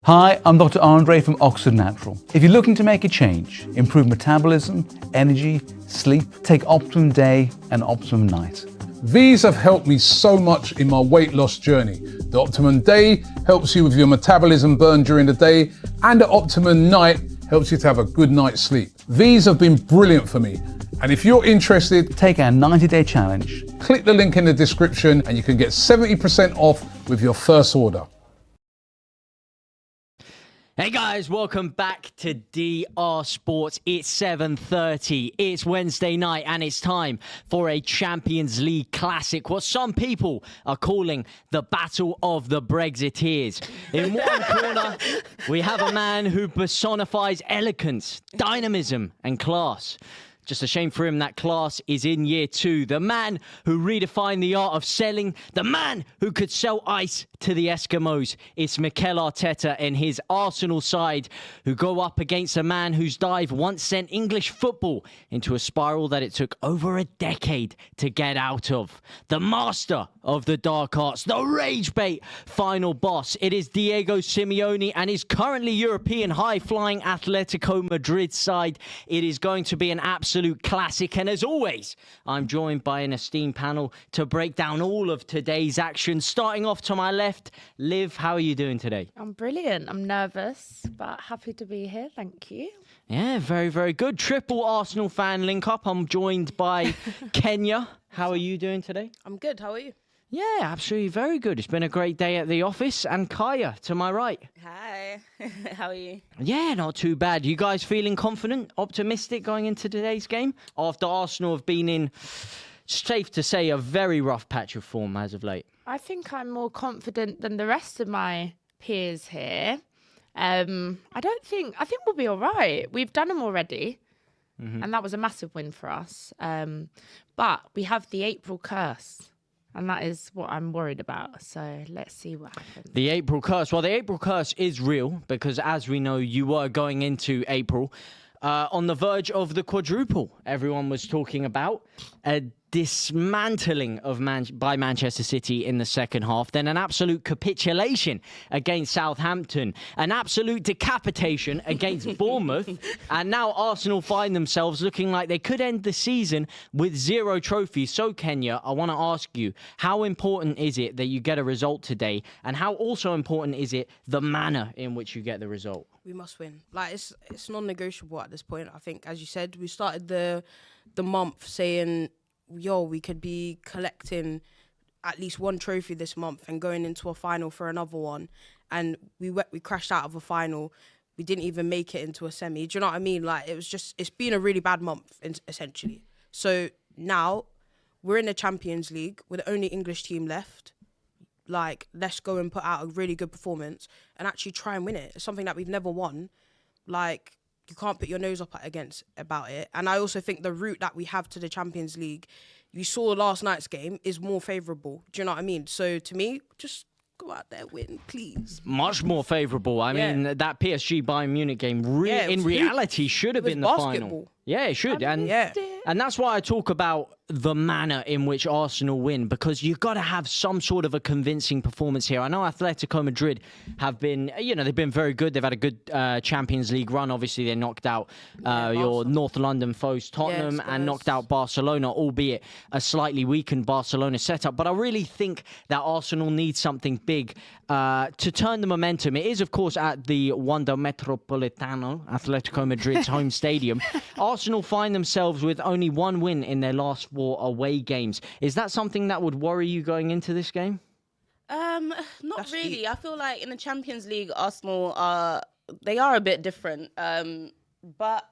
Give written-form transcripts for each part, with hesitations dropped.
Hi, I'm Dr. Andre from Oxford Natural. If you're looking to make a change, improve metabolism, energy, sleep, take Optimum Day and Optimum Night. These have helped me so much in my weight loss journey. The Optimum Day helps you with your metabolism burn during the day, and the Optimum Night helps you to have a good night's sleep. These have been brilliant for me. And if you're interested, Take our 90-day challenge. click the link in the description and you can get 70% off with your first order. Hey guys, welcome back to DR Sports. It's 7:30, it's Wednesday night, and it's time for a Champions League classic, what some people are calling the Battle of the Brexiteers. In one corner, we have a man who personifies elegance, dynamism, and class. Just a shame for him that class is in year 2. The man who redefined the art of selling, the man who could sell ice to the Eskimos. It's Mikel Arteta and his Arsenal side who go up against a man whose dive once sent English football into a spiral that it took over a decade to get out of. The master of the dark arts, the rage bait final boss. It is Diego Simeone and his currently European high-flying Atletico Madrid side. It is going to be an absolute classic, and as always, I'm joined by an esteemed panel to break down all of today's action. Starting off to my left, Liv, how are you doing today? I'm brilliant. I'm nervous, but happy to be here. Thank you. Yeah, very, very good. Triple Arsenal fan link up. I'm joined by Kenya. How are you doing today? I'm good. How are you? Yeah, absolutely very good. It's been a great day at the office. And Kaya, to my right. Hi. How are you? Yeah, not too bad. You guys feeling confident, optimistic going into today's game? After Arsenal have been in, safe to say, a very rough patch of form as of late. I think I'm more confident than the rest of my peers here. I think we'll be all right. We've done them already. And that was a massive win for us. But we have the April curse. And that is what I'm worried about. So let's see what happens. The April curse. Well, the April curse is real because, as we know, you were going into April on the verge of the quadruple. Everyone was talking about a dismantling of by Manchester City in the second half, then an absolute capitulation against Southampton, an absolute decapitation against Bournemouth, and now Arsenal find themselves looking like they could end the season with 0 trophies. So, Kenya, I want to ask you, how important is it that you get a result today, and how also important is it the manner in which you get the result? We must win. Like it's non-negotiable at this point. I think, as you said, we started the month saying, yo, we could be collecting at least 1 trophy this month and going into a final for another one. And we crashed out of a final. We didn't even make it into a semi. Do you know what I mean? Like, it's been a really bad month, essentially. So now we're in the Champions League. We're the only English team left. Like, let's go and put out a really good performance and actually try and win it. It's something that we've never won. Like, you can't put your nose up about it. And I also think the route that we have to the Champions League, you saw last night's game, is more favourable. Do you know what I mean? So to me, just go out there, win, please. Much more favourable. I mean, that PSG Bayern Munich game in reality should have been the basketball. final. Yeah, it should. And that's why I talk about the manner in which Arsenal win, because you've got to have some sort of a convincing performance here. I know Atletico Madrid have been, they've been very good. They've had a good Champions League run. Obviously, they knocked out your North London foes, Tottenham, and knocked out Barcelona, albeit a slightly weakened Barcelona setup. But I really think that Arsenal needs something big to turn the momentum. It is, of course, at the Wanda Metropolitano, Atletico Madrid's home stadium. Arsenal find themselves with only 1 win in their last 4 away games. Is that something that would worry you going into this game? Not really. I feel like in the Champions League, Arsenal are a bit different. But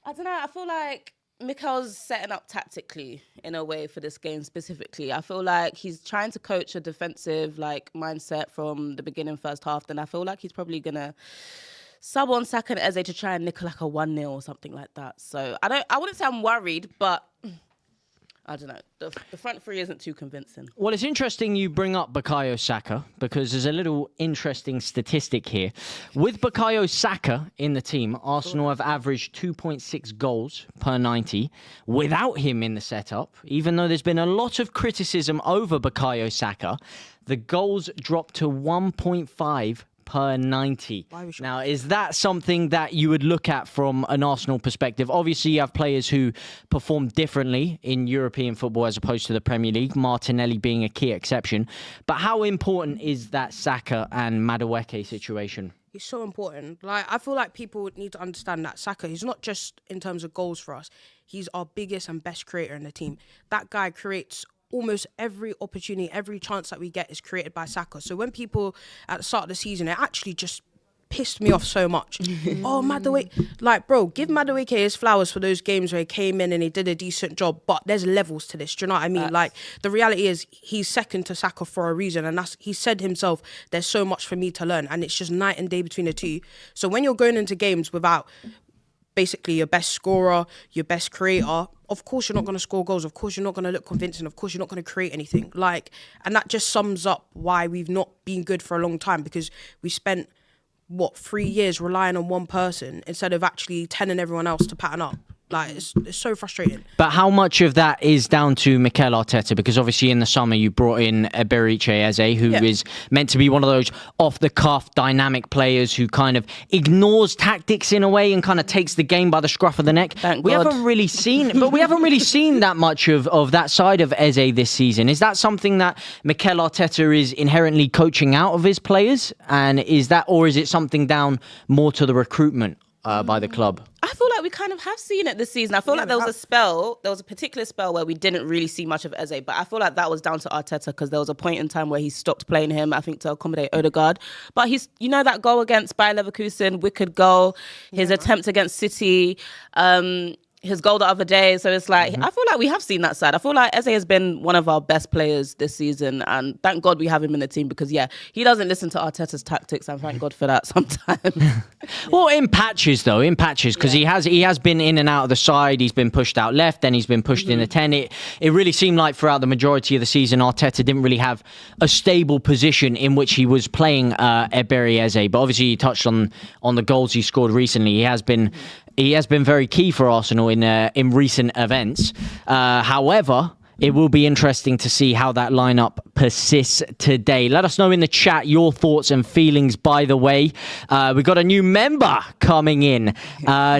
I don't know. I feel like Mikel's setting up tactically in a way for this game specifically. I feel like he's trying to coach a defensive mindset from the beginning first half. Then I feel like he's probably gonna sub on Saka and Eze to try and nick like a 1-0 or something like that. So I wouldn't say I'm worried, but I don't know. The front three isn't too convincing. Well, it's interesting you bring up Bukayo Saka, because there's a little interesting statistic here. With Bukayo Saka in the team, Arsenal have averaged 2.6 goals per 90. Without him in the setup, even though there's been a lot of criticism over Bukayo Saka, the goals dropped to 1.5 per 90. Why we should- Now, is that something that you would look at from an Arsenal perspective? Obviously, you have players who perform differently in European football as opposed to the Premier League, Martinelli being a key exception. But how important is that Saka and Madueke situation? He's so important. Like, I feel like people need to understand that Saka, he's not just in terms of goals for us. He's our biggest and best creator in the team. That guy creates almost every opportunity, every chance that we get is created by Saka. So when people at the start of the season, it actually just pissed me off so much. Oh, Madueke, like, bro, give Madueke his flowers for those games where he came in and he did a decent job, but there's levels to this. Do you know what I mean? Like, the reality is he's second to Saka for a reason, and that's, he said himself, there's so much for me to learn, and it's just night and day between the two. So when you're going into games without basically your best scorer, your best creator, of course you're not going to score goals, of course you're not going to look convincing, of course you're not going to create anything. Like, and that just sums up why we've not been good for a long time, because we spent 3 years relying on one person instead of actually telling everyone else to pattern up. Like, it's so frustrating. But how much of that is down to Mikel Arteta? Because obviously in the summer you brought in Eberiche Eze, who is meant to be one of those off-the-cuff dynamic players who kind of ignores tactics in a way and kind of takes the game by the scruff of the neck. Thank we God. haven't really seen that much of that side of Eze this season. Is that something that Mikel Arteta is inherently coaching out of his players? And is it something down more to the recruitment by the club? I feel like we kind of have seen it this season. I feel like there was a particular spell where we didn't really see much of Eze, but I feel like that was down to Arteta because there was a point in time where he stopped playing him, I think to accommodate Odegaard. But he's, that goal against Bayer Leverkusen, wicked goal, his attempt against City, his goal the other day. So it's like, I feel like we have seen that side. I feel like Eze has been one of our best players this season, and thank God we have him in the team because, he doesn't listen to Arteta's tactics, and thank God for that sometimes. Well, in patches, because he has been in and out of the side. He's been pushed out left, then he's been pushed in the 10. It really seemed like throughout the majority of the season, Arteta didn't really have a stable position in which he was playing Eberi Eze. But obviously, he touched on the goals he scored recently. He has been very key for Arsenal in recent events. However, it will be interesting to see how that lineup persists today. Let us know in the chat your thoughts and feelings. By the way, we've got a new member coming in.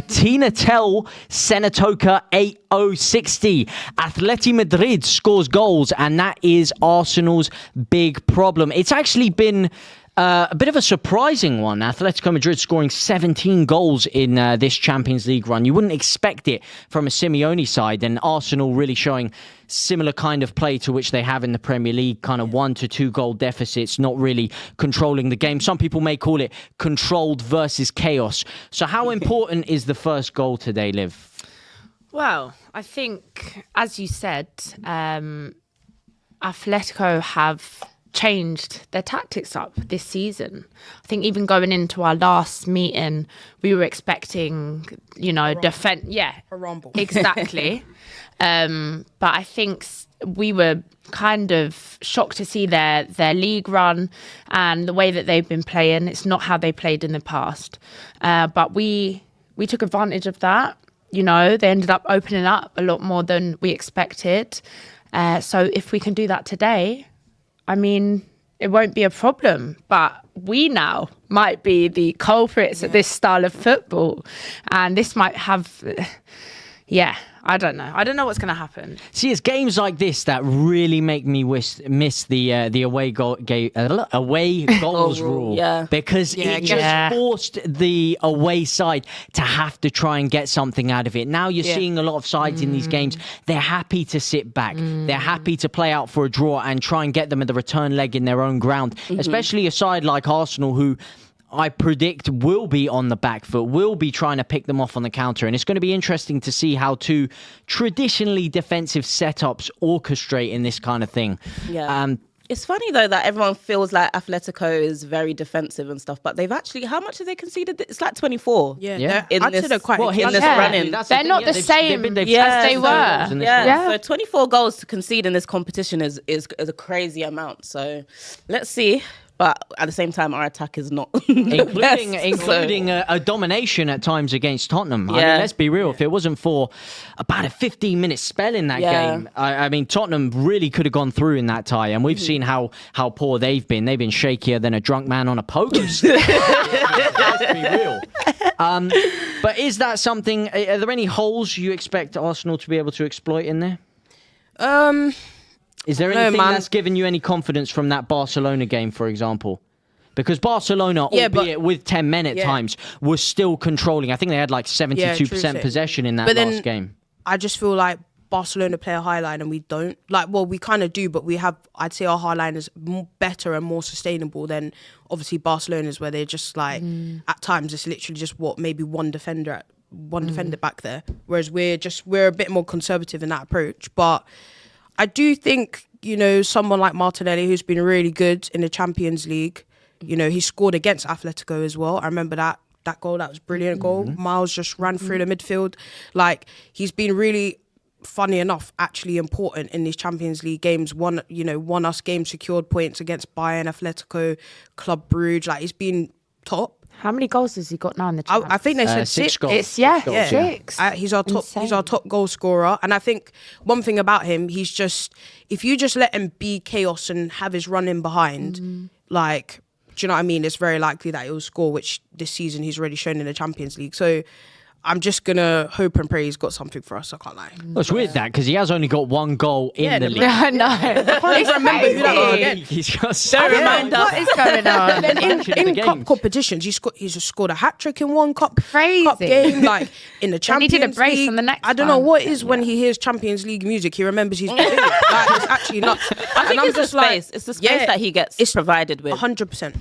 Tina Tell Senatoka 8060. Atletico Madrid scores goals, and that is Arsenal's big problem. It's actually been a bit of a surprising one. Atletico Madrid scoring 17 goals in this Champions League run. You wouldn't expect it from a Simeone side, and Arsenal really showing similar kind of play to which they have in the Premier League, kind of 1 to 2 goal deficits, not really controlling the game. Some people may call it controlled versus chaos. So how important is the first goal today, Liv? Well, I think, as you said, Atletico have changed their tactics up this season. I think even going into our last meeting, we were expecting, defense. Yeah, A rumble. Exactly. But I think we were kind of shocked to see their league run and the way that they've been playing. It's not how they played in the past. But we took advantage of that. They ended up opening up a lot more than we expected. So if we can do that today, I mean, it won't be a problem, but we now might be the culprits of this style of football. And this might have, I don't know. I don't know what's going to happen. See, it's games like this that really make me miss the away goals rule. Yeah. Because it just forced the away side to have to try and get something out of it. Now you're seeing a lot of sides in these games. They're happy to sit back. They're happy to play out for a draw and try and get them at the return leg in their own ground. Especially a side like Arsenal, who I predict will be on the back foot, will be trying to pick them off on the counter. And it's going to be interesting to see how two traditionally defensive setups orchestrate in this kind of thing. Yeah. It's funny, though, that everyone feels like Atletico is very defensive and stuff, but they've actually, how much have they conceded? It's like 24. Yeah. In I'd say this, they're quite in this running. They're not the same as they were. Yeah, so 24 goals to concede in this competition is a crazy amount. So let's see. But at the same time, our attack is not including a domination at times against Tottenham. I mean, let's be real. If it wasn't for about a 15-minute spell in that game, I mean, Tottenham really could have gone through in that tie. And we've seen how poor they've been. They've been shakier than a drunk man on a pogo stick. Let's be real. But is that something? Are there any holes you expect Arsenal to be able to exploit in there? Is there anything that's given you any confidence from that Barcelona game, for example? Because Barcelona, albeit with 10 men at times, was still controlling. I think they had like 72% possession in that last game. I just feel like Barcelona play a high line and we don't. Like, well, we kind of do, but we have, I'd say our high line is better and more sustainable than obviously Barcelona's, where they're just like, at times it's literally just maybe one defender back there. Whereas we're a bit more conservative in that approach. But I do think, someone like Martinelli, who's been really good in the Champions League, he scored against Atletico as well. I remember that goal. That was a brilliant goal. Miles just ran through the midfield. Like, he's been really, funny enough, actually important in these Champions League games. Won us games, secured points against Bayern, Atletico, Club Brugge. Like, he's been top. How many goals has he got now in the Champions? I think they said 6 goals. It's 6. He's our top. Insane. He's our top goal scorer, and I think one thing about him, he's just, if you just let him be chaos and have his run in behind, like, do you know what I mean? It's very likely that he'll score, which this season he's already shown in the Champions League. So I'm just gonna hope and pray he's got something for us. I can't lie. Well, it's weird that because he has only got 1 goal in the league. I know. I can't even remember who that was again. He's got What is going on? in cup competitions, he's just scored a hat trick in one cup Crazy. game. Like in the Champions he did a brace League. on the next I don't know one. what it is when he hears Champions League music. He remembers he's doing it. Like, it's actually nuts. I think it's the space. It's the space that he gets provided with. 100%.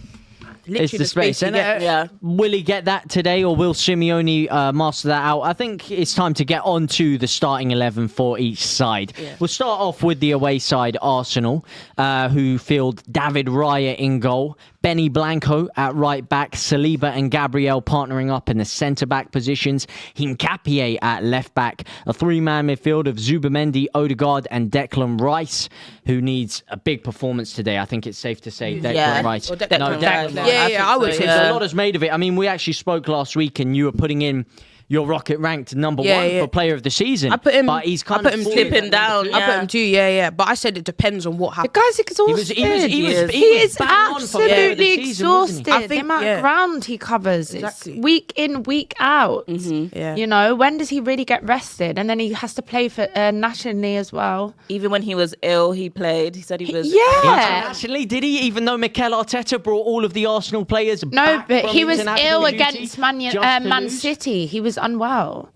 It's the space. And will he get that today, or will Simeone master that out? I think it's time to get on to the starting 11 for each side. We'll start off with the away side, Arsenal, who field David Raya in goal, Benny Blanco at right back, Saliba and Gabriel partnering up in the centre-back positions, Hincapié at left back, a 3-man midfield of Zubimendi, Odegaard and Declan Rice, who needs a big performance today. I think it's safe to say Declan Rice. Declan. I would say a lot is made of it. I mean, we actually spoke last week and you were putting in your rocket ranked number 1 for player of the season. I put him, but he's kind of slipping down. I put him 2, but I said it depends on what happens. The guy's exhausted. He is absolutely exhausted. The amount of ground he covers, exactly. It's week in, week out. When does he really get rested? And then he has to play for nationally as well. Even when he was ill, he played. He said he was internationally. Did he? Even though Mikel Arteta brought all of the Arsenal players back but from he was ill duty against Man City. He was unwell.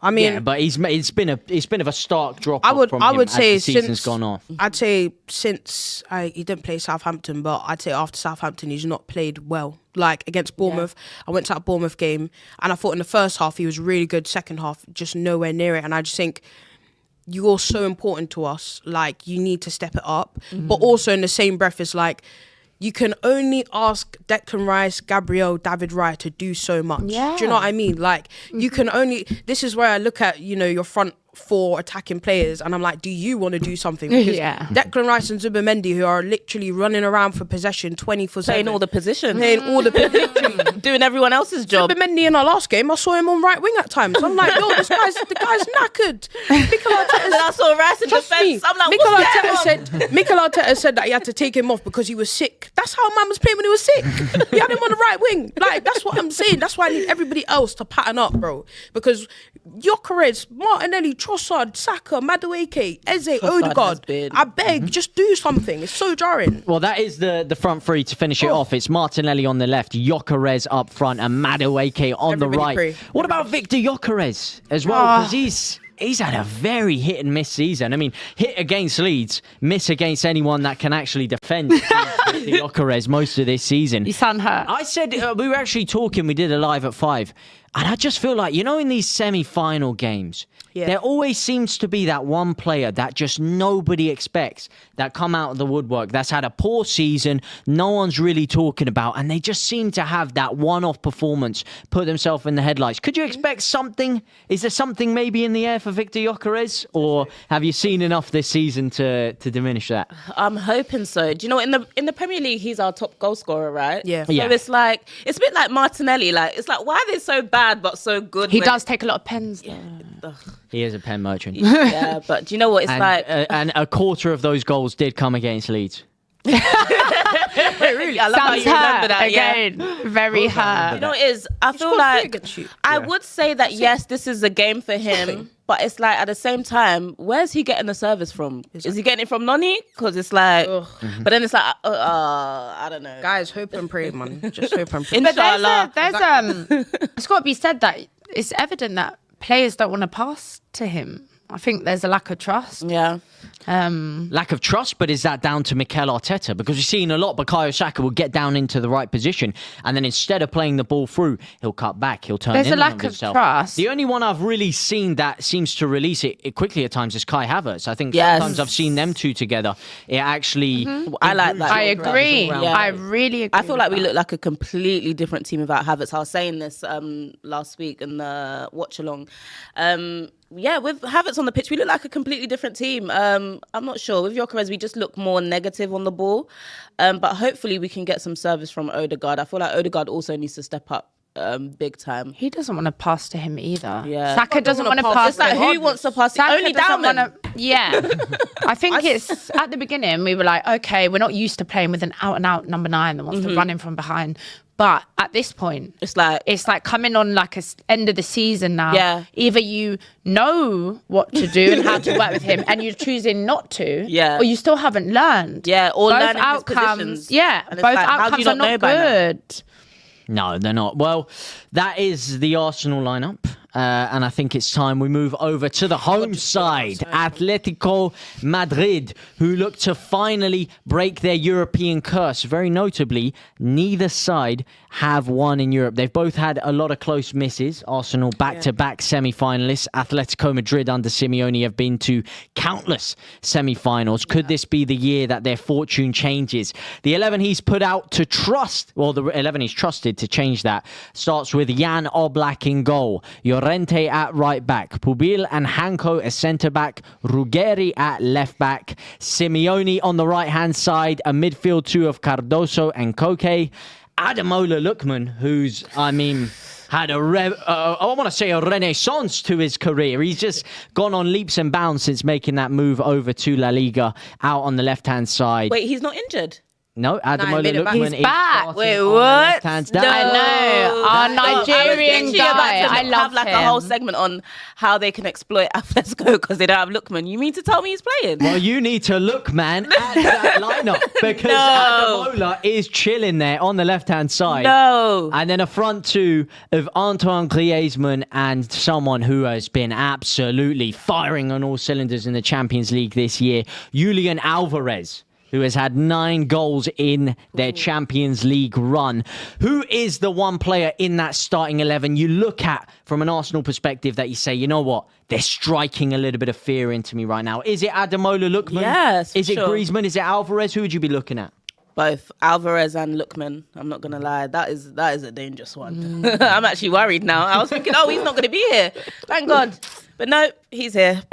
I mean, but it's been of a stark drop. I would say as the season's gone off. I'd say since he didn't play Southampton, but I'd say after Southampton he's not played well. Like against Bournemouth, I went to that Bournemouth game and I thought in the first half he was really good. Second half, just nowhere near it. And I just think you're so important to us. Like, you need to step it up. But also in the same breath, it's like, you can only ask Declan Rice, Gabriel, David Raya to do so much. Yeah. Do you know what I mean? Like, you can only... This is where I look at, your front 4 attacking players and I'm like, do you want to do something? Because Declan Rice and Zubimendi, who are literally running around for possession 24/7. playing all the positions. Literally. Doing everyone else's job. Zubimendi in our last game, I saw him on right wing at times. I'm like, yo, the guy's knackered. Mikel Arteta And then I saw Rice in defence. I'm like, Mikel Arteta said that he had to take him off because he was sick. That's how man was playing when he was sick. He had him on the right wing. Like, that's what I'm saying. That's why I need everybody else to pattern up, bro. Because Gyökeres, Martinelli, Trossard, Saka, Madueke, Eze, Odegaard. I beg, just do something. It's so jarring. Well, that is the front 3 to finish it off. It's Martinelli on the left, Gyökeres up front, and Madueke on the right. What about Victor Gyökeres as well? Because he's had a very hit and miss season. I mean, hit against Leeds, miss against anyone that can actually defend Gyökeres most of this season. You sound hurt. I said, we were actually talking, we did a live at 5. And I just feel like, in these semi-final games, there always seems to be that one player that just nobody expects that come out of the woodwork, that's had a poor season, no one's really talking about, and they just seem to have that one-off performance, put themselves in the headlights. Could you expect something? Is there something maybe in the air for Victor Gyökeres, or have you seen enough this season to diminish that? I'm hoping so. Do you know, in the Premier League, he's our top goal scorer, right? Yeah. So it's a bit like Martinelli. Like, it's like, why are they so bad but so good? He does take a lot of pens. Yeah. He is a pen merchant. Yeah, but do you know what it's like? And a quarter of those goals did come against Leeds. Really? I love how you remember that. Again, very hurt. You know what it is? I feel like I would say that yes, this is a game for him, but it's like at the same time, where's he getting the service from? Is he getting it from Noni? Because it's like, but then it's like, I don't know. Guys, hope and pray, man. Just hope and pray. But it's got to be said that it's evident that players don't want to pass to him. I think there's a lack of trust. Yeah. Lack of trust, but is that down to Mikel Arteta? Because we've seen a lot, Bukayo Saka will get down into the right position, and then instead of playing the ball through, he'll cut back, he'll turn in There's a lack on of himself. trust. The only one I've really seen that seems to release it quickly at times is Kai Havertz. I think Yes. sometimes I've seen them two together. It actually... I like that. I agree. Yeah. I really agree. I feel like we look like a completely different team without Havertz. I was saying this last week in the watch-along. With Havertz on the pitch, we look like a completely different team. I'm not sure. With Gyökeres, we just look more negative on the ball. But hopefully we can get some service from Odegaard. I feel like Odegaard also needs to step up big time. He doesn't want to pass to him either. Yeah. Saka doesn't want to pass. It's like, who wants to pass? Saka Only doesn't Dalman. wanna- Yeah. I think it's at the beginning we were like, okay, we're not used to playing with an out-and-out number 9 that wants to run in from behind. But at this point, It's like coming on like end of the season now. Yeah. Either you know what to do and how to work with him, and you're choosing not to. Yeah. Or you still haven't learned. Yeah, or both learning his outcomes. positions. Yeah. And it's Both like, how do outcomes you are not know not by now? good. No, they're not. Well, that is the Arsenal lineup. And I think it's time we move over to the home side, Atletico Madrid, who look to finally break their European curse. Very notably, neither side have won in Europe. They've both had a lot of close misses. Arsenal back-to-back semi-finalists. Atletico Madrid under Simeone have been to countless semi-finals. Could this be the year that their fortune changes? The 11 he's put out to trust, well, the 11 he's trusted to change that, starts with Jan Oblak in goal. Llorente at right back, Pubil and Hanko as centre back, Ruggeri at left back, Simeone on the right hand side, a midfield two of Cardoso and Koke, Ademola Lookman, who's had I want to say a renaissance to his career. He's just gone on leaps and bounds since making that move over to La Liga out on the left hand side. Wait, he's not injured? No, Ademola Lookman is back. starting Wait, on the what? left-hand side. I know. Our Nigerian guy. I love have him. a whole segment on how they can exploit Atletico because they don't have Lookman. You mean to tell me he's playing? Well, you need to look, man, at that lineup because Ademola is chilling there on the left-hand side. No. And then a front two of Antoine Griezmann and someone who has been absolutely firing on all cylinders in the Champions League this year, Julian Alvarez, who has had 9 goals in their Champions League run. Who is the one player in that starting 11 you look at from an Arsenal perspective that you say, you know what, they're striking a little bit of fear into me right now? Is it Ademola Lookman? Yes, Is it sure. Griezmann? Is it Alvarez? Who would you be looking at? Both Alvarez and Lookman. I'm not gonna lie, that is a dangerous one. I'm actually worried now. I was thinking, he's not gonna be here. Thank God, but no, he's here.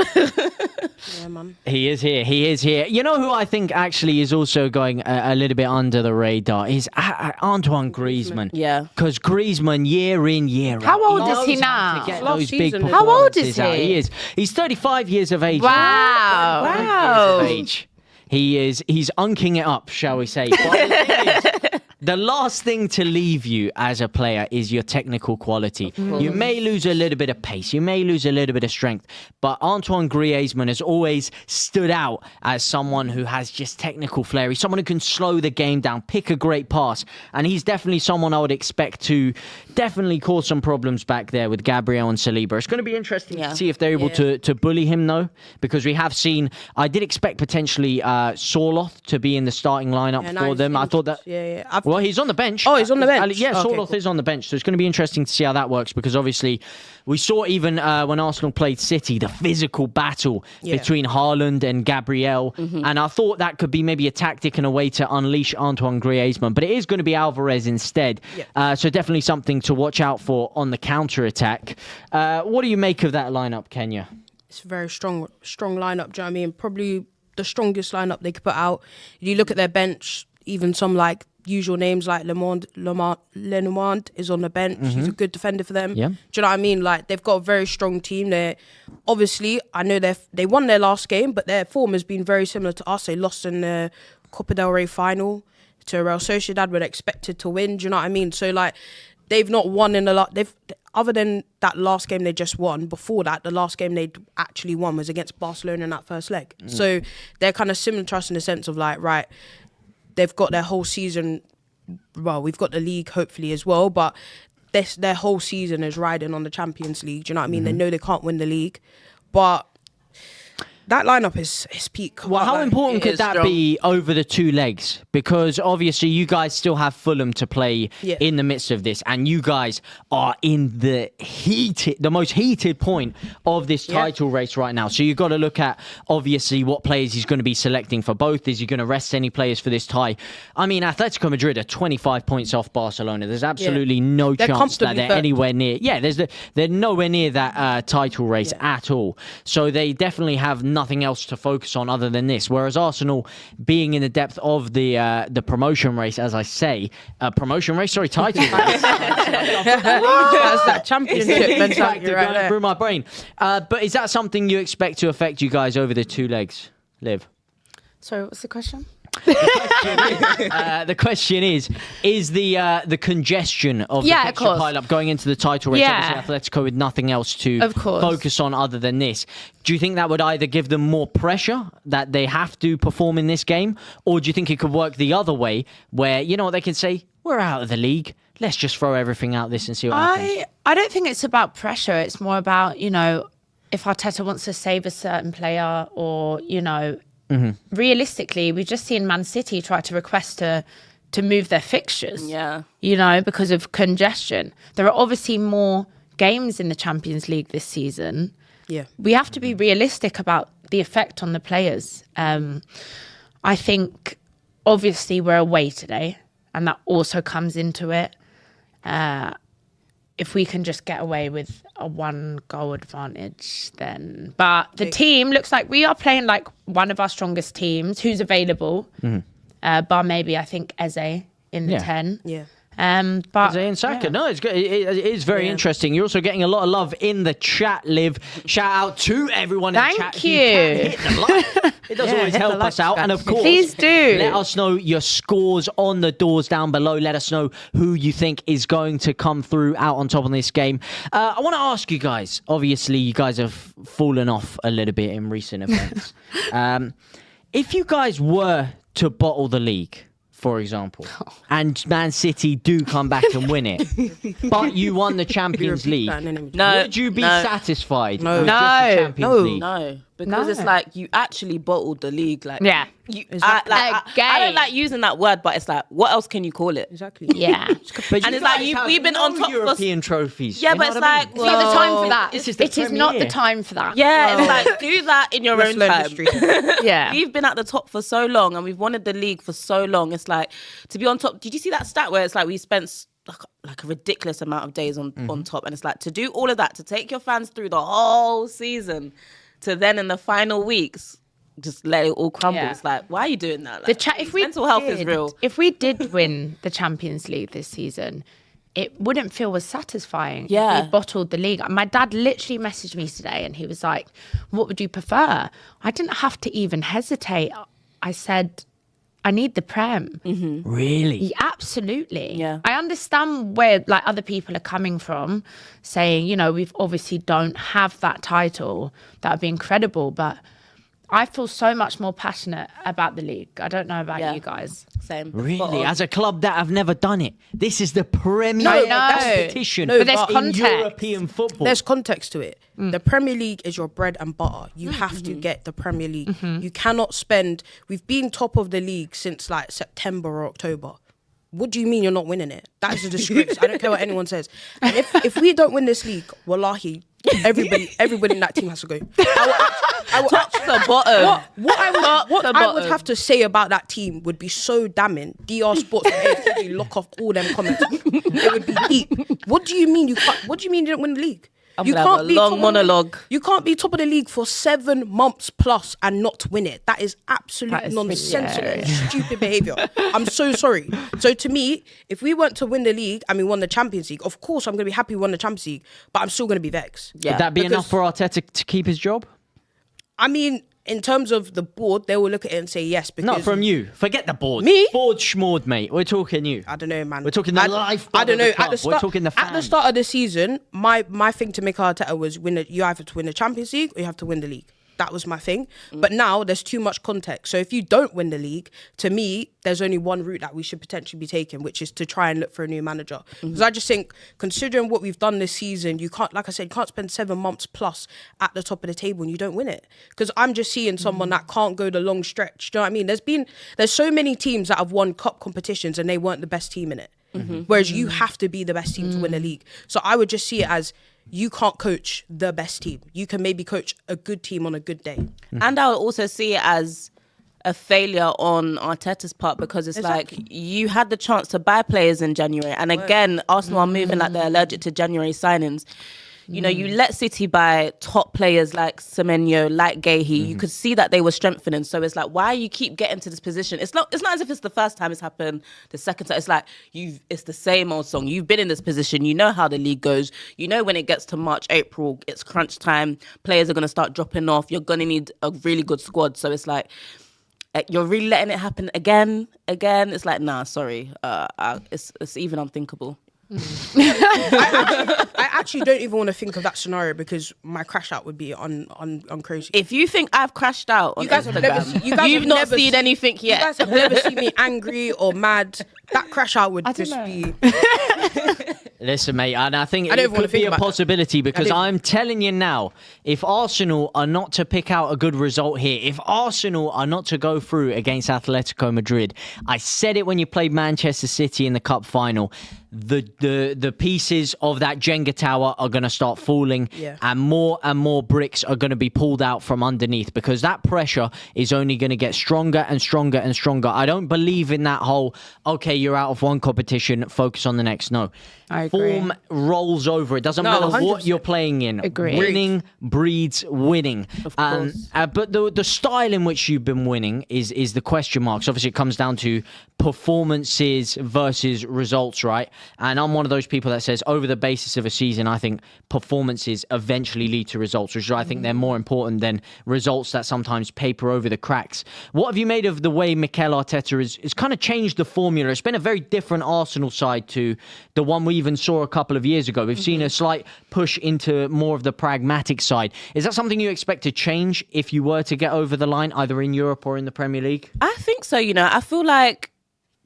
Yeah, man. He is here. He is here. You know who I think actually is also going a little bit under the radar is Antoine Griezmann. Yeah. Because Griezmann, year in, year out. How old is knows he how now? to get Last those big season. performances How old is out. he? He is. He's 35 years of age. Wow. Wow. Age. He's unking it up, shall we say. But the thing is, the last thing to leave you as a player is your technical quality. You may lose a little bit of pace. You may lose a little bit of strength. But Antoine Griezmann has always stood out as someone who has just technical flair. He's someone who can slow the game down, pick a great pass. And he's definitely someone I would expect to definitely cause some problems back there with Gabriel and Saliba. It's going to be interesting to see if they're able to bully him, though. Because we have seen, I did expect potentially Sorloth to be in the starting lineup for them. I thought that... Yeah. Well, he's on the bench. Oh, he's on the bench? Yeah, Okay, Sorloth is on the bench. So it's going to be interesting to see how that works because obviously we saw even when Arsenal played City, the physical battle between Haaland and Gabriel. And I thought that could be maybe a tactic and a way to unleash Antoine Griezmann. But it is going to be Alvarez instead. So definitely something to watch out for on the counter-attack. What do you make of that lineup, Kenya? It's a very strong lineup. Do you know what I mean? Probably the strongest lineup they could put out. If you look at their bench, even some like usual names like Lenormand is on the bench. He's a good defender for them. Yeah. Do you know what I mean? Like they've got a very strong team. They obviously, I know they won their last game, but their form has been very similar to us. They lost in the Copa del Rey final to Real Sociedad. Were expected to win. Do you know what I mean? So like they've not won in a lot. Other than that last game they just won, before that, the last game they actually won was against Barcelona in that first leg. So they're kind of similar to us in the sense of like, right, they've got their whole season. Well, we've got the league hopefully as well, but their whole season is riding on the Champions League. Do you know what I mean? They know they can't win the league, but that lineup is peak. Well, how important could that be over the 2 legs? Because obviously you guys still have Fulham to play in the midst of this, and you guys are in the most heated point of this title race right now. So you've got to look at obviously what players he's going to be selecting for both. Is he going to rest any players for this tie? I mean, Atletico Madrid are 25 points off Barcelona. There's absolutely no chance that they're anywhere near. Yeah, they're nowhere near that title race at all. So they definitely have nothing else to focus on other than this. Whereas Arsenal, being in the depth of the promotion race, as I say, title race. That's that championship mentality right there. Through my brain. But is that something you expect to affect you guys over the 2 legs, Liv? Sorry, what's the question? The question is the congestion of the fixture pile-up going into the title race, obviously Atletico with nothing else to focus on other than this. Do you think that would either give them more pressure that they have to perform in this game, or do you think it could work the other way where, you know what, they can say, we're out of the league, let's just throw everything out this and see what happens? I don't think it's about pressure. It's more about, you know, if Arteta wants to save a certain player or, you know, realistically, we've just seen Man City try to request to move their fixtures. Yeah. You know, because of congestion. There are obviously more games in the Champions League this season. Yeah. We have to be realistic about the effect on the players. I think obviously we're away today, and that also comes into it. If we can just get away with a 1-goal advantage, then. But the team looks like we are playing like one of our strongest teams who's available. Bar maybe, I think, Eze in the 10. Yeah. But Eze and Saka. No, it's good. It is very interesting. You're also getting a lot of love in the chat, Liv. Shout out to everyone in the chat. Thank you. Hit the like. It does always help us out. And of course, please do let us know your scores on the doors down below. Let us know who you think is going to come through out on top of this game. I want to ask you guys, obviously you guys have fallen off a little bit in recent events. If you guys were to bottle the league, for example, and Man City do come back and win it, but you won the Champions League, would you be satisfied? No. With just the Champions League? No, because it's like you actually bottled the league. Like, yeah, I don't like using that word, but it's like, what else can you call it? Exactly. Yeah, and it's like we've been on top European trophies. Yeah, but it's like it's not the time for that. It is not the time for that. Yeah, it's like do that in your own time. Yeah, we've been at the top for so long, and we've wanted the league for so long. It's like to be on top. Did you see that stat where it's like we spent like a ridiculous amount of days on top, and it's like to do all of that, to take your fans through the whole season, to then in the final weeks just let it all crumble. It's like, why are you doing that? Like, if we mental health is real. If we did win the Champions League this season, it wouldn't feel as satisfying. Yeah, we bottled the league. My dad literally messaged me today, and he was like, "What would you prefer?" I didn't have to even hesitate. I said, I need the Prem. Really? Yeah, absolutely. Yeah. I understand where like other people are coming from, saying, you know, we've obviously don't have that title. That would be incredible, but I feel so much more passionate about the league. I don't know about you guys. Same. Really? As a club that have never done it, this is the premier competition but there's in context. European football. There's context to it. The Premier League is your bread and butter. You have to get the Premier League. You cannot spend. We've been top of the league since like September or October. what do you mean you're not winning it? That is a disgrace. I don't care what anyone says. And if we don't win this league, wallahi, everybody in that team has to go. I will Top to bottom. What I would have to say about that team would be so damning. DR Sports and AFTV lock off all them comments. It would be deep. What do you mean you can't? What do you mean you didn't win the league? I'm gonna have a long monologue. You can't be top of the league for 7 months plus and not win it. That is absolute nonsensical and stupid behaviour. I'm so sorry. So to me, if we weren't to win the league and we won the Champions League, of course I'm going to be happy we won the Champions League, but I'm still going to be vexed. Yeah. Would that be enough for Arteta to keep his job? I mean, in terms of the board, they will look at it and say yes. Because not from you. Forget the board. Me? Board schmord, mate. We're talking you. I don't know, man. We're talking the life. I don't know. We're talking the fans. At the start of the season, my thing to make Arteta was you either to win the Champions League or you have to win the league. That was my thing. But now there's too much context. So if you don't win the league, to me, there's only one route that we should potentially be taking, which is to try and look for a new manager. Because I just think, considering what we've done this season, you can't, like I said, you can't spend 7 months plus at the top of the table and you don't win it. Because I'm just seeing someone that can't go the long stretch. Do you know what I mean? There's so many teams that have won cup competitions and they weren't the best team in it. Whereas you have to be the best team to win a league. So I would just see it as, you can't coach the best team. You can maybe coach a good team on a good day. And I would also see it as a failure on Arteta's part, because it's like you had the chance to buy players in January. And again, Arsenal are moving like they're allergic to January signings. You know, you let City buy top players like Semenyo, like Guehi. You could see that they were strengthening. So it's like, why you keep getting to this position? It's not as if it's the first time it's happened, the second time. It's like, it's the same old song. You've been in this position. You know how the league goes. You know when it gets to March, April, it's crunch time. Players are going to start dropping off. You're going to need a really good squad. So it's like, you're really letting it happen again. It's like, nah, sorry. It's even unthinkable. I actually don't even want to think of that scenario because my crash out would be on crazy. If you think I've crashed out on Instagram, you've not seen anything yet. You guys have never seen me angry or mad. That crash out would just be... Listen, mate, and I think it could be a possibility because I'm telling you now, if Arsenal are not to pick out a good result here, if Arsenal are not to go through against Atletico Madrid, I said it when you played Manchester City in the cup final, the pieces of that Jenga tower are going to start falling, and more bricks are going to be pulled out from underneath because that pressure is only going to get stronger and stronger and stronger. I don't believe in that whole, okay, you're out of one competition, focus on the next. No. I agree. Form rolls over. It doesn't matter 100%. What you're playing in. Agreed. Winning breeds winning. Of course. But the style in which you've been winning is the question marks. Obviously, it comes down to performances versus results, right? And I'm one of those people that says over the basis of a season, I think performances eventually lead to results, which I think they're more important than results that sometimes paper over the cracks. What have you made of the way Mikel Arteta has kind of changed the formula? It's been a very different Arsenal side to the one we even saw a couple of years ago. We've seen a slight push into more of the pragmatic side. Is that something you expect to change if you were to get over the line, either in Europe or in the Premier League? I think so. You know, I feel like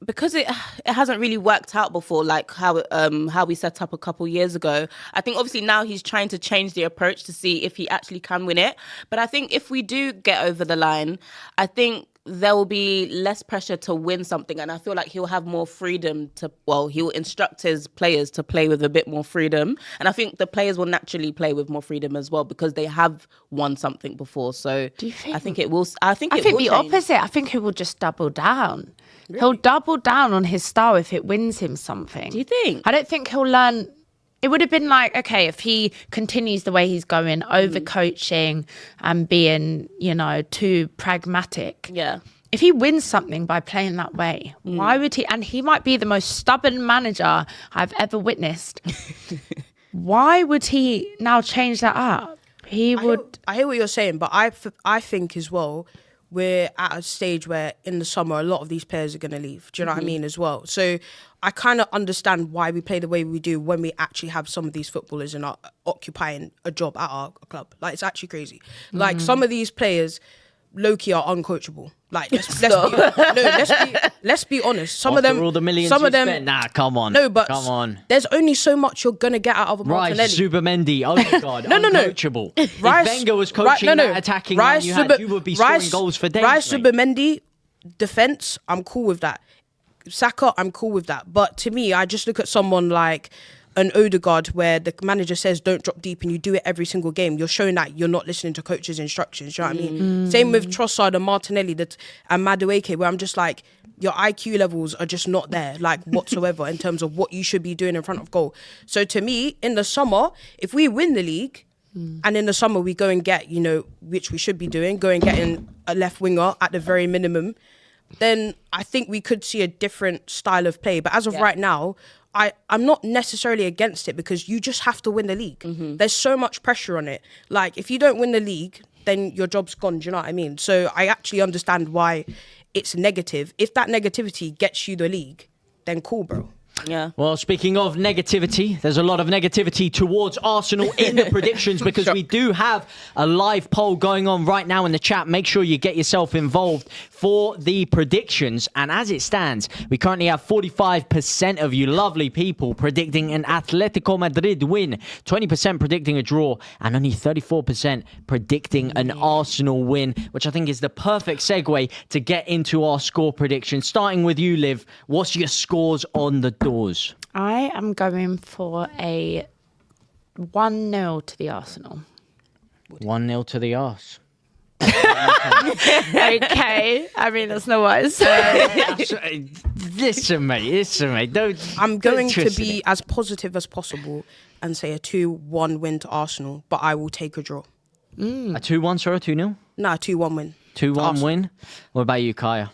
because it hasn't really worked out before, like how we set up a couple years ago. I think obviously now he's trying to change the approach to see if he actually can win it. But I think if we do get over the line, I think there will be less pressure to win something, and I feel like he'll have more freedom he'll instruct his players to play with a bit more freedom, and I think the players will naturally play with more freedom as well because they have won something before. So do you think, I think it will. I think the change. opposite. I think he will just double down. Really? He'll double down on his style if it wins him something. Do you think? I don't think he'll learn. It would have been like, okay, if he continues the way he's going, over-coaching and being, too pragmatic. Yeah. If he wins something by playing that way, why would he? And he might be the most stubborn manager I've ever witnessed. Why would he now change that up? I hear what you're saying, but I think as well, we're at a stage where in the summer, a lot of these players are going to leave. Do you know what I mean as well? So I kind of understand why we play the way we do when we actually have some of these footballers and are occupying a job at our club. Like, it's actually crazy. Like, some of these players, low-key, are uncoachable. Like, let's be honest. Some of them, all the millions you spent, nah, come on. No, but come on. There's only so much you're gonna get out of a Martinelli. Rice, Supermendy, oh my God, no. uncoachable. If Wenger was coaching that attacking line you would be scoring goals for days. Rice, Supermendy, defense, I'm cool with that. Saka, I'm cool with that. But to me, I just look at someone like an Odegaard where the manager says don't drop deep and you do it every single game. You're showing that you're not listening to coaches' instructions. You know what I mean? Same with Trossard and Martinelli and Madueke, where I'm just like, your IQ levels are just not there, like whatsoever, in terms of what you should be doing in front of goal. So to me, in the summer, if we win the league, and in the summer we go and get, which we should be doing, go and getting a left winger at the very minimum, then I think we could see a different style of play. But as of right now, I'm not necessarily against it because you just have to win the league. There's so much pressure on it. Like, if you don't win the league, then your job's gone. Do you know what I mean? So I actually understand why it's negative. If that negativity gets you the league, then cool, bro. Yeah. Well, speaking of negativity, there's a lot of negativity towards Arsenal in the predictions because we do have a live poll going on right now in the chat. Make sure you get yourself involved for the predictions. And as it stands, we currently have 45% of you lovely people predicting an Atletico Madrid win, 20% predicting a draw, and only 34% predicting an Arsenal win, which I think is the perfect segue to get into our score predictions. Starting with you, Liv, what's your scores on the doors? I am going for a 1-0 to the Arsenal. 1-0 to the arse. Okay. I mean, that's not what I said. Listen, mate. I'm going don't to twist be it. as positive as possible and say a 2-1 win to Arsenal, but I will take a draw. A 2-1, sorry, 2-0? Nah, 2-1 win. 2-1 win? What about you, Kaya?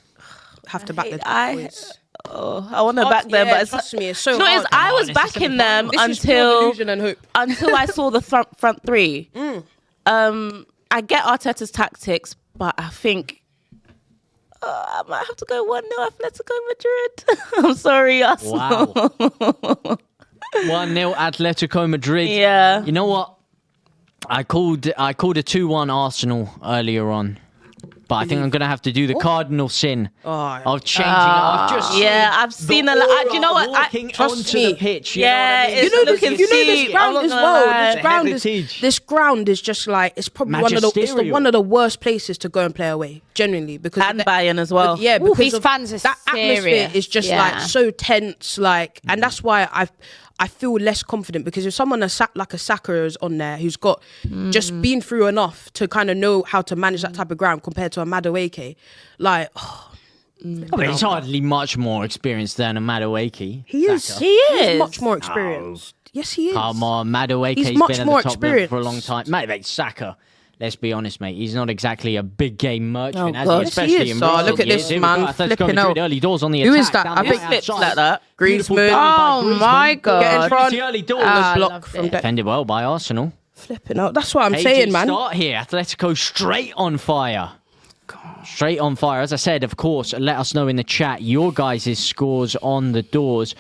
Have to back the boys. I want to back them, but trust me, it's so you know, hard. I was backing them This is pure delusion and hope. until I saw the front three. I get Arteta's tactics, but I think I might have to go 1-0 Atletico Madrid. I'm sorry, Arsenal. Wow. 1-0 Atletico Madrid. Yeah. You know what? I called a 2-1 Arsenal earlier on. But I think I'm going to have to do the cardinal sin of changing it. I've just I've seen a lot. Do you know what? Walking onto the pitch. Yeah, you know what I mean? it's looking This ground as well. Heritage. This ground is just like, it's probably one of the worst places to go and play away, genuinely, because and Bayern as well. Yeah, because These of fans are that atmosphere serious. is just like so tense, like, and that's why I feel less confident, because if someone like a Saka is on there who's got just been through enough to kind of know how to manage that type of ground compared to a Madueke, like, But he's hardly much more experienced than a Madueke. he is. Saka. He's much more experienced. Yes, he is. Come on, Madueke's He's much been at more the top level for a long experienced. time. Mate, Saka, let's be honest, mate. He's not exactly a big game merchant, Oh, has God. he? Yes, Especially he is. in So, recent look at years. this Here we man go, Atletico flipping Madrid, out. early doors on the Who attack. is that? down I the think outside. flips like that. Beautiful Griezmann. ball by Oh, Griezmann. my God. Get in front. The early doors. block loved from it. there. Defended well by Arsenal. Flipping out. That's what I'm Pagey saying, man. start here. Atletico straight on fire. Straight on fire. As I said, of course, let us know in the chat your guys' scores on the doors.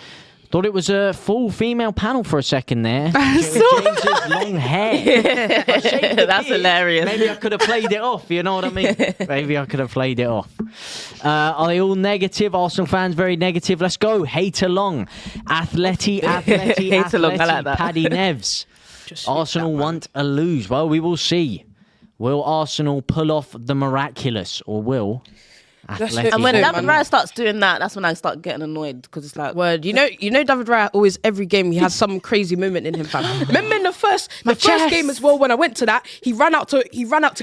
Thought it was a full female panel for a second there. James's long hair. That's hilarious. Maybe I could have played it off, you know what I mean? Maybe I could have played it off. Are they all negative? Arsenal fans very negative. Let's go. Hate along. Atleti. Hate along, I like that. Paddy Nevs. Arsenal want a lose. Well, we will see. Will Arsenal pull off the miraculous, or will Atleti? And when So, David man. Raya starts doing that, that's when I start getting annoyed because it's like, Word, you know, David Raya always every game he has some crazy moment in him, fam. Remember in the first chest. game as well when I went to that, he ran out to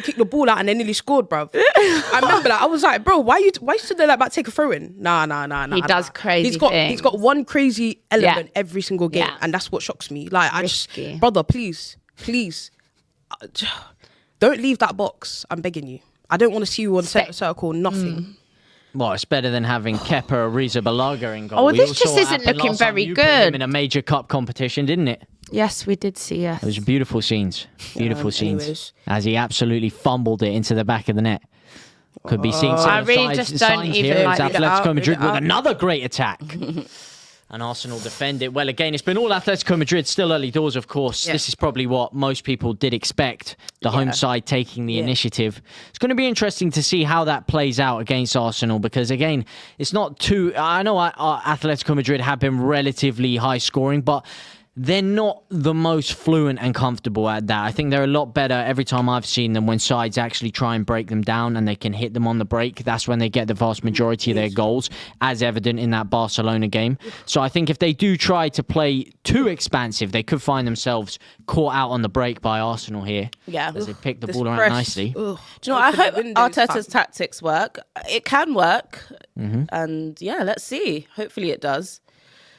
kick the ball out and then nearly scored, bruv. I remember that. I was like, bro, why you stood there like about to take a throw in? Nah. He does crazy He's things. got one crazy element Yeah. every single game, Yeah. and that's what shocks me. Like Risky. brother, please, don't leave that box. I'm begging you. I don't want to see you on centre circle. Nothing. Well, it's better than having Kepa or Arrizabalaga in goal. Oh, We this all just saw what isn't happened looking last time very you put him good. in a major cup competition, didn't it? Yes, we did see, yes. It was beautiful scenes. Beautiful scenes. anyways. As he absolutely fumbled it into the back of the net. Could be seen I really just don't signs even here. like It's it. Atletico Madrid with out. another great attack. And Arsenal defend it. Well, again, it's been all Atletico Madrid. Still early doors, of course. Yeah. This is probably what most people did expect. The home side taking the initiative. It's going to be interesting to see how that plays out against Arsenal because, again, it's not too... I know Atletico Madrid have been relatively high scoring, but they're not the most fluent and comfortable at that. I think they're a lot better every time I've seen them when sides actually try and break them down and they can hit them on the break. That's when they get the vast majority of their goals, as evident in that Barcelona game. So I think if they do try to play too expansive, they could find themselves caught out on the break by Arsenal here. Yeah. As they pick the This ball around press. nicely. Ugh. Do you know what? I hope Open the windows, Arteta's fam. tactics work. It can work. And yeah, let's see. Hopefully it does.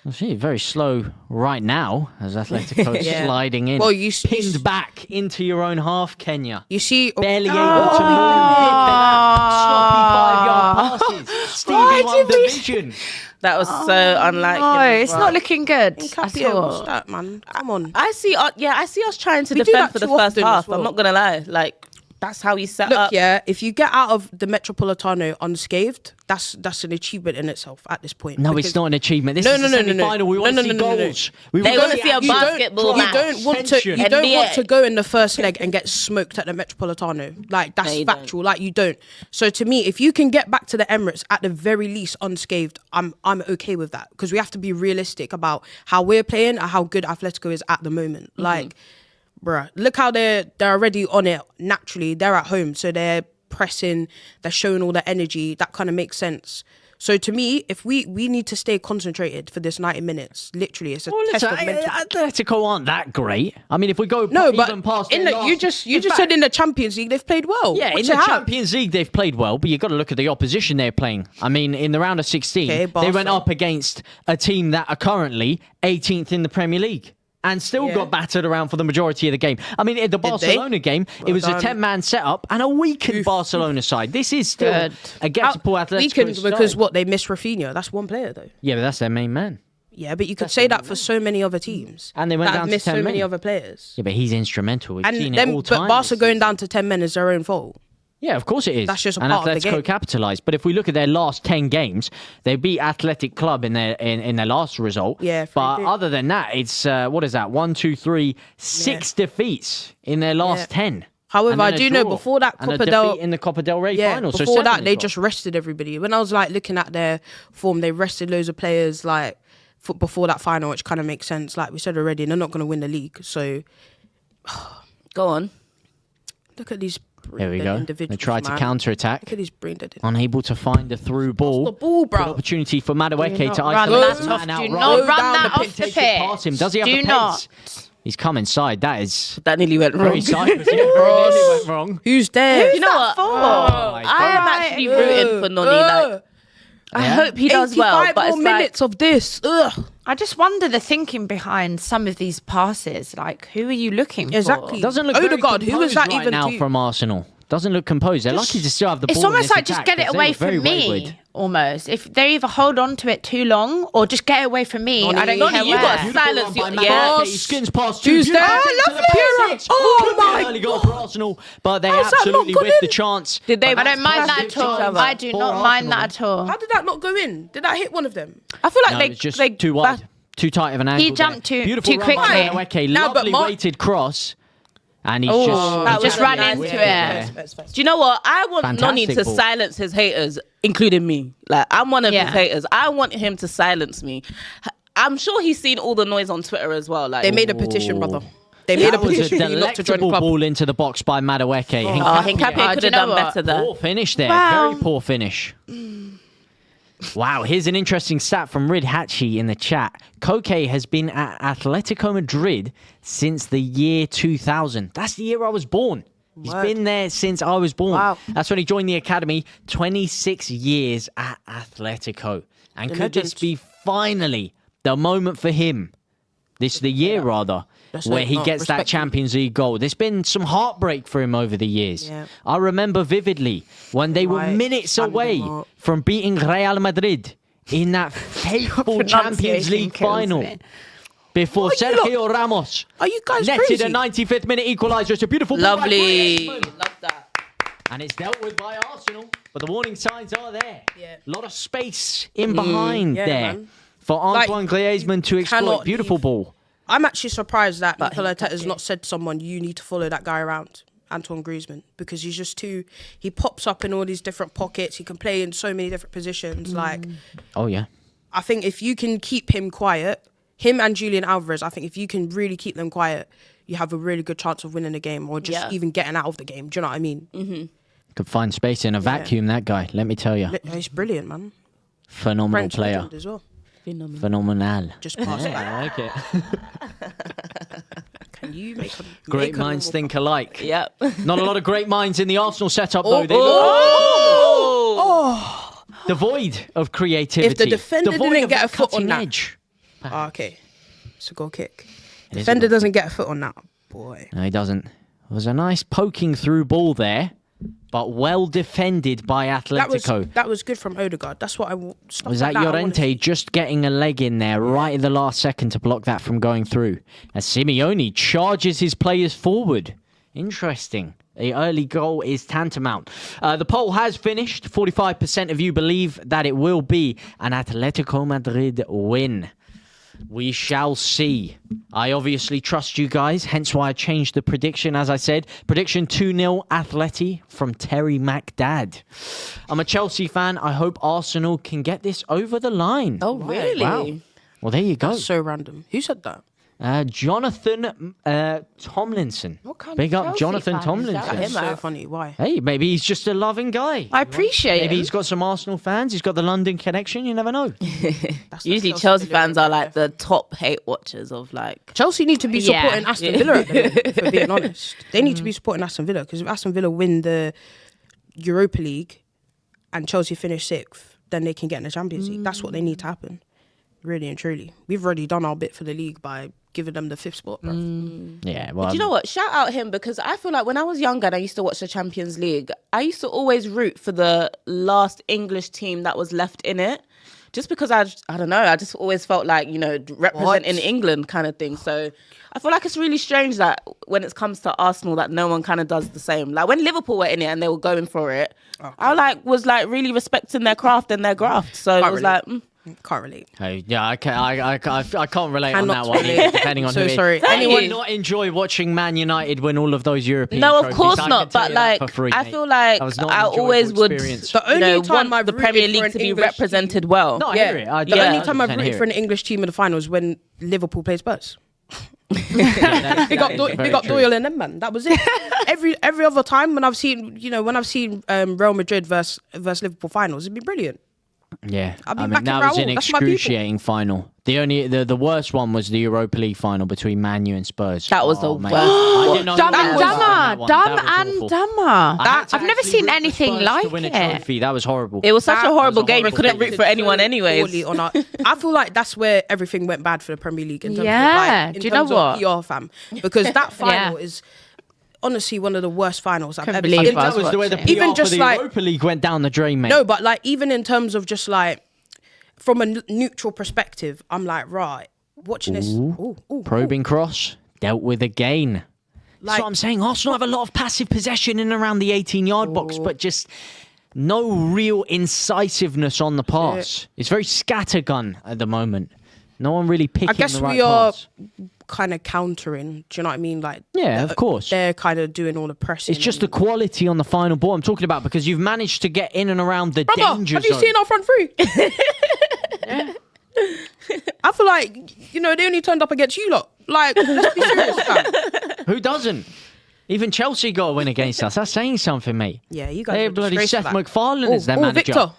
I see, very slow right now as Atletico Yeah. sliding in. Well, you pinned back into your own half, Kenya. You see, Barely able to move. Sloppy 5-yard passes. Stevie Wonder vision. That was so unlike No, him as it's well. not looking good at Capio, what's all. that, man? Come on. I see us trying to We do defend that for the too first often half. as well. I'm not gonna lie. Like that's how he set Look, up. yeah, if you get out of the Metropolitano unscathed, that's an achievement in itself at this point. No, Because it's not an achievement. This No, is no, the no, no, no. semi-final. We want No, to no, see no, no, no. goals. We They want wanna see a you don't- basketball You match. don't want to. You Tension. don't NBA. want to go in the first leg and get smoked at the Metropolitano. Like that's No, you don't. factual. Like you don't. So to me, if you can get back to the Emirates at the very least unscathed, I'm okay with that because we have to be realistic about how we're playing and how good Atletico is at the moment. Like, bruh, look how they're already on it naturally. They're at home, so they're pressing. They're showing all the energy. That kind of makes sense. So to me, if we need to stay concentrated for this 90 minutes, literally, it's a Well, test listen, of mental. Atletico aren't that great. I mean, if we go No, even but past in their the, last- you just in fact- said in the Champions League they've played well. Yeah, which in the they have. Champions League they've played well, but you've got to look at the opposition they're playing. I mean, in the round of 16, Okay, they went Barca. up against a team that are currently 18th in the Premier League. And still Yeah. got battered around for the majority of the game. I mean, in the Barcelona game, it was a done. 10-man setup and a weakened Barcelona side. This is still Good. a get-to-pull Atletico Weakened side. because what they missed Rafinha. That's one player though. Yeah, but that's their main man. Yeah, but you could say that for so many other teams. And they went that down have to missed 10 so many men. other players. Yeah, but he's instrumental. We've seen And it then, all but time. Barca this going season. down to 10 men is their own fault. Yeah, of course it is. That's just a and part of the Atletico game. capitalised. But if we look at their last 10 games, they beat Athletic Club in their last result. Yeah, but 3-2. other than that, it's what is that? 1, 2, 3, 6 defeats in their last 10. However, And then I a do know draw. before that and a Copa del defeat in the Copa del Rey yeah, final. So before 7 that as they well. just rested everybody. When I was like looking at their form, they rested loads of players like before that final, which kind of makes sense. Like we said already, they're not going to win the league. So Go on. look at these There we brain-dead go. They individuals, tried to man. counter-attack. Look at these brain dead. Unable to find a through ball. the ball, Good bruv. opportunity for Madueke to Run isolate that the off. man Do out not right. run down that the off the Take it past pitch. him. Does he have Do the pace? not. He's come inside. That is That nearly went very wrong. Cyprus. Yeah, very nearly went wrong. Who's there? You know what? my I am actually rooting for Noni. Like, I Yeah. hope he does well. 85 But more it's like, minutes of this. Ugh. I just wonder the thinking behind some of these passes. Like, who are you looking for? Exactly. Doesn't look very Odegaard, who composed was that right even now to? from Arsenal. Doesn't look composed. They're lucky to still have the ball. It's in almost this like just attack, get it 'cause they away look very from me, wayward. almost. If they either hold on to it too long or just get away from me, I don't Noni, care you where. got Beautiful silence run by your- Matt yeah. Barkley. He skins past Tuesday. Beautiful Oh, into the lovely. Pulisic. Oh, Could be an my early goal for Arsenal, but they How's that not absolutely gone whiffed the in? chance. Did they- I don't mind that Fantastic at all. chance I do for not mind Arsenal. that at all. How did that not go in? Did that hit one of them? I feel like No, they it's just they too wide. Too tight of an angle. jumped there. too- Beautiful too run by quickly. Madueke. No, but Lovely weighted cross. And he's Oh, just just ran into whiffed it. there. Do you know what? I want Noni Fantastic to ball. silence his haters, including me. Like I'm one of Yeah. his haters. I want him to silence me. I'm sure he's seen all the noise on Twitter as well. Like They made a petition, brother. They made a That was a petition for you not to join the delectable club. ball into the box by Madueke. Hincapié could do you have know done what? better there. Poor finish there. Wow. Very poor finish. Wow, here's an interesting stat from Rid Hatchie in the chat. Koke has been at Atletico Madrid since the year 2000. That's the year I was born. He's been there since I was born. Wow. That's when he joined the academy. 26 years at Atletico. And could this legend. be finally the moment for him? This the year, rather, Let's where hope he not. gets that Respect him. Champions League goal. There's been some heartbreak for him over the years. Yeah. I remember vividly when they were Right. minutes Stand away him up. from beating Real Madrid in that fateful Champions Pronunciation League kills final me. before What are you Sergio Ramos Are you guys netted crazy? a 95th minute equaliser. It's a beautiful ball by Lovely. Griezmann. Love that. And it's dealt with by Arsenal, but the warning signs are there. Yeah. A lot of space in behind yeah, there man. for Antoine Griezmann to exploit. cannot Beautiful leave. ball. I'm actually surprised that But Mikel Arteta has Hincapié. not said to someone, you need to follow that guy around, Antoine Griezmann, because he's just too, he pops up in all these different pockets. He can play in so many different positions. Like, Oh, yeah. I think if you can keep him quiet, him and Julian Alvarez, I think if you can really keep them quiet, you have a really good chance of winning the game or just even getting out of the game. Do you know what I mean? Mm-hmm. Could find space in a vacuum, that guy, let me tell you. He's brilliant, man. Phenomenal French player. legend as well. Phenomenal. Just pass Yeah, back. I like it. Can you make a Great make a minds normal- think alike. Yep. Not a lot of great minds in the Arsenal setup, though. They look devoid of creativity. If the defender devoid didn't of get a foot on cutting that. edge. Oh, okay. It's a goal kick. It is a Defender goal doesn't get a foot on that. Boy. No, he doesn't. It was a nice poking through ball there, but well defended by Atletico. That was good from Odegaard. That's what stuff Was like that I wanna Llorente see. just getting a leg in there right at the last second to block that from going through? As Simeone charges his players forward. Interesting. The early goal is tantamount. The poll has finished. 45% of you believe that it will be an Atletico Madrid win. We shall see. I obviously trust you guys, hence why I changed the prediction, as I said. Prediction 2-0 Atleti from Terry McDad. I'm a Chelsea fan. I hope Arsenal can get this over the line. Oh, really? Wow. Well, there you go. That's so random. Who said that? Jonathan Tomlinson. What kind Big of up Chelsea Jonathan fan is Tomlinson. that? That's so funny. Why? Hey, maybe he's just a loving guy. I appreciate Maybe it. he's got some Arsenal fans. He's got the London connection. You never know. That's Usually like Chelsea Villa fans are right like there. the top hate watchers of like. Chelsea need to be Yeah. supporting Aston Villa at the minute, if we're being honest. They need to be supporting Aston Villa because if Aston Villa win the Europa League and Chelsea finish 6th, then they can get in the Champions League. That's what they need to happen. Really and truly. We've already done our bit for the league by giving them the 5th spot, bro. Yeah, well, Do you know what? Shout out him because I feel like when I was younger and I used to watch the Champions League, I used to always root for the last English team that was left in it. Just because I don't know, I just always felt like, you know, representing England kind of thing. So I feel like it's really strange that when it comes to Arsenal that no one kind of does the same. Like when Liverpool were in it and they were going for it, I was really respecting their craft and their graft. So it was like... Can't relate. Hey, yeah, I can't relate on Cannot that one, relate. depending on So who it is. sorry. I Anyone- did not enjoy watching Man United win all of those European No, of trophies. course I can not. tell But you that like, for free, I mate. feel like That was not an I enjoyable always would, experience. The only time want I've the rooted Premier for League an to be English represented well. No, I Yeah. hear it. The only time I've 100% rooted hear for an it. English team in the finals when Liverpool plays Spurs. That Big up, is Big very up true. Doyle and them, man. That was it. every other time when I've seen Real Madrid versus Liverpool finals, it'd be brilliant. Yeah, I'll be I mean back in that was an Raoul. That's my people. excruciating final. The worst one was the Europa League final between Man U and Spurs. That was the mate. worst. I didn't know Dumb who and was on that dumber. one. Dumb That was and awful. dumber. I had to I've never actually seen root for anything Spurs like to win a it. trophy. That was horrible. It was such That a horrible was a game. You horrible couldn't game. root for anyone anyways. Poorly on our- I feel like that's where everything went bad for the Premier League. In terms Yeah. of, like, in Do you know terms of what? PR, fam. Because that final Yeah. is honestly one of the worst finals I've Couldn't ever believe seen. it. In That terms was of- the way the PR Even for just the like- Europa League went down the drain, mate. No, but like even in terms of just like from a neutral perspective, I'm like, right, watching this. Ooh, Probing cross dealt with again. That's Like- what I'm saying. Arsenal have a lot of passive possession in and around the 18-yard box, but just no real incisiveness on the pass. It's very scattergun at the moment. No one really picking I guess the right we are pass. kind of countering. Do you know what I mean? Like, Yeah, of course. they're kind of doing all the pressing. It's just the quality on the final ball I'm talking about because you've managed to get in and around the Brother, danger have you zone. seen our front three? I feel like they only turned up against you lot. Like, let's be serious, fam. Who doesn't? Even Chelsea got a win against us. That's saying something, mate. Yeah, you guys. They are have bloody disgraced Seth for that. MacFarlane as their manager. Victor.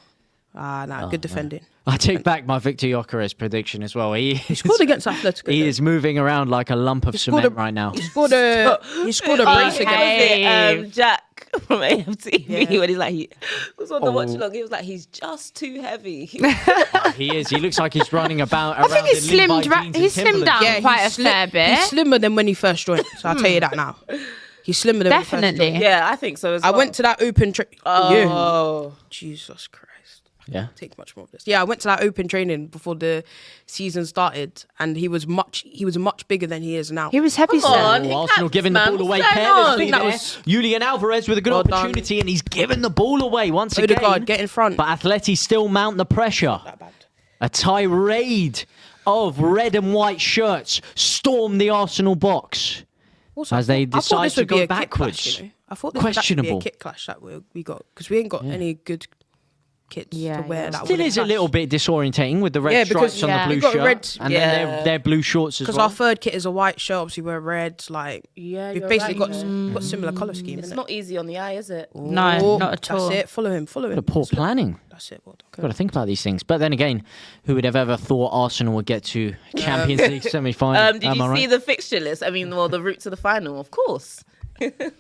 Nah, good defending. I take back my Victor Gyökeres prediction as well. He Scored against Atletico. He though. is moving around like a lump of scored cement a- right now. He scored a brace against. Hey. Jack from AMTV Yeah. when he was on the watch log. He was like, he's just too heavy. He is. He looks like he's running about around I think he's in Levi slimmed, jeans and he's slimmed down Timberlands. quite a he's fair bit. He's slimmer than when he first joined. So I'll tell you that now. He's slimmer than when he first Definitely. joined. yeah, I think so as I well. went to that open Oh, Jesus Christ. Yeah. Take much more of this. Yeah, I went to that open training before the season started, and he was much bigger than he is now. He was heavy, Come on. sir. He Arsenal caps, giving the man. ball away What's going carelessly on? I think that there. was- Julian Alvarez with a good Well done. opportunity, and he's given the ball away once again. Odegaard, get in front. But Atleti still mount the pressure. That bad. A tirade of red and white shirts storm the Arsenal box. Also, As they I thought decide this to would go be a kick backwards. clash, I thought this would actually be Questionable. a kick clash that we got because we ain't got any good kits Yeah, to wear. yeah. That Still wouldn't is a clash. little bit disorientating with the red Yeah, because- stripes on Yeah. the blue You've got shirt. red- and Yeah. then their blue shorts as Because well. our third kit is a white shirt, obviously we're red. Like, Yeah, we've you're basically right. got similar colour scheme. It's innit? not easy on the eye, is it? No, not at all. That's it. Follow him. The poor planning. That's it. Well done. Got to think about these things. But then again, who would have ever thought Arsenal would get to Champions League semi-final? Did you see the fixture list? I mean, well, the route to the final, of course.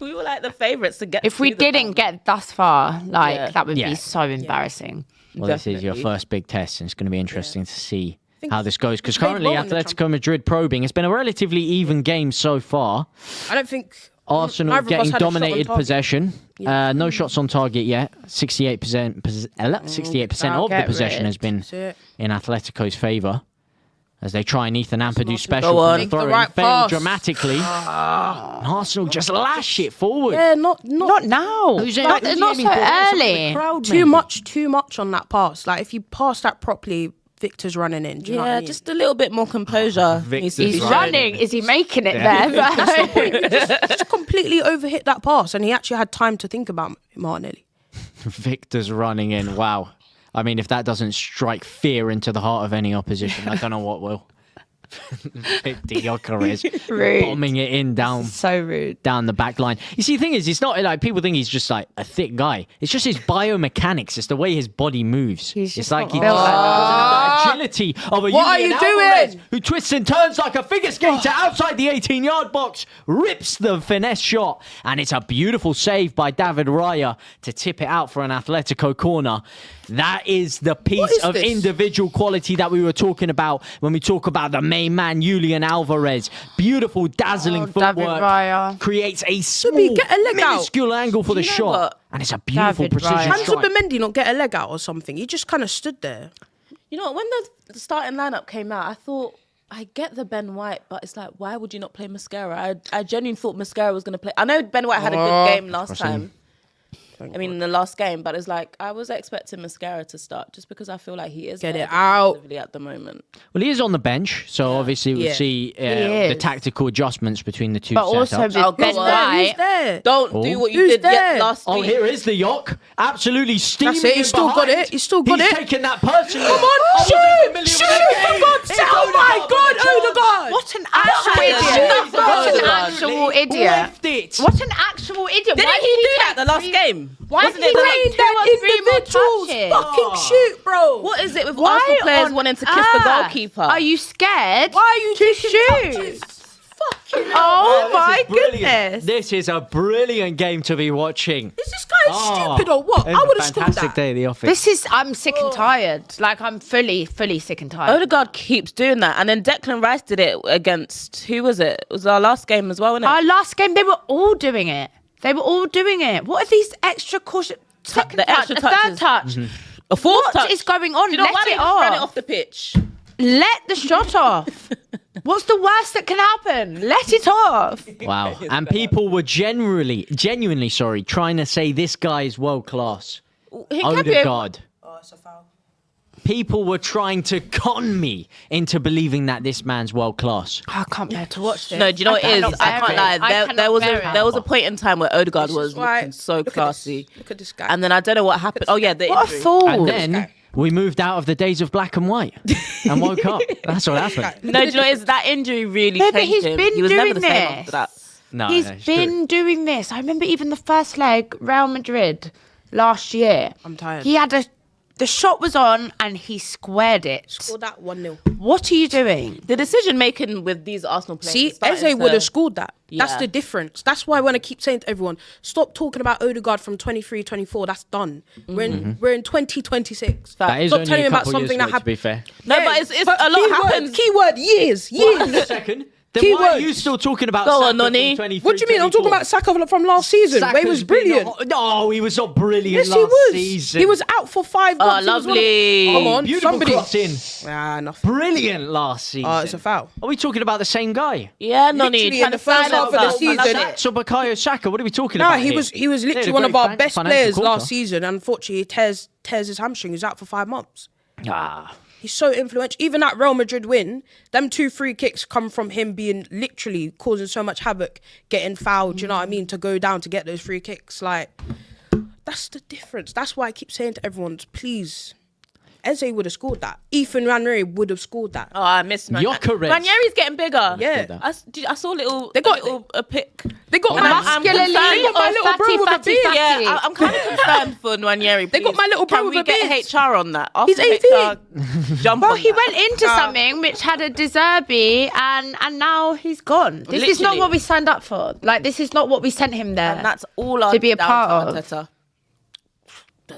We were like the favourites to get. If we to the didn't final. get thus far, like Yeah. that would Yeah. be so embarrassing. Well, this is your Definitely. first big test, and it's going to be interesting to see think how this goes. Because played currently, well in the Atletico Madrid probing. It's been a relatively even game so far. I don't think Arsenal neither of us getting had a shot on dominated target. possession. No shots on target yet. 68% of the get possession rid. has been That's it. in Atletico's favour. As they try an Ethan Ampadu Go special on. for the Make the throw-in, right failed pass. dramatically. And Arsenal just lash it forward. Yeah, not Not now. Who's Not, who's not so aiming for it? Some of the early. crowd, too maybe. much on that pass. Like if you pass that properly, Victor's running in. Do you know what I mean? just a little bit more composure. needs to be He's shown. running. Is he making it there? just completely overhit that pass, and he actually had time to think about Martinelli. Victor's running in. Wow. I mean, if that doesn't strike fear into the heart of any opposition, I don't know what will. Victor Gyökeres Rude. bombing it in down So rude. down the back line. You see, the thing is, it's not like people think he's just like a thick guy. It's just his biomechanics. It's the way his body moves. He's It's just like not he built doesn't like have the agility of a What are Julian you Alvarez, doing? who twists and turns like a figure skater outside the 18-yard box, rips the finesse shot, and it's a beautiful save by David Raya to tip it out for an Atletico corner. That is the piece is of this? individual quality that we were talking about when we talk about the main man, Julian Alvarez. Beautiful, dazzling David footwork. Raya. Creates a small, get a leg out. minuscule angle for the you know shot. what? And it's a beautiful David precision Raya. Can strike. Zubimendi not get a leg out or something? He just kind of stood there. You know, when the starting lineup came out, I thought, I get the Ben White, but it's like, why would you not play Mascara? I genuinely thought Mascara was going to play. I know Ben White had a good game last time. I mean, in the last game, but it's like, I was expecting Mascara to start just because I feel like he is Get better it out. defensively at the moment. Well, he is on the bench, so obviously we'll Yeah. see the is. tactical adjustments between the two But also setups. with Oh, Ben go on. White. Who's there? Don't do what you Who's did there? last Oh, week. here is the York. Absolutely steaming. That's it, he's in still got behind. it, he's still got He's it. taking that personally. Come on, I wasn't shoot! familiar with Shoot, the for game. God's It's sake! Oh Odegaard my with God, the chance. Odegaard! What an actual Odegaard. idiot! What an Odegaard. actual idiot! Left it. What an actual idiot! Didn't Why he do take that the last three- game? Why Wasn't did he it the- take two or three more touches? Fucking shoot, bro. What is it with Why Arsenal players on wanting to kiss the earth goalkeeper? Are you scared? Why are you to taking shoot? touches? Fucking Oh This my is brilliant. goodness! This is a brilliant game to be watching. Is this guy stupid or what? It's I a would have scored fantastic that. day at the office. This is. I'm sick and tired. Like I'm fully sick and tired. Odegaard keeps doing that. And then Declan Rice did it against, who was it? It was our last game as well, wasn't it? Our last game, they were all doing it. They were all doing it. What are these extra caution? Second the touch, extra a third touches. touch. A fourth What touch. is going on? Do you know Let why it they just ran it off. off the pitch? Let the shot off. What's the worst that can happen? Let it off. Wow. And people were genuinely sorry, trying to say this guy is world class. He can be able- Odegaard. Oh, it's a foul. People were trying to con me into believing that this man's world class. I can't bear to watch this. No, do you know what it is? cannot I bear can't it. lie. I There cannot was bear it. there was a point in time where Odegaard This was is why- looking so look at classy. this. Look at this guy. And then I don't know what happened. Oh yeah, the What a injury. fool. And then we moved out of the days of black and white and woke up. That's what happened. No, do you know what it is? That injury really No, but changed he's him. been He was never doing the same this. after that. No, He's no, it's been true. doing this. I remember even the first leg, Real Madrid, last year. I'm tired. He had the shot was on and he squared it. Scored that 1-0. What are you doing? The decision making with these Arsenal players. See, is starting Eze to- would have scored that. That's Yeah. the difference. That's why when I keep saying to everyone, stop talking about Odegaard from 23, 24. That's done. We're in 2026. That is Stop only telling me a about couple something years that ago, to happened. be fair. No, but it's a lot keyword, happens. Keyword, years. Wait a second. Then Keyword. why are you still talking about Go Saka on, Noni. from 23, What do you mean? I'm talking 24? about Saka from last season, where he Saka's was been brilliant. No, he was not brilliant Yes, last he was. season. He was out for 5 Oh, months. He was one of- lovely. Come on, Beautiful somebody. cross in. Ah, nothing. Brilliant last season. It's a foul. Are we talking about the same guy? Yeah, Noni. Literally trying in the to first sign half us of the up. season. I love it. So Bukayo Saka, what are we talking No, about he here? was They had literally a one of great our best financial players quarter. last season. Unfortunately, he tears his hamstring. He's out for 5 months. Ah. He's so influential. Even that Real Madrid win, them 2 free kicks come from him being literally causing so much havoc, getting fouled, you know what I mean, to go down to get those free kicks. Like, That's the difference. That's why I keep saying to everyone, please, Eze would have scored that. Ethan Ranieri would have scored that. Oh, I missed Gyökeres. Ranieri's getting bigger. Yeah. I saw a pic. They got Muscularly my or little bro with a fatty, beard. fatty? Yeah, I'm kind of concerned for Ranieri. They got my little bro Can with we a beard. get HR on that? He's 18. Jump Well, on he that. went into something which had a deserby, and now he's gone. This is not Literally. what we signed up for. Like, this is not what we sent him there. And that's all to be a down part to of. Arteta.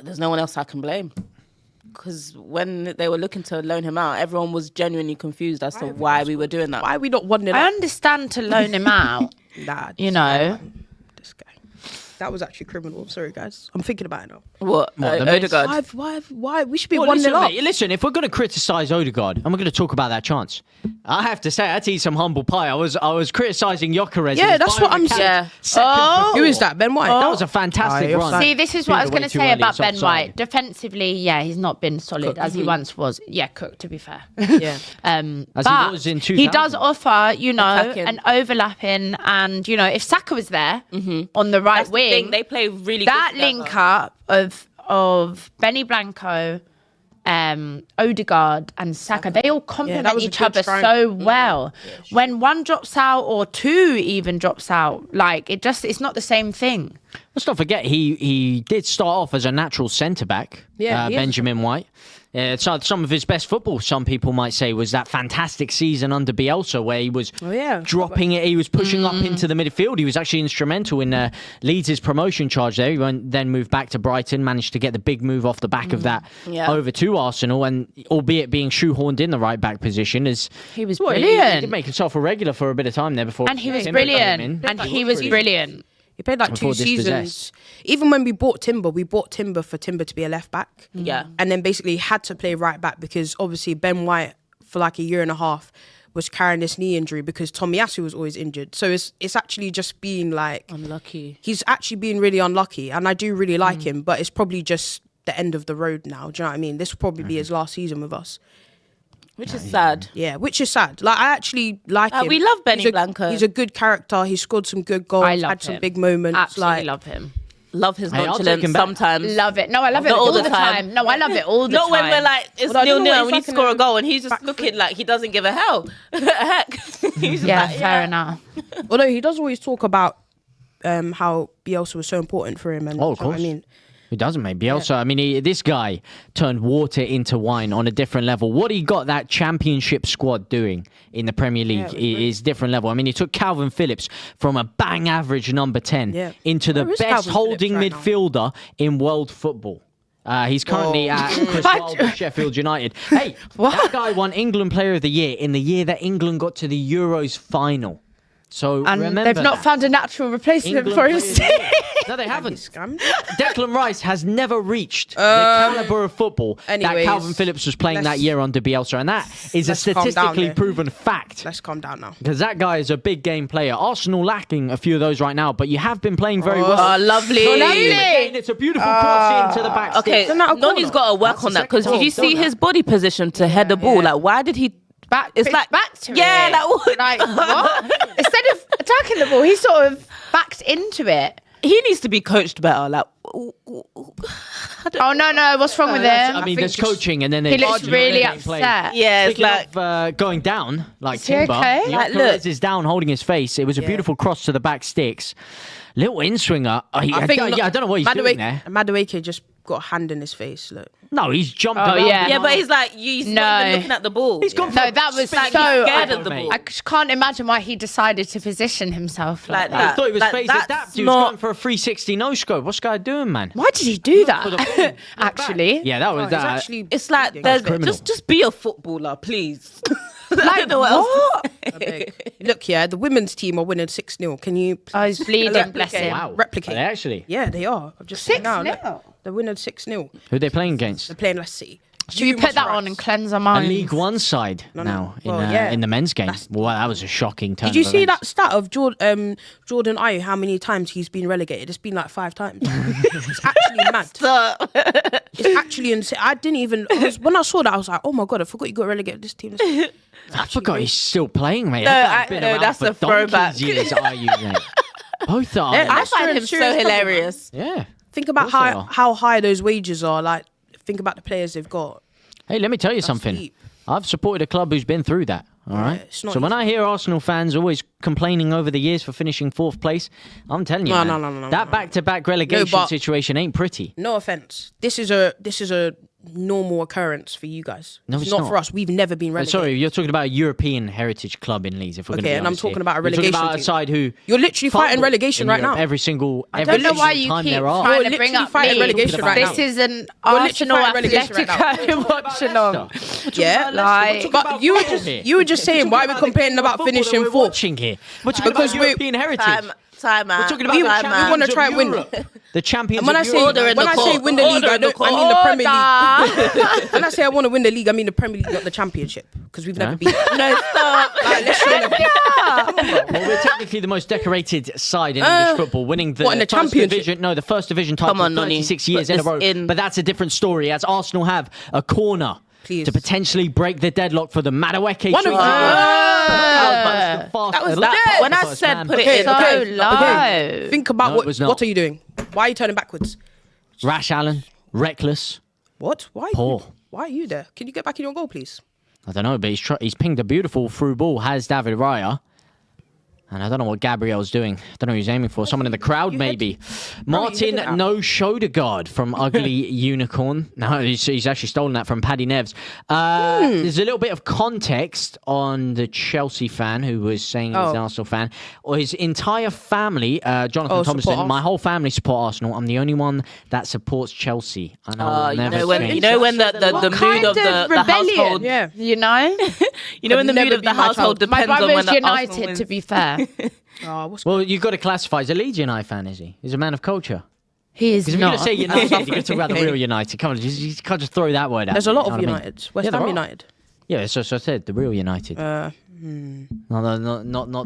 There's no one else I can blame. Because when they were looking to loan him out, everyone was genuinely confused as to why we were doing that. Why are we not 1-0 I up? understand to loan him out, Nah, you know. this guy. That was actually criminal. I'm sorry, guys. I'm thinking about it now. What? What, the miss? Odegaard. Why? We should be Well, 1-0 listen, up. mate, listen, if we're going to criticise Odegaard, and we're going to talk about that chance, I have to say, I had to eat some humble pie. I was criticising Gyökeres. Yeah, in his that's what I'm biomechanics saying. seconds Oh. before. Who is that? Ben White? That was a fantastic you're run. fine. See, this is what I was Way going to too say early, about it's Ben offside. White. Defensively, yeah, he's not been solid as he once was. Yeah, cooked, to be fair. Yeah. As he But was in he does 2000. offer, you know, Attacking. an overlapping, and you know, if Saka was there on the right That's the wing, thing, they play really that good together. link up of Benny Blanco, Odegaard and Saka, they all that complement was a each good other strike. so well. When one drops out or two even drops out, like it's not the same thing. Let's not forget, he did start off as a natural centre-back, Yeah, he is. Benjamin White. So some of his best football, some people might say, was that fantastic season under Bielsa where he was dropping it, he was pushing up into the midfield. He was actually instrumental in Leeds' promotion charge there. He then moved back to Brighton, managed to get the big move off the back of that over to Arsenal, and albeit being shoehorned in the right-back position, He was he brilliant. did make himself a regular for a bit of time there before. And he was Timber came brilliant. in. And he was brilliant. He played like Before 2 seasons. dispossessed. Even when we bought Timber for Timber to be a left back. Yeah. And then basically had to play right back because obviously Ben White for like a year and a half was carrying this knee injury because Tomiyasu was always injured. So it's actually just being like Unlucky. he's actually been really unlucky, and I do really like him, but it's probably just the end of the road now. Do you know what I mean? This will probably be his last season with us. Which is sad. Yeah, which is sad. Like I actually like him. We love Benny He's a- Blanco. He's a good character. He scored some good goals. I love had some him. big moments. Absolutely like love him. Love his Hey, I'll take nonchalance him back. sometimes. Love it. No, I love it Not all the time. No, I love it all the Not time. when we're like, it's Although I don't know 0-0 what and we need he's to score a fucking goal and he's just back looking foot. like he doesn't give a hell. Heck. He's yeah, like, fair enough. Although he does always talk about how Bielsa was so important for him. And Oh, of do you know what course. I mean, Who doesn't, mate? Bielsa, I mean, this guy turned water into wine on a different level. What he got that championship squad doing in the Premier League is different level. I mean, he took Calvin Phillips from a bang average number 10 into the Where is best Calvin holding Phillips right midfielder in world football. He's currently at Chris Wilder, Sheffield United. Hey, that guy won England Player of the Year in the year that England got to the Euros final. So And remember they've not that. found a natural replacement England for Player him. of the Year. No, they haven't. Declan Rice has never reached the caliber of football that anyways, Calvin Phillips was playing that year under Bielsa, and that is a let's calm down statistically there. proven fact. Let's calm down now. Because that guy is a big game player. Arsenal lacking a few of those right now, but you have been playing very well. Oh, lovely. Again, it's a beautiful cross into the back. Okay, Isn't that a Noni's corner? got to work That's on the that because second did you goal. see his body position to head the ball? Like, why did he? It's like back to yeah, it. like what? Like what? Instead of attacking the ball, he sort of backed into it. He needs to be coached better. Like, Oh no, what's wrong with him? I mean, there's coaching, and then he there's looks really game play. upset. yeah, it's Speaking like of going down, like Is he Timber, okay? Like, Gyökeres look. is down holding his face. It was a beautiful cross to the back sticks. Little in-swinger. I don't know what he's doing there. Madueke just got a hand in his face. Look. No, he's jumped Oh, around. yeah. yeah, but he's like he's not even looking at the ball. He's gone No, that was Like, so. he's scared of the mate. ball. I just can't imagine why he decided to position himself like Like that. I thought he was Like, phase that's adapt. He was not- going for a 360 no scope. What's this guy doing, man? Why did he do For the that? ball. Actually, Yeah, that was It's that. actually It's like That's there's criminal. just be a footballer, please. like what? Look, yeah, the women's team are winning 6-0. Can you? Oh, he's bleeding, bless Replicate. him. Wow. Replicate. Are they actually? Yeah, they are. I've just seen now. 6-0? Look, they're winning 6-0. Who are they playing against? They're playing. Let's see. Should we put that on and cleanse our A minds? League One side now Well, yeah. in the men's game. Well, that was a shocking turn. Did you of see events. that stat of Jordan Ayew? How many times he's been relegated? It's been like 5 times. It's actually mad. It's actually insane. I didn't even. When I saw that, I was like, "Oh my god! I forgot you got relegated this team." I forgot he's still playing, mate. No, That guy's been no, around that's for a throwback. donkey's years, are you, mate? Both are. I Leicester find and him so Sirius probably, hilarious. Yeah. Think about how high those wages are. Like, think about the players they've got. Hey, let me tell you something. Deep. I've supported a club who's been through that. All right. It's not So when easy. I hear Arsenal fans always complaining over the years for finishing 4th place, I'm telling you, No, that back-to-back relegation but- situation ain't pretty. No offense. This is a normal occurrence for you guys. No, it's not not. for us. We've never been relegated. Sorry, you're talking about a European heritage club in Leeds. If we're Okay, going to be and I'm honest talking here. about a You're relegation talking about a team. side who You're literally fighting fumble relegation in right Europe now. Every single I don't know why you time keep there are. trying You're to bring literally up fighting Leeds. relegation right This now. is an You're literally Arsenal fighting relegation right Atletico watch along. Yeah, Like, but you were just saying why we're complaining about finishing we're 4th. watching here. We're talking Because about we- European heritage. Time out. We're talking about We the want champions to try of and win. Europe. The champions And when I of say Europe. Order in when the I say court. win the league, Order I in the don't. I mean the Premier League. Order. When I say I want to win the league, I mean the Premier League, not the Championship, because we've never been. No, stop. Like, let's show them. Well, we're technically the most decorated side in English football, winning the, what, in the first Championship? division. No, the first division title Come on, for Nonny. 36 years Put in a this row. in. But that's a different story, as Arsenal have a corner Please. to potentially break the deadlock for the Madueke One of Trophy. That was that. When I said put it in, So okay. low. Think about No, it was not. what are you doing? Why are you turning backwards? Rash Allen, reckless, What? Why? poor. Why are you there? Can you get back in your goal, please? I don't know, but he's pinged a beautiful through ball, has David Raya. And I don't know what Gabriel's doing. I don't know who he's aiming for. Someone in the crowd, maybe. Martin hit it out. No Shodegaard from Ugly Unicorn. No, he's actually stolen that from Paddy Neves. There's a little bit of context on the Chelsea fan who was saying he's an Arsenal fan. Or his entire family, Jonathan Thompson, support my whole family support Arsenal. I'm the only one that supports Chelsea. And I will never change. You know when the mood of the household. Yeah. You know? You know when the never mood of be the my household child. My depends on when brother's the Arsenal United, wins. to be fair. What's Well, you've got to classify. He's a Leeds United fan, is he? He's a man of culture. He is Because if you're going not. to say United, you're going to talk about the real United. Come on, you can't just throw that word out. There's a lot you of know what I mean? Uniteds. West Yeah, there Ham are. United. Yeah, so I said the real United. Not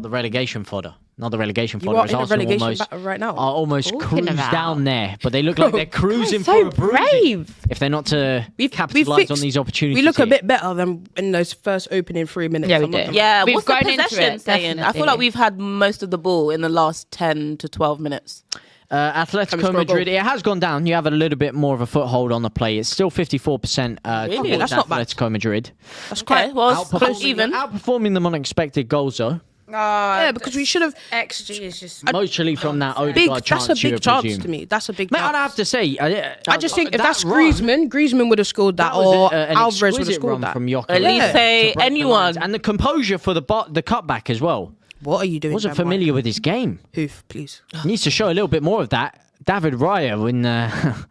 the relegation fodder. Not the relegation fodder. are as in a Arsenal relegation almost, battle right now. are almost Talking cruised about. down there, but they look like they're cruising so for a bruising. brave. If they're not to capitalise on fixed- these opportunities. We look a here. bit better than in those first opening 3 minutes. Yeah, we I'm not do. gonna- Yeah, We've what's the grown into possession it, saying? I feel definitely. like we've had most of the ball in the last 10 to 12 minutes. Atletico score a goal. Madrid, it has gone down. You have a little bit more of a foothold on the play. It's still 54% towards That's not bad. Atletico Madrid. That's Okay, quite. well, it's close even. Outperforming them on expected goals, though. Yeah, because we should have. XG is just... Mostly from that Big. Odegaard chance, That's a you big would chance presume. to me. That's a big. Mate, chance. I'd have to say, I just think if that that's run- Griezmann would have scored that, That was or an Alvarez would have exquisite scored run that. from Jokic. Elise, to break the anyone. lines. And the composure for the cutback as well. What are you doing? Wasn't Ben White? familiar with his game. Hoof, please. Needs to show a little bit more of that. David Raya in a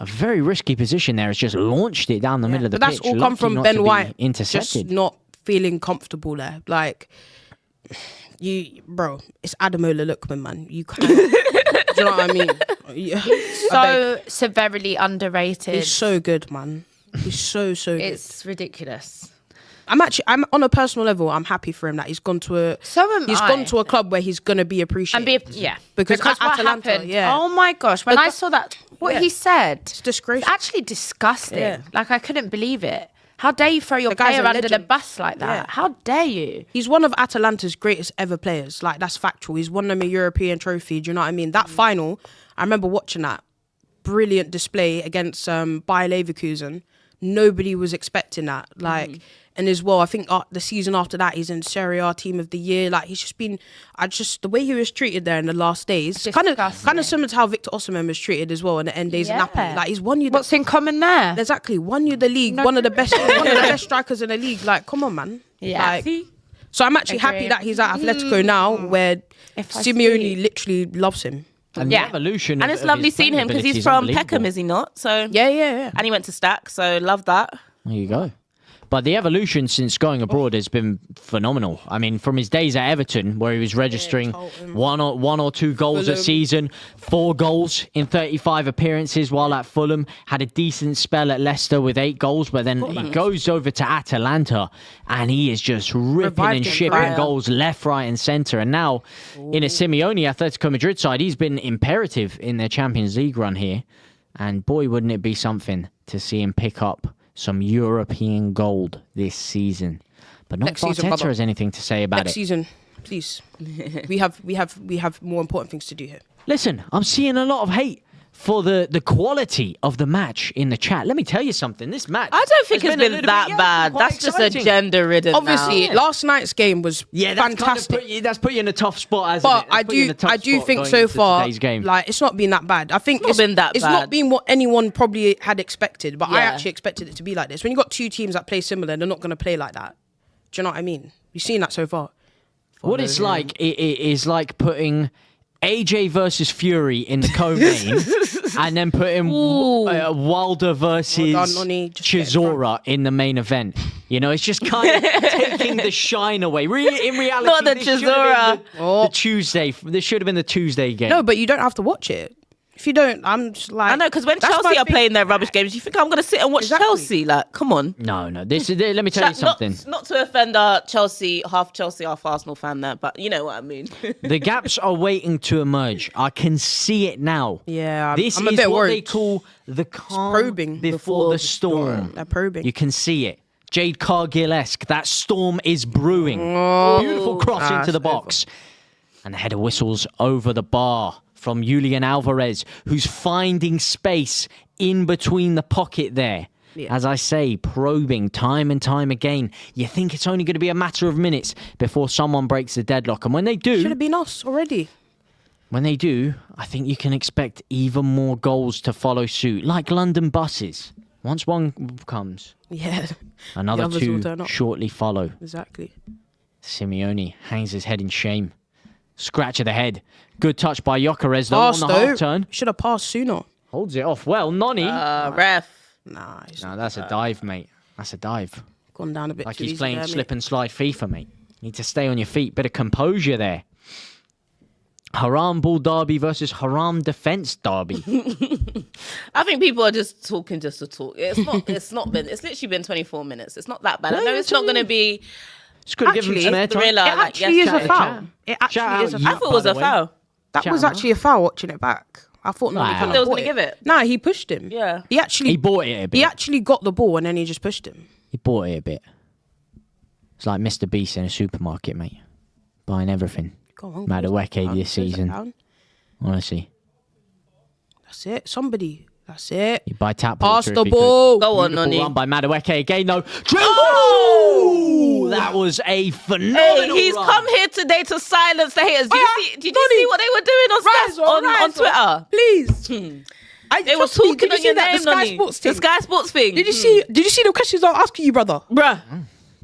very risky position there has just launched it down the middle of the But that's pitch. all come Lucky from not Ben to be White. intercepted. Just not feeling comfortable there. Like bro, it's Ademola Lookman, man. You can't. Do you know what I mean? Yeah. so severely underrated. He's so good, man. He's so good. It's ridiculous. I'm on a personal level. I'm happy for him that he's gone to a. So am He's I. gone to a club where he's gonna be And appreciated. because at what Atalanta, happened? yeah. Oh my gosh! When But I that- saw that, what yeah. he said, It's disgraceful. actually disgusting. Yeah. Like I couldn't believe it. How dare you throw your The guy's player a under the legend. bus like that? Yeah. How dare you? He's one of Atalanta's greatest ever players. Like, that's factual. He's won them a European trophy. Do you know what I mean? That final, I remember watching that brilliant display against Bayer Leverkusen. Nobody was expecting that. Like, and as well, I think the season after that, he's in Serie A Team of the Year. Like, he's just been, the way he was treated there in the last days, kind Disgusting. of similar to how Victor Osimhen was treated as well in the end days Yeah. of Napoli. Like, he's won you. What's in common there? Exactly, won you the league. One of the best strikers in the league. Like, come on, man. Yeah. Like, so I'm actually happy Agree. that he's at Atletico now, where If I Simeone see- literally loves him. And Yeah. the evolution And of- it's of lovely his seeing him because ability he's is from unbelievable. Peckham, is he not? So Yeah. and he went to Stack, so love that. There you go. But the evolution since going abroad has been phenomenal. I mean, from his days at Everton, where he was registering one or two goals a Fulham. season, 4 goals in 35 appearances while at Fulham, had a decent spell at Leicester with 8 goals, but then he goes over to Atalanta and he is just ripping Revived and his shipping career. goals left, right and centre. And now in a Simeone Atletico Madrid side, he's been imperative in their Champions League run here. And boy, wouldn't it be something to see him pick up some European gold this season. But not Next season, Arteta brother. has anything to say about Next it. season, please. we have more important things to do here. Listen, I'm seeing a lot of hate for the quality of the match in the chat. Let me tell you something. This match, I don't think has it's been a been little that bit, bad. quite That's just exciting. agenda ridden. Obviously, now. last night's game was That's fantastic. Kind of that's put you in a tough spot, hasn't But it? That's put you in a tough I do spot think going so into far, today's game. like it's not been that bad. I think Not been that it's bad. not been what anyone probably had expected. But I Yeah. actually expected it to be like this. When you got two teams that play similar, they're not going to play like that. Do you know what I mean? You've seen that so far. What it's like, it is like putting AJ versus Fury in the co-main, and then putting Wilder versus Well done, Nonny. Just get it Chisora in the main event. You know, it's just kind of taking the shine away. In reality, Not the this should have been Chisora. the Tuesday. This should have been the Tuesday game. No, but you don't have to watch it. If you don't, I'm just like I know, because when that's my Chelsea are thing. playing their rubbish games, you think I'm going to sit and watch Exactly. Chelsea? Like, come on. No. Let me tell you something. Not to offend our half Chelsea, half Arsenal fan there, but you know what I mean. The gaps are waiting to emerge. I can see it now. Yeah, This I'm a is bit what worried. they call the calm probing before the storm. They're probing. You can see it. Jade Cargill-esque. That storm is brewing. Beautiful cross into the box. And the header whistles over the bar from Julian Alvarez, who's finding space in between the pocket there. Yeah. As I say, probing time and time again. You think it's only going to be a matter of minutes before someone breaks the deadlock. And when they do... Should have been us already. When they do, I think you can expect even more goals to follow suit, like London buses. Once one comes, Yeah. another others will two turn up. shortly follow. Exactly. Simeone hangs his head in shame. Scratch of the head. Good touch by Gyökeres though Pass on the though. half turn. Should have passed sooner. Holds it off well. Nonny. Ref. Nah, he's No, that's a dive, mate. That's a dive. gone down a bit Like too he's easy playing there, slip mate. and slide FIFA, mate. Need to stay on your feet. Bit of composure there. Haram ball derby versus haram defense derby. I think people are just talking just to talk. It's not. It's not been. It's literally been 24 minutes. It's not that bad. I know it's not going to be. Just could have given him some Actually, airtime. Thriller. It Like, actually yes, is a chat, foul. It Shout actually is a out foul. I thought it was by a the way. foul. That Shout was out. actually a foul watching it back. I thought Wow. nobody I kind thought they of was gonna give it. Nah, he pushed him. Yeah. He actually He bought it a bit. he actually got the ball and then he just pushed him. He bought it a bit. It's like Mr. Beast in a supermarket, mate. Buying everything. Go on. Madueke down, this close it season. down. Honestly. That's it. Somebody. That's it. You buy tap Pass water the if you could. ball. Go on, Beautiful Nonny. run by Madueke again, though. Oh! That was a Hey, phenomenal he's run. come here today to silence the haters. Did you Nonny. see what they were doing on Rise on, on Twitter? Please. They were Trust me, talking did you on see your that? name, The Sky Nonny. Sports The thing. Sky Sports thing. Did you see the questions I was asking you, brother? Bruh.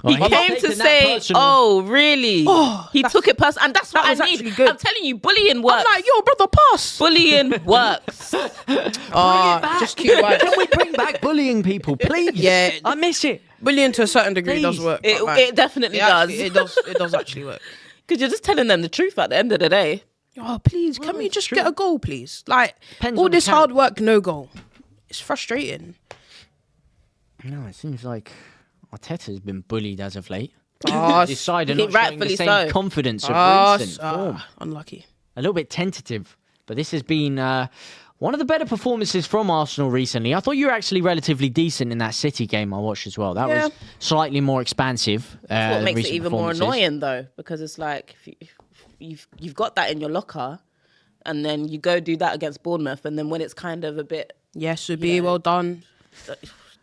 Well, He he's came taking to that say, personal. "Oh, really?" Oh, he took it personal, and that's what that I was need. actually good. I'm telling you, bullying works. I'm like, yo, brother, pass. Bullying works. Just keep quiet. Can we bring back bullying people, please? Yeah. I miss it. Bullying to a certain degree does Please. work. It, but, like, it definitely does. It does actually work. Because you're just telling them the truth at the end of the day. Oh, please, can we just get a goal, please? Like, Depends all on the this count. hard work, no goal. It's frustrating. No, it seems like Arteta's been bullied as of late. Ah, His side are not showing the rightfully same so. confidence of recent form. Unlucky. A little bit tentative, but this has been one of the better performances from Arsenal recently. I thought you were actually relatively decent in that City game I watched as well. That was slightly more expansive. What than makes it recent even more performances. annoying, though, because it's like if you've got that in your locker, and then you go do that against Bournemouth, and then when it's kind of a bit, Yes, would be know. well done.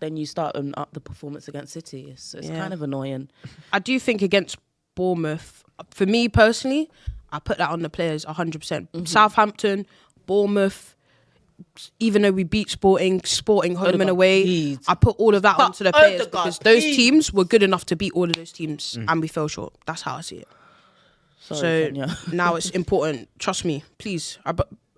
then you start up the performance against City. So it's kind of annoying. I do think against Bournemouth, for me personally, I put that on the players 100%. Southampton, Bournemouth, even though we beat Sporting home and away, please. I put all of that onto the players Odegaard, because those please. teams were good enough to beat all of those teams and we fell short. That's how I see it. Sorry, So Kenya. now it's important. Trust me, please.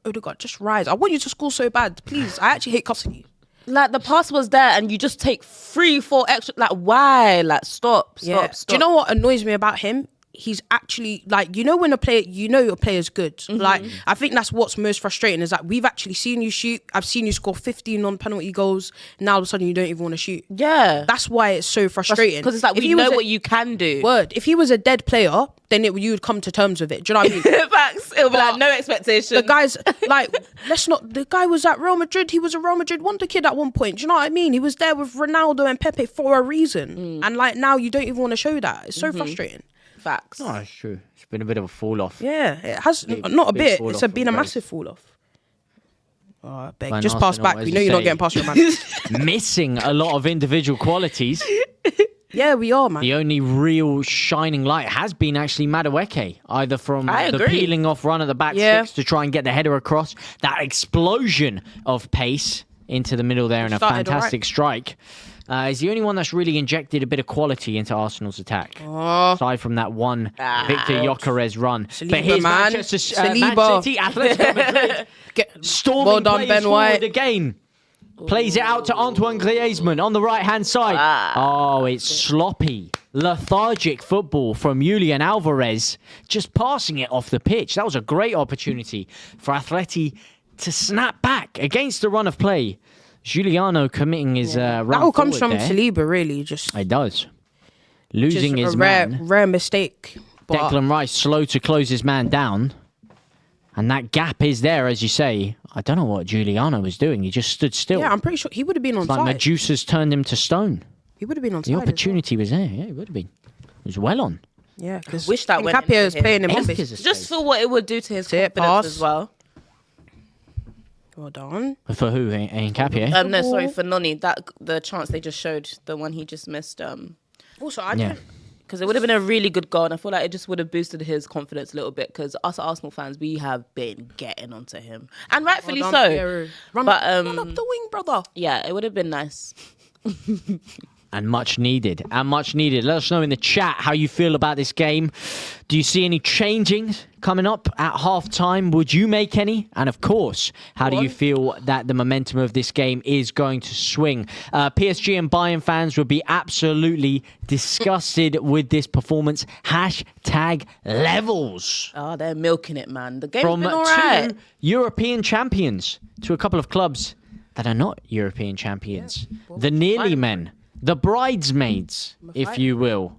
Odegaard, just rise. I want you to score so bad. Please. I actually hate cussing you. Like the pass was there, and you just take 3-4 extra. Like why? Like stop. Do you know what annoys me about him? He's actually like, when a player, your player's good. Like, I think that's what's most frustrating is that we've actually seen you shoot. I've seen you score 15 non-penalty goals. Now all of a sudden you don't even want to shoot. Yeah, That's why it's so frustrating. because it's like If we he was know a- what you can do. Word. If he was a dead player, then you would come to terms with it. Do you know what I mean? Facts. It'll be like no expectation. The guy's like, the guy was at Real Madrid. He was a Real Madrid wonder kid at one point. Do you know what I mean? He was there with Ronaldo and Pepe for a reason. And like now you don't even want to show that. It's so frustrating. Facts. Oh, that's true. It's been a bit of a fall off. Yeah, it has Big not a bit. fall It's off been a of massive fall off. Beg. When Just pass Arsenal, back. as We you know you're not say, getting past your man. missing a lot of individual qualities. Yeah, we are, man. The only real shining light has been actually Madueke, either from I the agree. peeling off run at the back Yeah. six to try and get the header across, that explosion of pace into the middle there and a Started fantastic strike. He's the only one that's really injected a bit of quality into Arsenal's attack. Oh, Aside from that one Victor Gyökeres run. Saliba, But here's man. Manchester Saliba. Man City, Atletico Madrid, storming Well done, players Ben forward White. again. Plays it out to Antoine Griezmann on the right-hand side. Oh, it's sloppy, lethargic football from Julian Alvarez, just passing it off the pitch. That was a great opportunity for Atleti to snap back against the run of play. Giuliano committing his run that all comes from forward there. Saliba, really. Just It does. Losing his a man. rare mistake. But Declan Rice slow to close his man down. And that gap is there, as you say. I don't know what Giuliano was doing. He just stood still. yeah, I'm pretty sure he would have been on Like side. Medusa's turned him to stone. He would have been on The side. opportunity was there. Yeah, it would have been. It was well on. Yeah, because Wish that went Nkapia into is him. playing him on. Yes, it's a Just for what it would do to his See it, confidence pass. as well. Well done. For who? Nkapia? No, sorry, for Noni. That the chance they just showed, the one he just missed. Also, I Yeah. don't. Because it would have been a really good goal, and I feel like it just would have boosted his confidence a little bit. Because us Arsenal fans, we have been getting onto him, and rightfully Well so. done, Pierre. Run, But run up the wing, brother. yeah, it would have been nice. And much needed. And much needed. Let us know in the chat how you feel about this game. Do you see any changings coming up at half time? Would you make any? And of course, how do you feel that the momentum of this game is going to swing? PSG and Bayern fans would be absolutely disgusted with this performance. Hashtag levels. Oh, they're milking it, man. The game's From been alright. two European champions to a couple of clubs that are not European champions. The nearly men. The bridesmaids, if you will.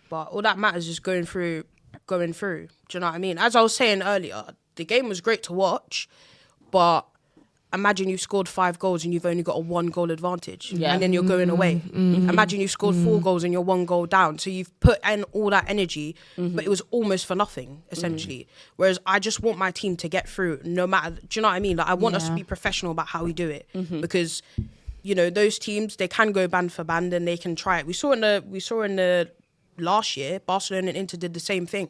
But all that matters is going through. Do you know what I mean? As I was saying earlier, the game was great to watch, but imagine you scored 5 goals and you've only got a 1-goal advantage, and then you're going away. Imagine you scored 4 goals and you're 1 goal down. So you've put in all that energy, but it was almost for nothing, essentially. Whereas I just want my team to get through, no matter. Do you know what I mean? Like I want us to be professional about how we do it, because you know those teams, they can go band for band and they can try it. We saw in the last year, Barcelona and Inter did the same thing.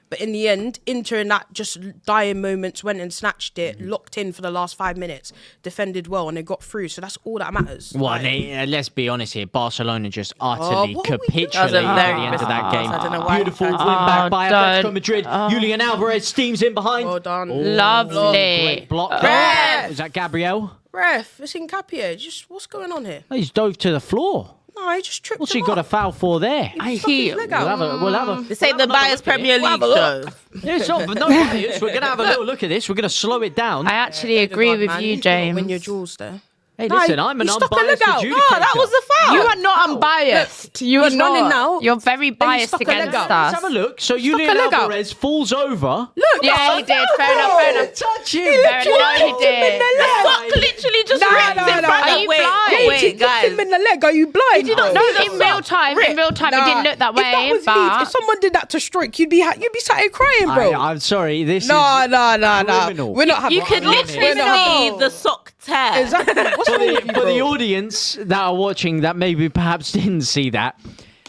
But in the end, Inter in that just dying moments went and snatched it, locked in for the last 5 minutes, defended well, and they got through. So that's all that matters. Well, Like, let's be honest here. Barcelona just utterly what are we doing? capitulated That was a at very the end of risky that pass. game. I don't know why. Beautiful win back by don't. Atletico Madrid. Julian Alvarez steams in behind. well done. Lovely. Great block. Ref! Was that Gabriel? Ref, it's Nkapia. Just what's going on here? Oh, he's dove to the floor. No, he just tripped What's him he got a up. foul for there? He stuck his leg out. We'll have a This ain't the biased Premier League show. It's not, no bias. We're going to have a little look at this. We're going to slow it down. I actually agree Odegaard, with man, you, you've gotta Win James. your jewels there. Hey, listen, I'm an he stuck a leg unbiased out. adjudicator. No, that was the foul. You are not unbiased. You are he's running not. now. You're very biased stuck a leg against out. Let's us. have a look. So a Julian leg out. Alvarez falls over. Look, Yeah, he did. Fair enough. Touch him. He did. Fuck, literally just ripped in front Are of you wait, blind? wait, guys. him in the leg. Are you blind? No, in real time, it didn't look that way. If that was Leeds, if someone did that to Strike, you'd be sat here crying, bro. I'm sorry. This No. criminal. We're not having. You could literally We're not- see the sock tear. Exactly. What's for wrong with you, the bro? audience that are watching that maybe perhaps didn't see that,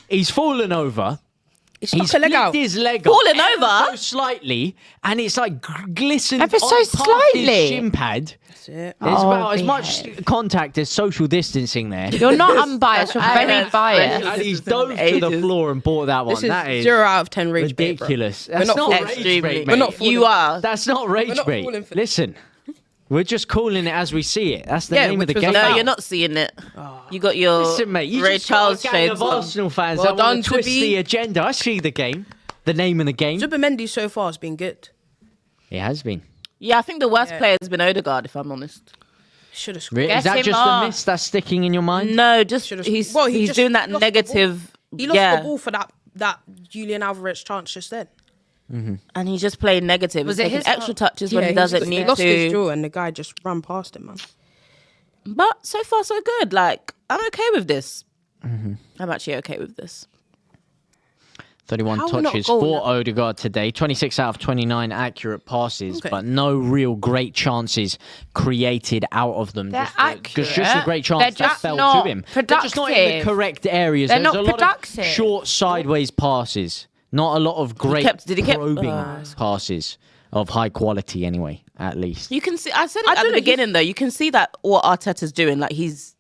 he's fallen over. He's He's stuck a leg flicked out. his leg Fallen up over? so slightly, and it's like glistened Ever so on past slightly. his shin pad. That's it. There's about as behave. much contact as social distancing there. You're not unbiased. You're very know. biased. And he's This has been dove to the ages. floor and bought that one. This is That is 0 out of 10 rage bait, bro. ridiculous. We're That's not not falling- rage Extremely. bait, We're not mate. falling- You are. That's not rage not bait. falling for- Listen, we're just calling it as we see it. That's the Yeah, name of the which was game. a No, foul. you're not seeing it. You got your Listen, mate, you Ray just got Charles a gang shades of on. Arsenal fans Well that want done, to twist Tibby. the agenda. I see the game, the name of the game. Zubimendi so far has been good. It has been. Yeah, I think the worst player has been Odegaard, if I'm honest. Should have scored. Really? Is Get that him just off. a miss that's sticking in your mind? No, just Should've- he's Well, he he's just doing that lost the negative. He lost yeah, the ball for that Julian Alvarez chance just then. and he's just playing negative. Was He's it taking his extra fault? touches when he doesn't he need lost his to. jaw and the guy just ran past him, man. But so far, so good. Like, I'm okay with this. I'm actually okay with this. 31 How not touches goal for now? Odegaard today. 26 out of 29 accurate passes, but no real great chances created out of them. They're Just the accurate. great They're chance that just fell not to him. They're just not in the productive. correct areas. They're There's not a lot productive. of short sideways passes. Not a lot of great did he keep- probing passes of high quality anyway, at least. You can see. I said it at the beginning though. You can see that what Arteta's doing. Like he's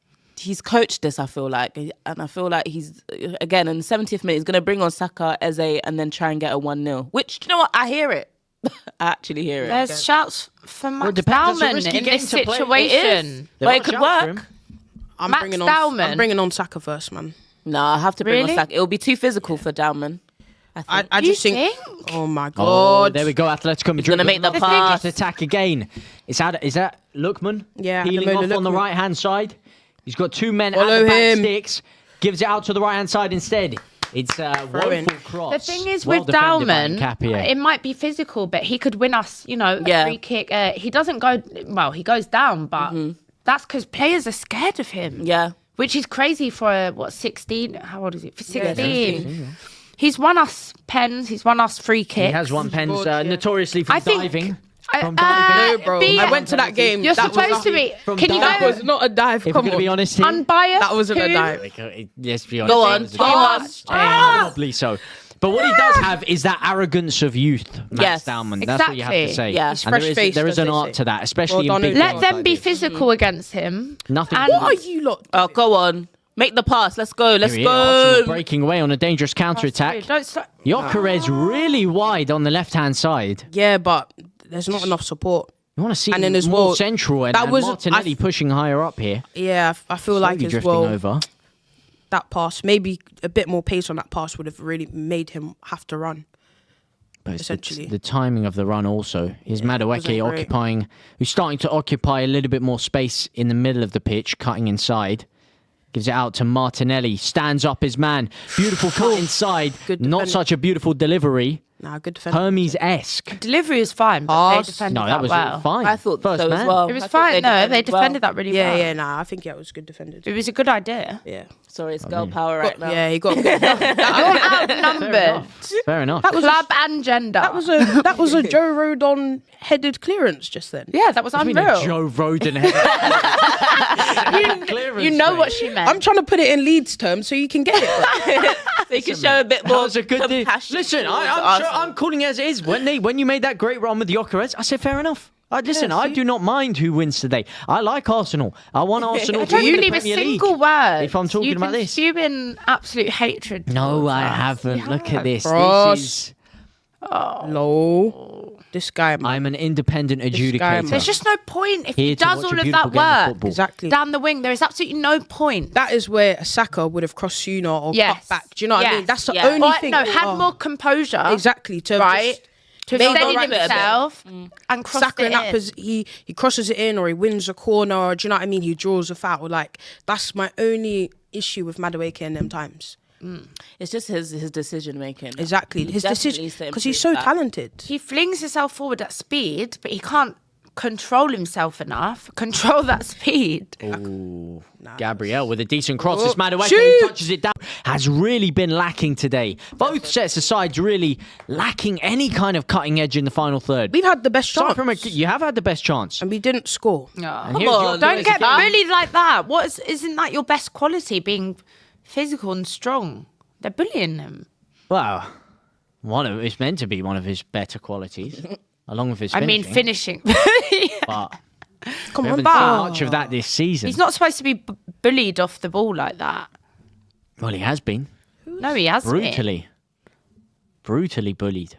coached this. I feel like, and I feel like he's again in the 70th minute. He's going to bring on Saka, Eze, and then try and get a 1-0. Which you know what? I hear it. I actually hear it. There's shouts for Max depends. That's a Bauman risky in game this to play. situation. But it could work. Max Bauman. I'm bringing on Saka first, man. No, I have to bring Really? on Saka. It will be too physical for Dauman. I You just think. think? Oh my Oh, god! there we go. Atletico Madrid gonna make the with pass. just attack again. Is that Lookman? Yeah, peeling Ademola off on the Lookman. right hand side. He's got two men Follow at the back him. sticks. Gives it out to the right hand side instead. It's a Throw-in. woeful cross. The thing is Well with defended by Dauman, Nketiah. it might be physical, but he could win us, a Yeah. free kick. He doesn't go, he goes down, but that's because players are scared of him. Yeah. Which is crazy for, 16? How old is it? For 16. 16. He's won us pens. He's won us free kicks. He has won pens Good, yeah. notoriously from I think- diving. I- From diving. No, bro. be- I went to that game. You're that supposed to be. From Can you diving. go That was not a dive. If we're Come going to on. be honest here. unbiased? That wasn't a too? dive. Let's be honest. Go on. It was a Go on. Undeniably so. But what he does have is that arrogance of youth, Max Yes. Dauman. That's what you have to Exactly. say. Yeah. He's And there fresh-faced, there is as an they art say. to that, especially Well in done, big Let games Let them like be this. physical against him. Nothing. And- What are you lot? Oh, go on. Make the pass. Let's go. Let's Here we are, Arsenal go. breaking away on a dangerous counter-attack. Don't start. Gyökeres really wide on the left-hand side. Yeah, but there's not enough support. You want to see And then as more well, central and, that was- Martinelli pushing higher up here. Yeah, I feel like Slowly as drifting well over. that pass, maybe a bit more pace on that pass would have really made him have to run. But it's essentially. the timing of the run also. Is wasn't Madueke great. occupying, who's starting to occupy a little bit more space in the middle of the pitch, cutting inside. Gives it out to Martinelli, stands up his man. Beautiful cut inside, Good not defending. such a beautiful delivery. Nah, good defense. Hermes-esque. Delivery was fine, but they Pass. defended No, that that was well. fine. I thought First so man. as well. It was I thought fine. No, they well. defended that really Yeah, well. yeah, nah, I think it was good defended. It was a good idea. Yeah, Sorry, it's girl power right now. yeah, he got. You're Fair outnumbered. enough. Fair enough. Club and gender. that was a Joe Rodon headed clearance just then. yeah, that was I mean, a unreal. Joe Roden head. You know what she meant. I'm trying to put it in Leeds terms so you can get it. So you can show a bit That more was a good thing. compassion. Listen, towards I'm Arsenal. calling it as it is. When you made that great run with Gyökeres, I said fair enough. I do not mind who wins today. I like Arsenal. I want Arsenal to Don't win the leave a Premier single League. word. If I'm talking You've about been this. spewing absolute hatred. No, towards I us. haven't. You Look have. at this. Cross. This is. Low. This guy, man. I'm an independent guy, adjudicator. man. There's just no point if Here he to does watch a all of beautiful that game of work football. Exactly. down the wing. There is absolutely no point. That is where a Saka would have crossed sooner or Yes. cut back. Do you know what I mean? Yes. That's the Yeah. only Or, thing. no, had Oh, more composure. exactly to Right. just To Made steady the right bit a bit. himself and cross Saka it in that in. he crosses it in or he wins a corner. Or, do you know what I mean? He draws a foul. Like that's my only issue with Madueke in them times. It's just his decision making. Exactly, his definitely decision needs to because he's improve so that. talented. He flings himself forward at speed, but he can't control himself enough. Control that speed. Gabriel with a decent cross. Oh, This Madueke shoot! touches it down. Has really been lacking today. Both sets of sides really lacking any kind of cutting edge in the final third. We've had the best Aside chance, from you have had the best chance. and we didn't score. And here's on. Gyökeres Don't get again. bullied like that. Isn't that your best quality? Being physical and strong. They're bullying him. Well, it's meant to be one of his better qualities, along with his I mean, finishing. finishing. But Come we on, haven't back. seen much of that this season. He's not supposed to be bullied off the ball like that. Well, he has been No, he hasn't. brutally bullied,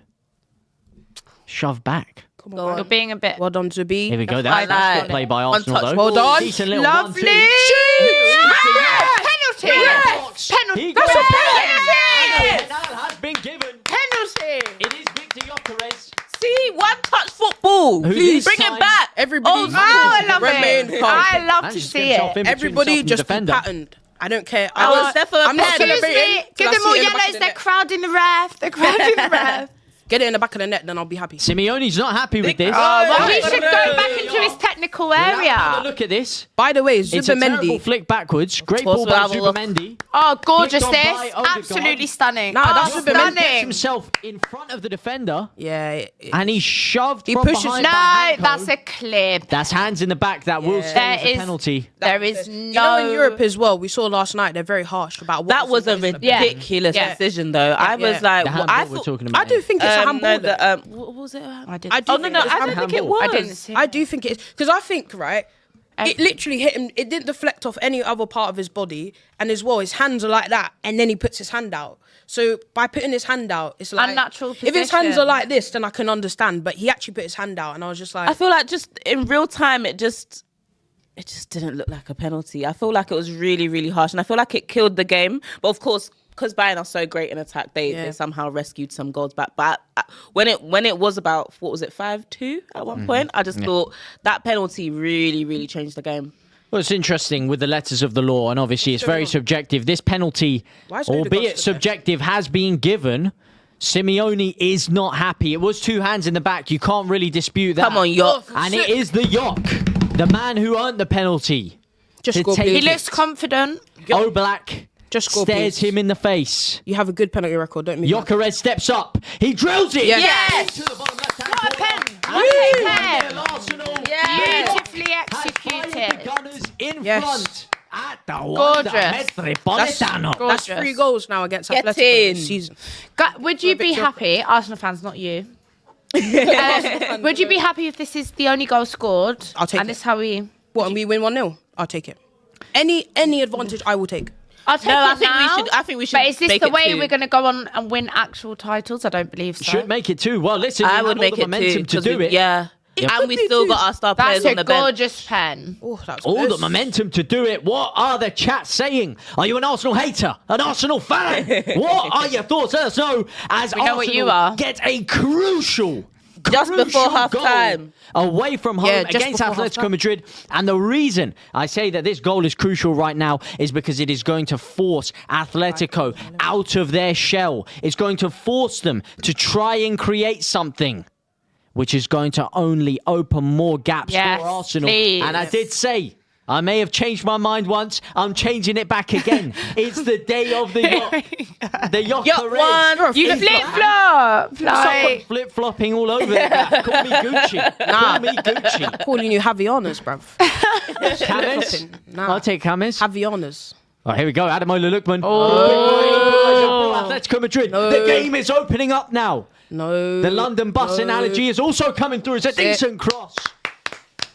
shoved back. Come Go on, on. You're being a bit. well done, Zubi. Here we go. I That's like good play by One Arsenal, touch. though. Well done. Decent little Lovely. 1-2. Penalty. Penalty. He That's goes a back. penalty. Penalty has been given. Penalty. It is Victor Gyökeres. See, one touch football. Who Please this bring time- it back. Everybody, Oh, I love remain it. calm. I love to Managed see get himself it. in between Everybody himself and the just be defender. patterned. I don't care. Oh, Stefan I'm not Excuse celebrating. Excuse me. Give till I them see all it in the back yellows. of the They're net. crowding the ref. They're crowding the ref. Get it in the back of the net, then I'll be happy. Simeone's not happy with this. Well, he should go back into his technical Have a area. look at this. By the way, It's a terrible Zubimendi. flick backwards. Great ball by Zubimendi. Oh, gorgeous Flicked on this. by Odegaard. Absolutely stunning. No, that's oh, a bit- Gets stunning. himself in front of the defender, Yeah. and he's shoved He from pushes- behind No, by Hanko. that's a clip. That's hands in the back. That will stand as There a is- penalty. There is no... You know, in Europe as well, we saw last night, they're very harsh about what That was a what is ridiculous Yeah. decision, though. I was like, The well, handball I we're thought. talking about. I do think it's a handball. No, though. what was it? I didn't. I do Oh no, think no, it's I don't handball. think it was. I didn't see I do think it is. Because I think, right, it literally hit him. It didn't deflect off any other part of his body. And as well, his hands are like that. And then he puts his hand out. So by putting his hand out, it's like... Unnatural If his hands position. are like this, then I can understand. But he actually put his hand out. And I was just like... I feel like just in real time, it just didn't look like a penalty. I feel like it was really, really harsh, and I feel like it killed the game. But of course, because Bayern are so great in attack, they somehow rescued some goals back. But when it was about, what was it, 5-2 at one point, I just thought that penalty really, really changed the game. Well, it's interesting with the letters of the law, and obviously it's very subjective. This penalty, Why is Odegaard albeit still there? subjective, has been given. Simeone is not happy. It was two hands in the back. You can't really dispute that. Come on, Yok. And it is the Yok, the man who earned the penalty. Just to score, take please. He it. looks confident. Oblak Just score, stares please. him in the face. You have a good penalty record, don't you? Gyökeres steps up. He drills it. Yes. To the bottom left-hand What a corner. pen. And What a it's pen. 1-0 Arsenal. Beautifully Has fired the executed. Gunners in Yes. front. At the Wanda Gorgeous. Metropolitano. That's Gorgeous. 3 goals now against Get Atletico in. this season. Would you be happy, Arsenal fans, not you? Would you be happy if this is the only goal scored? I'll take and it. this is how we... What, and we win 1-0? I'll take it. Any advantage I will take. I'll take No, it I think we now. should- I think we should But is this make the it way 2. we're going to go on and win actual titles? I don't believe so. Should make it 2. Well, listen, I we would had all make the it momentum 2 to 'cause do we- it. Yeah. And we still got our star players That's on a the bench. gorgeous pen. Oh, that's All good. the momentum to do it. What are the chats saying? Are you an Arsenal hater? An Arsenal fan? What are your thoughts? Let us know as We know Arsenal what you are. get a crucial Just before half goal time. away from home Yeah, just against before Atletico half-time. Madrid. And the reason I say that this goal is crucial right now is because it is going to force Atletico out of their shell. It's going to force them to try and create something, which is going to only open more gaps Yes, for Arsenal. please. And I did say, I may have changed my mind once. I'm changing it back again. It's the day of the yacht. The yacht one. You flip-flop. Like, flip-flopping all over there. Call me Gucci. Call me Gucci. calling you Javianas, bruv. James? Nah. I'll take James. Javianas. Oh, here we go. Ademola Lookman. Oh. Atletico Madrid. The game is opening up now. No. The London bus no. analogy is also coming through. It's a decent cross.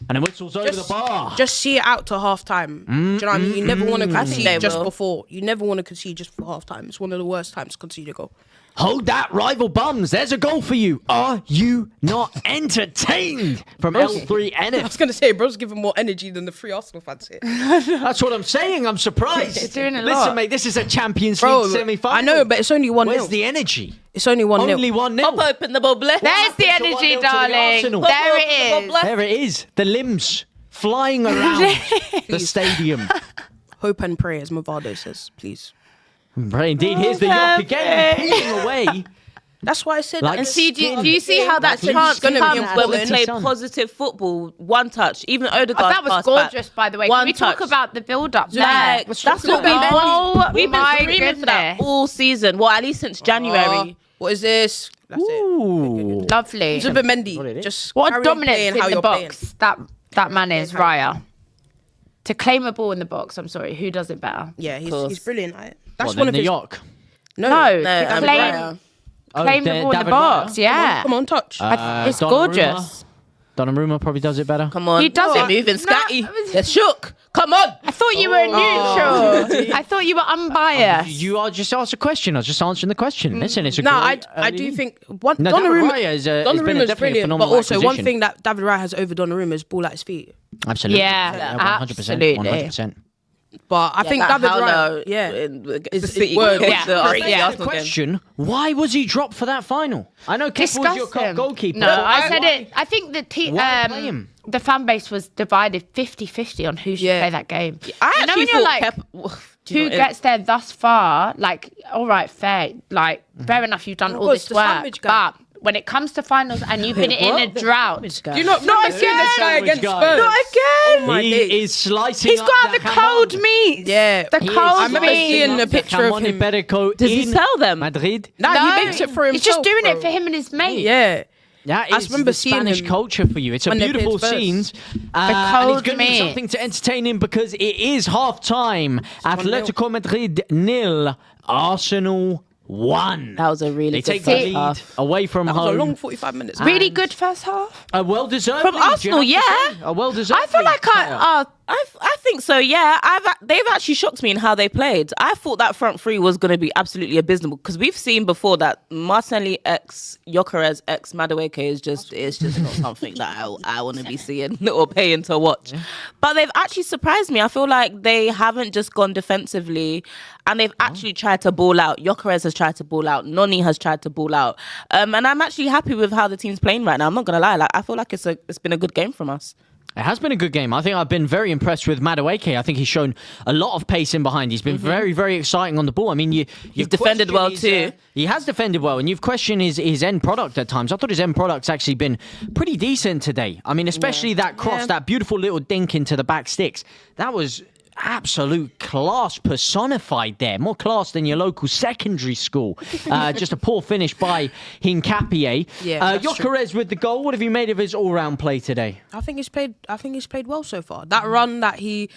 And the whistle's over the Just- bar. Just see it out to half time. Do you know what I mean? You never want to they concede just will. before. You never want to concede just for half time. It's one of the worst times to concede a goal. Hold that, rival bums. There's a goal for you. Are you not entertained? From L3 I was NF. going to say, bro's giving more energy than the 3 Arsenal fans here. That's what I'm saying. I'm surprised. You're doing a Listen, lot. mate, this is a Champions Bro, League semi-final. I know, but it's only 1-0. Where's the energy? It's only 1-0. Only 1-0. Pop open the bubble. there's the happened to 1-0 energy, to the darling. Arsenal? There it is. There it is. The limbs flying around the stadium. Hope and pray, as Movado says, please. Right, indeed. Here's the York again, peeling away. That's why I said Like that. And see, do you see how that Like chance gonna be comes important. when we play Son. positive football? One touch, even Odegaard. That was passed gorgeous, back. by the way. One Can we talk touch. about the build-up there? Like, that's what we've been my screaming for that goodness. all season. Well, at least since January. What is this? That's Ooh. Lovely. it. Zubimendi. What it is. Just What a carry on dominance playing in how the you're playing. box that man is, Raya. To claim a ball in the box, I'm sorry, who does it better? Yeah, he's course. brilliant at it. What, That's one then of the his... York? No, No, No, claim the ball in the box, yeah. Come on, touch. It's Donnarumma. gorgeous. Donnarumma probably does it better. Come on. He does They're it. moving No, scatty. it was- They're shook. Come on. I thought you were neutral. I thought you were unbiased. You are just asked a question. I was just answering the question. Listen, it's a No, great I early do lead. think No, David Donnarumma Raya has been Donnarumma's definitely a brilliant, but phenomenal also one acquisition. thing that David Raya has over Donnarumma is ball at his feet. Absolutely. Yeah, 100%. absolutely. 100%. But I think David Raya, It's City word. Yeah. Yeah. The question, why was he dropped for that final? I know Kepa was your Discuss him. goalkeeper. No, but I said why? it. I think the Why play him? the fan base was divided 50-50 on who should Yeah. play that game. I You know actually when you're thought like, Pep. who gets there thus far? Like, all right, fair. Like, fair enough, you've done all course, this the work. sandwich guy. But when it comes to finals and you've been in a drought. Do you not remember seeing this guy against Spurs? Not again. Oh my He days. is slicing. He's got the cold meat. Yeah. The He is cold I remember meat. seeing the picture of him. Does he sell them? Madrid? Nah, he makes it for himself. He's just doing bro. it for him and his mate. Yeah. That I is remember the seeing Spanish him culture for you. It's a when they played beautiful Spurs. scenes. And cold it's going to be meat. something to entertain him because it is half-time. Atletico Madrid 0, Arsenal 1. That was a really They good take the first lead half. away from That was home. a long 45 minutes. Really good first half. A well-deserved From lead, you Arsenal, have to yeah. say. A well-deserved I feel lead. like I think so. Yeah, they've actually shocked me in how they played. I thought that front three was going to be absolutely abysmal because we've seen before that Martinelli x Gyökeres x Madueke is just not something that I want to be seeing or paying to watch. Yeah. But they've actually surprised me. I feel like they haven't just gone defensively, and they've actually tried to ball out. Gyökeres has tried to ball out. Noni has tried to ball out, and I'm actually happy with how the team's playing right now. I'm not gonna lie. Like I feel like it's been a good game from us. It has been a good game. I think I've been very impressed with Madueke. I think he's shown a lot of pace in behind. He's been very, very exciting on the ball. I mean, He's defended well too. He has defended well, and you've questioned his end product at times. I thought his end product's actually been pretty decent today. I mean, especially that cross, that beautiful little dink into the back sticks. That was absolute class personified there. More class than your local secondary school. Just a poor finish by Hincapié. Yeah, Gyökeres with the goal. What have you made of his all-round play today? I think he's played well so far. That run that he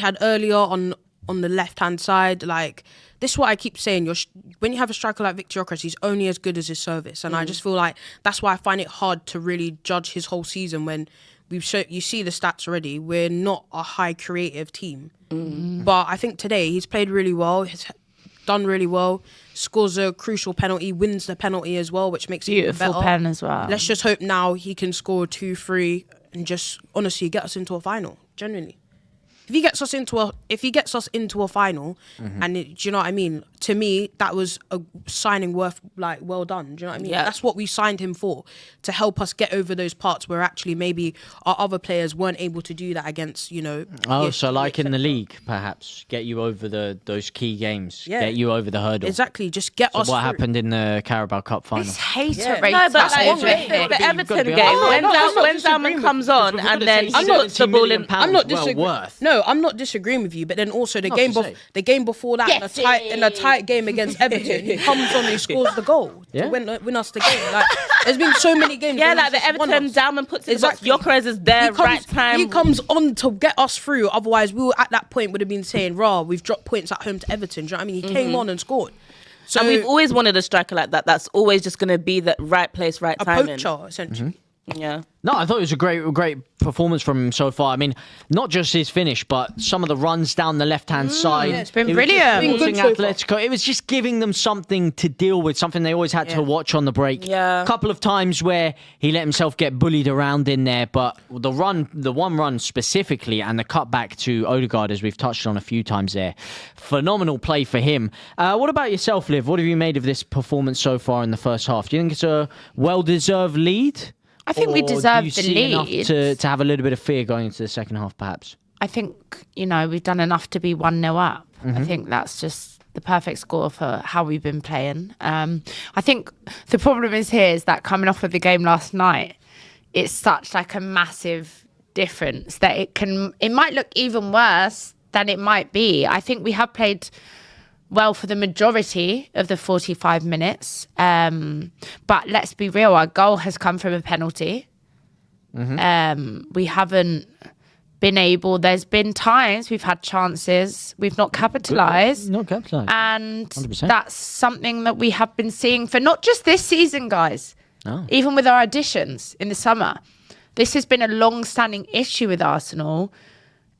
had earlier on the left-hand side, like this is what I keep saying. When you have a striker like Victor Gyökeres, he's only as good as his service, and I just feel like that's why I find it hard to really judge his whole season when you see the stats already. We're not a high creative team, but I think today he's played really well. He's done really well. Scores a crucial penalty, wins the penalty as well, which makes it even better. Beautiful pen as well. Let's just hope now he can score 2-3 and just honestly get us into a final. Genuinely. If he gets us into a final, and do you know what I mean? To me, that was a signing worth well done. Do you know what I mean? Yeah. That's what we signed him for, to help us get over those parts where actually maybe our other players weren't able to do that against, Oh, so like in the league, perhaps get you over those key games, get you over the hurdle. Exactly, just get us. What through. happened in the Carabao Cup final? This hater Yeah. rate. No, but That's like, one the Everton be game, honest. when Salmon comes on and then he puts the ball in. I'm not well disagreeing. worth. No, I'm not disagreeing with you. But then also the to game before that, in a tight game against Everton, he comes on and he scores the goal to win us the game. Like there's been so many games. Yeah, where like he's the just won Everton us. Dalman puts it in the box. Gyökeres is there, right time. He comes on to get us through. Otherwise, we at that point would have been saying, "Raw, we've dropped points at home to Everton." Do you know what I mean? He came on and scored. So And we've always wanted a striker like that. That's always just going to be the right place, right a time. poacher essentially. Yeah. No, I thought it was a great performance from him so far. I mean, not just his finish, but some of the runs down the left-hand side. Yeah, it's been It was brilliant. just Been good forcing so far. Atletico. It was just giving them something to deal with, something they always had to watch on the break. Yeah. A couple of times where he let himself get bullied around in there, but the one run specifically, and the cutback to Odegaard, as we've touched on a few times there, phenomenal play for him. What about yourself, Liv? What have you made of this performance so far in the first half? Do you think it's a well-deserved lead? I think we Or deserve do you the see enough lead. to have a little bit of fear going into the second half, perhaps? I think, we've done enough to be 1-0 up. I think that's just the perfect score for how we've been playing. I think the problem is that coming off of the game last night, it's such like a massive difference that it might look even worse than it might be. I think we have played well for the majority of the 45 minutes. But let's be real, our goal has come from a penalty. We haven't been able, there's been times we've had chances, we've not capitalised. Not capitalised. And 100%. that's something that we have been seeing for not just this season, guys. No. Even with our additions in the summer. This has been a long-standing issue with Arsenal.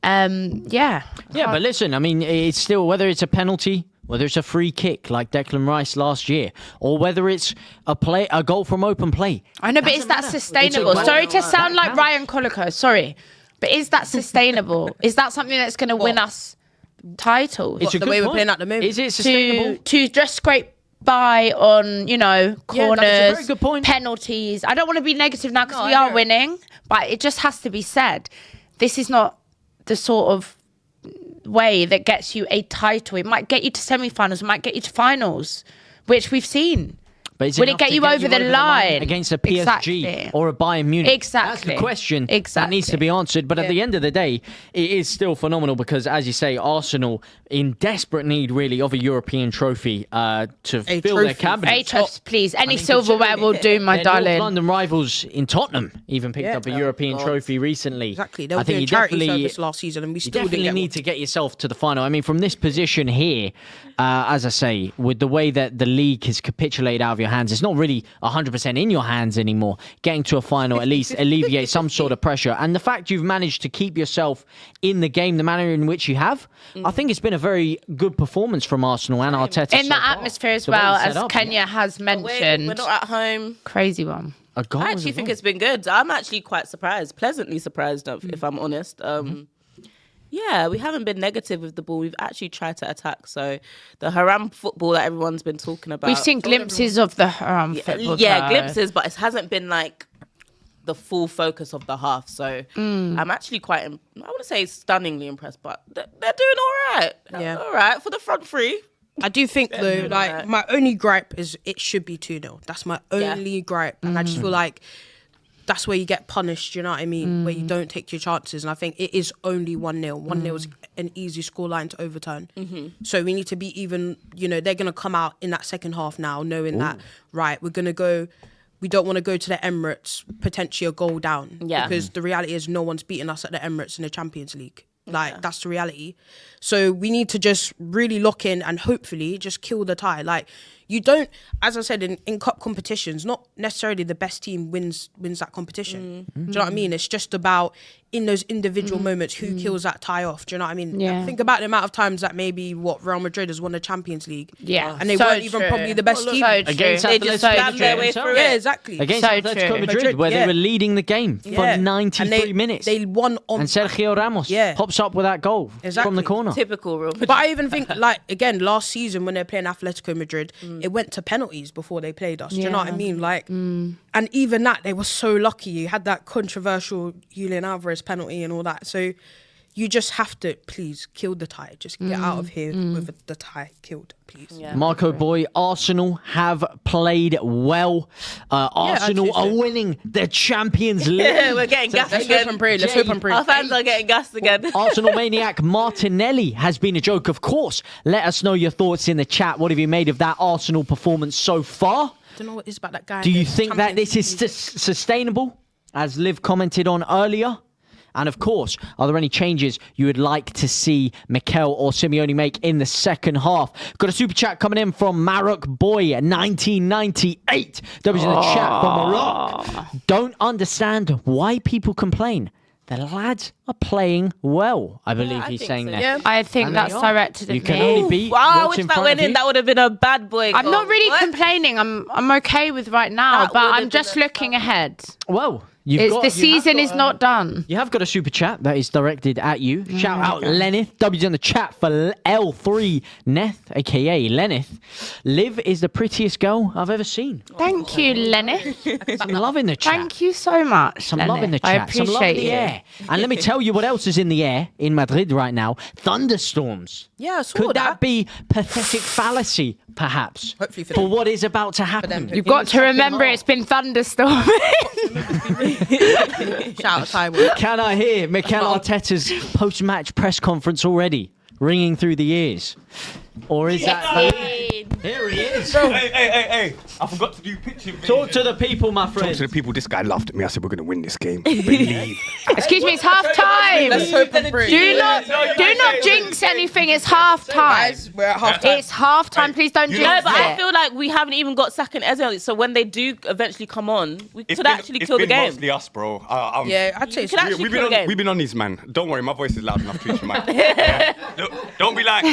Yeah, but listen, I mean, it's still, whether it's a penalty, whether it's a free kick like Declan Rice last year, or whether it's a goal from open play. I know, but is that sustainable? It's a- Sorry to sound like Ryan Colico, sorry. But is that sustainable? Is that something that's going to win us titles? It's a the good way we're point. playing at the moment. Is it sustainable? to just scrape by on, corners, very good point. penalties. I don't want to be negative now because No, we I are know. winning, but it just has to be said. This is not the sort of way that gets you a title. It might get you to semi-finals, it might get you to finals, which we've seen. But is Will it enough get to you over the line? against a PSG Exactly. or a Bayern Munich? Exactly. That's the question that Exactly. needs to be answered. But at the end of the day, it is still phenomenal because, as you say, Arsenal in desperate need, really, of a European trophy to fill their cabinet. Hey, Trust, please. Any silverware will do, my Their darling. North London rivals in Tottenham even picked up a European trophy recently. Exactly. They I were think doing you charity definitely service last season, and we you still didn't definitely get need to get yourself to the final. I mean, from this position here, as I say, with the way that the league has capitulated out of your hands, it's not really 100% in your hands anymore. Getting to a final at least alleviates some sort of pressure. And the fact you've managed to keep yourself in the game, the manner in which you have, I think it's been a very good performance from Arsenal and Arteta. In that atmosphere as The way well, it's set as up. Kenya has mentioned. We're not at home. Crazy one. A goal I was actually a think goal. it's been good. I'm actually quite surprised, pleasantly surprised, if I'm honest. Yeah, we haven't been negative with the ball. We've actually tried to attack. So the haram football that everyone's been talking about. We've seen glimpses of the football. Yeah, though. glimpses, but it hasn't been like the full focus of the half. So I'm actually quite, I wouldn't say stunningly impressed, but they're doing all right. Yeah. All right for the front three. I do think though, doing like alright. my only gripe is it should be 2-0. That's my only gripe, and I just feel like that's where you get punished. You know what I mean? Where you don't take your chances, and I think it is only 1-0. 1-0 is an easy scoreline to overturn. So we need to be even. You know, they're gonna come out in that second half now, knowing that right, we're gonna go. We don't want to go to the Emirates potentially a goal down. Yeah. Because the reality is no one's beating us at the Emirates in the Champions League. Like that's the reality. So we need to just really lock in and hopefully just kill the tie. Like you don't, as I said, in cup competitions, not necessarily the best team wins that competition. Do you know what I mean? It's just about in those individual moments who kills that tie off. Do you know what I mean? Yeah. Think about the amount of times that maybe Real Madrid has won the Champions League. Yeah. And they So weren't even true. probably the best team. So Against true. They just Atletico slammed their way Madrid through themselves. Yeah, it. exactly. Against So Atletico true. Madrid, where they yeah. were leading the game for Yeah. 93 And minutes. They won on. And Sergio Ramos pops up with that goal from Exactly. the corner. Typical Real Madrid. But I even think, like, again, last season when they're playing Atletico Madrid, it went to penalties before they played us. Do you know what I mean? Like, and even that, they were so lucky. You had that controversial Julian Alvarez penalty and all that. So you just have to, please, kill the tie. Just get out of here with the tie killed, please. Yeah. Marco Boy, Arsenal have played well. Arsenal actually, are winning the Champions League. Yeah, we're getting gassed Let's again. hope and pray. Let's hope and pray. Our fans are getting gassed again. Arsenal maniac Martinelli has been a joke, of course. Let us know your thoughts in the chat. What have you made of that Arsenal performance so far? I don't know what it is about that guy. Do you think that this is sustainable, as Liv commented on earlier? And of course, are there any changes you would like to see Mikel or Simeone make in the second half? Got a super chat coming in from Marok Boy 1998. That was in the chat from Morocco. Don't understand why people complain. The lads are playing well, I believe I he's think saying so, there. yeah. I think And that's they are. directed at You me. can only beat Wow, I what's wish in that front went of in. you. That would have been a bad boy. I'm goal. not really What? complaining. I'm okay with right now, That but would've I'm been just a looking ahead. Well, you've It's got, the you have season got is not done. You have got a super chat that is directed at you. Shout out Lenith. W's in the chat for L3 Neth, aka Lenith. Liv is the prettiest girl I've ever seen. Thank you, Lenny. Some love in the chat. Thank you so much. Some Lenny. love in the I chat. Some love in appreciate the you. air. And let me tell you what else is in the air in Madrid right now. Thunderstorms. Yeah, I saw Could that that. be pathetic fallacy, perhaps? Hopefully for for them. what is about to happen. You've got to remember it's been thunderstorming. Shout out Taiwan. Can I hear Mikel Arteta's post-match press conference already ringing through the ears? Or is that... Here he is. Hey, I forgot to do picture. Talk to the people, my Talk friend. to the people. This guy laughed at me. I said, we're going to win this game. Believe. Excuse me, it's half time. Let's hope and pray. Do not jinx anything. It's half time. Guys, we're at half time. It's half time. Please don't jinx No, but I it. feel like we haven't even got Saka and Eze on it. So when they do eventually come on, we could actually kill the It's been game. mostly us, bro. Yeah, I'd say You could actually We've kill the game. been on these, man. Don't worry, my voice is loud enough to reach your mic. Yeah. Don't be like...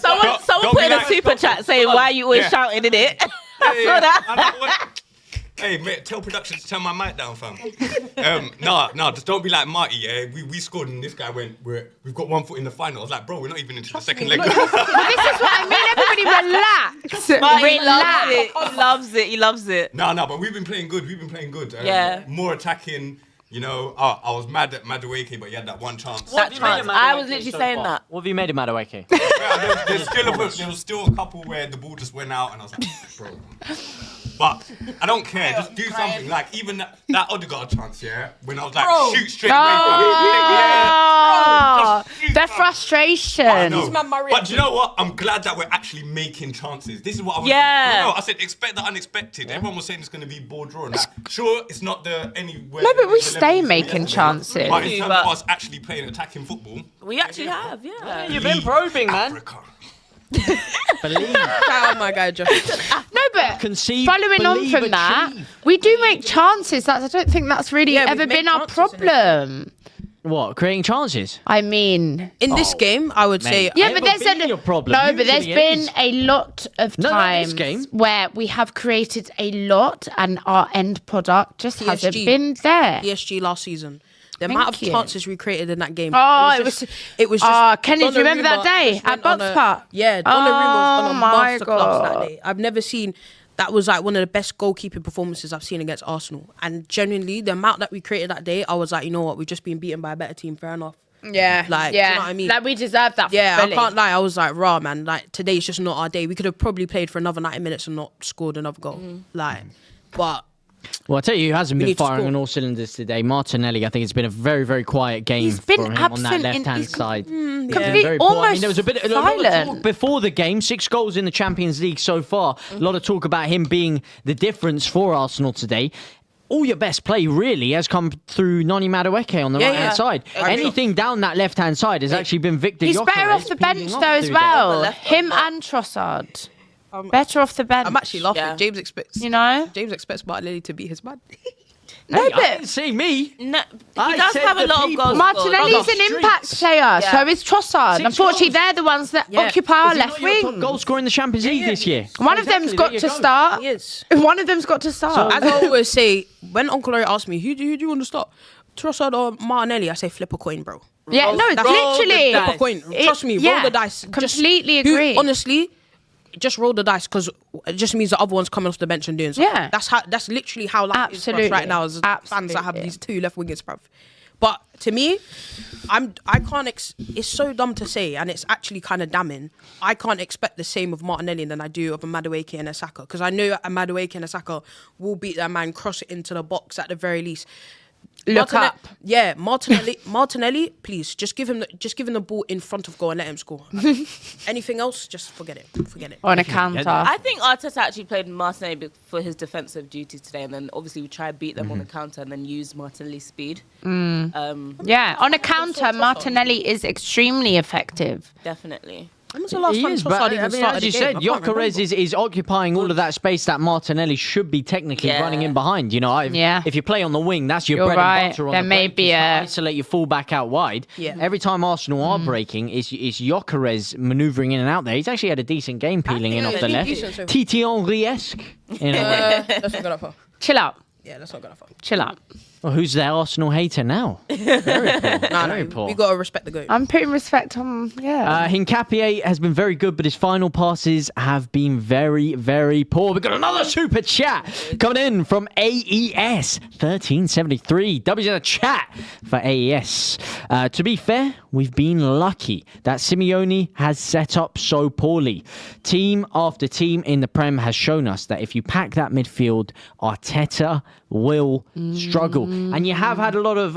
Someone Don't put be in a like- super chat saying, why are you always Yeah. shouting in it? I saw I that. know what- Hey, mate, tell production to turn my mic down, fam. No, just don't be like Marty, yeah? We scored and this guy went, we've got 1 foot in the final. I was like, bro, we're not even into the second leg. Well, this is what I mean. Everybody relax. Marty Relax. loves it. He loves it. No, but we've been playing good. Yeah. More attacking. You know, I was mad at Madueke, but he had that one chance. That chance. I was literally saying that. What have you made of Madueke? Yeah, there was still a couple where the ball just went out, and I was like, bro. But I don't care. Just do something. Like even that Odegaard chance, yeah. When I was like, shoot straight away, bro. The frustration. I know. But you know what? I'm glad that we're actually making chances. This is what I was. Yeah. I said expect the unexpected. Everyone was saying it's going to be ball drawn. Like, sure, it's not the anywhere. No, but we the stay level making yesterday, chances. But in terms of us actually playing attacking football, We actually have, yeah. You've been probing, man. Africa. Believe. Shout out my guy, Josh. No, but Conceive, following on believe, from that, achieve. we do make chances. I don't think that's really Yeah, ever we've made been our chances, innit? problem. What? Creating chances? I mean, In this game, I would say. yeah, Never but there's been your problem. no, but there's Usually it been is. a lot of No, not this times game. where we have created a lot and our end product just hasn't PSG. been there. PSG last season. The Thank amount of you. chances we created in that game. Oh, it was just. Kenny, do you remember that Donnarumma day just at went on Box a- Park? Yeah, Donnarumma was on a my masterclass that God. day. I've never seen. That was like one of the best goalkeeping performances I've seen against Arsenal. And genuinely, the amount that we created that day, I was like, you know what, we've just been beaten by a better team. Fair enough. Yeah, Like, do yeah. you know what I mean? Like we deserve that. Yeah, fully. I can't lie. I was like, rah, man. Like today's just not our day. We could have probably played for another 90 minutes and not scored another goal. Like, but. Well, I tell you, who hasn't been need to firing score. on all cylinders today? Martinelli. I think it's been a very, very quiet game He's been for him on that absent in- left-hand he's side. complete- Very poor. I mean, almost there was a lot of silent. talk before the game. 6 goals in the Champions League so far. A lot of talk about him being the difference for Arsenal today. All your best play really has come through Noni Madueke on the Yeah, right-hand yeah. side. Anything down that left-hand side has actually been Victor He's Gyökeres better off the bench peeling though off as through well. left Him and Trossard. Better off the bench. I'm actually laughing. Yeah. James expects. You know? James expects Martinelli to be his man. No, there. I but didn't see me. No, I he does said have a the lot of people. goals. Martinelli's the an impact streets. player, Yeah. so is Trossard. 6 Unfortunately, goals. they're the ones that Yeah. occupy our Is he left not your top wing. goal scorer in the Champions League this year? One of them's Exactly, got there you to go. start. He is. One of them's got to start. As I always say, when Uncle Larry asks me, who do you want to start? Trossard or Martinelli? I say flip a coin, bro. Yeah, no, it's That's- literally. Roll the Flip a coin. It- Trust me, yeah, roll the dice. completely who- agree. honestly, just roll the dice because it just means the other one's coming off the bench and doing something. Yeah. That's literally how life is for us Absolutely. right now as fans that have Absolutely. these 2 left wingers, bruv. But to me, I can't. It's so dumb to say, and it's actually kind of damning. I can't expect the same of Martinelli than I do of a Madueke and a Saka, because I know a Madueke and a Saka will beat that man, cross it into the box at the very least. Look up. Yeah, Martinelli, please just give him the ball in front of goal and let him score. Anything else, just forget it. Forget it. On a counter. I think Arteta actually played Martinelli for his defensive duties today, and then obviously we try to beat them on the counter and then use Martinelli's speed. Yeah, on a counter, Martinelli is extremely effective. Definitely. When was the last He time is, Trossard but even I mean, started as the you game? said, I can't Gyökeres remember. is occupying all of that space that Martinelli should be technically Yeah. running in behind. You know, Yeah. if you play on the wing, that's your You're bread right. and butter on There the may break, be is to a- isolate your fullback out wide. Yeah. Every time Arsenal are breaking, is Gyökeres manoeuvring in and out there. He's actually had a decent game peeling in yeah, off he's the been left. decent so far. Titi Henry-esque. In a way. Let's not go that far. Chill out. Yeah, let's not go that far. Chill out. Well, who's their Arsenal hater now? Very poor. Very poor. We got to respect the goat. I'm putting respect on, yeah. Hincapié has been very good, but his final passes have been very, very poor. We've got another super chat coming in from AES 1373. W's in the chat for AES. To be fair, we've been lucky that Simeone has set up so poorly. Team after team in the Prem has shown us that if you pack that midfield, Arteta will struggle. And you have had a lot of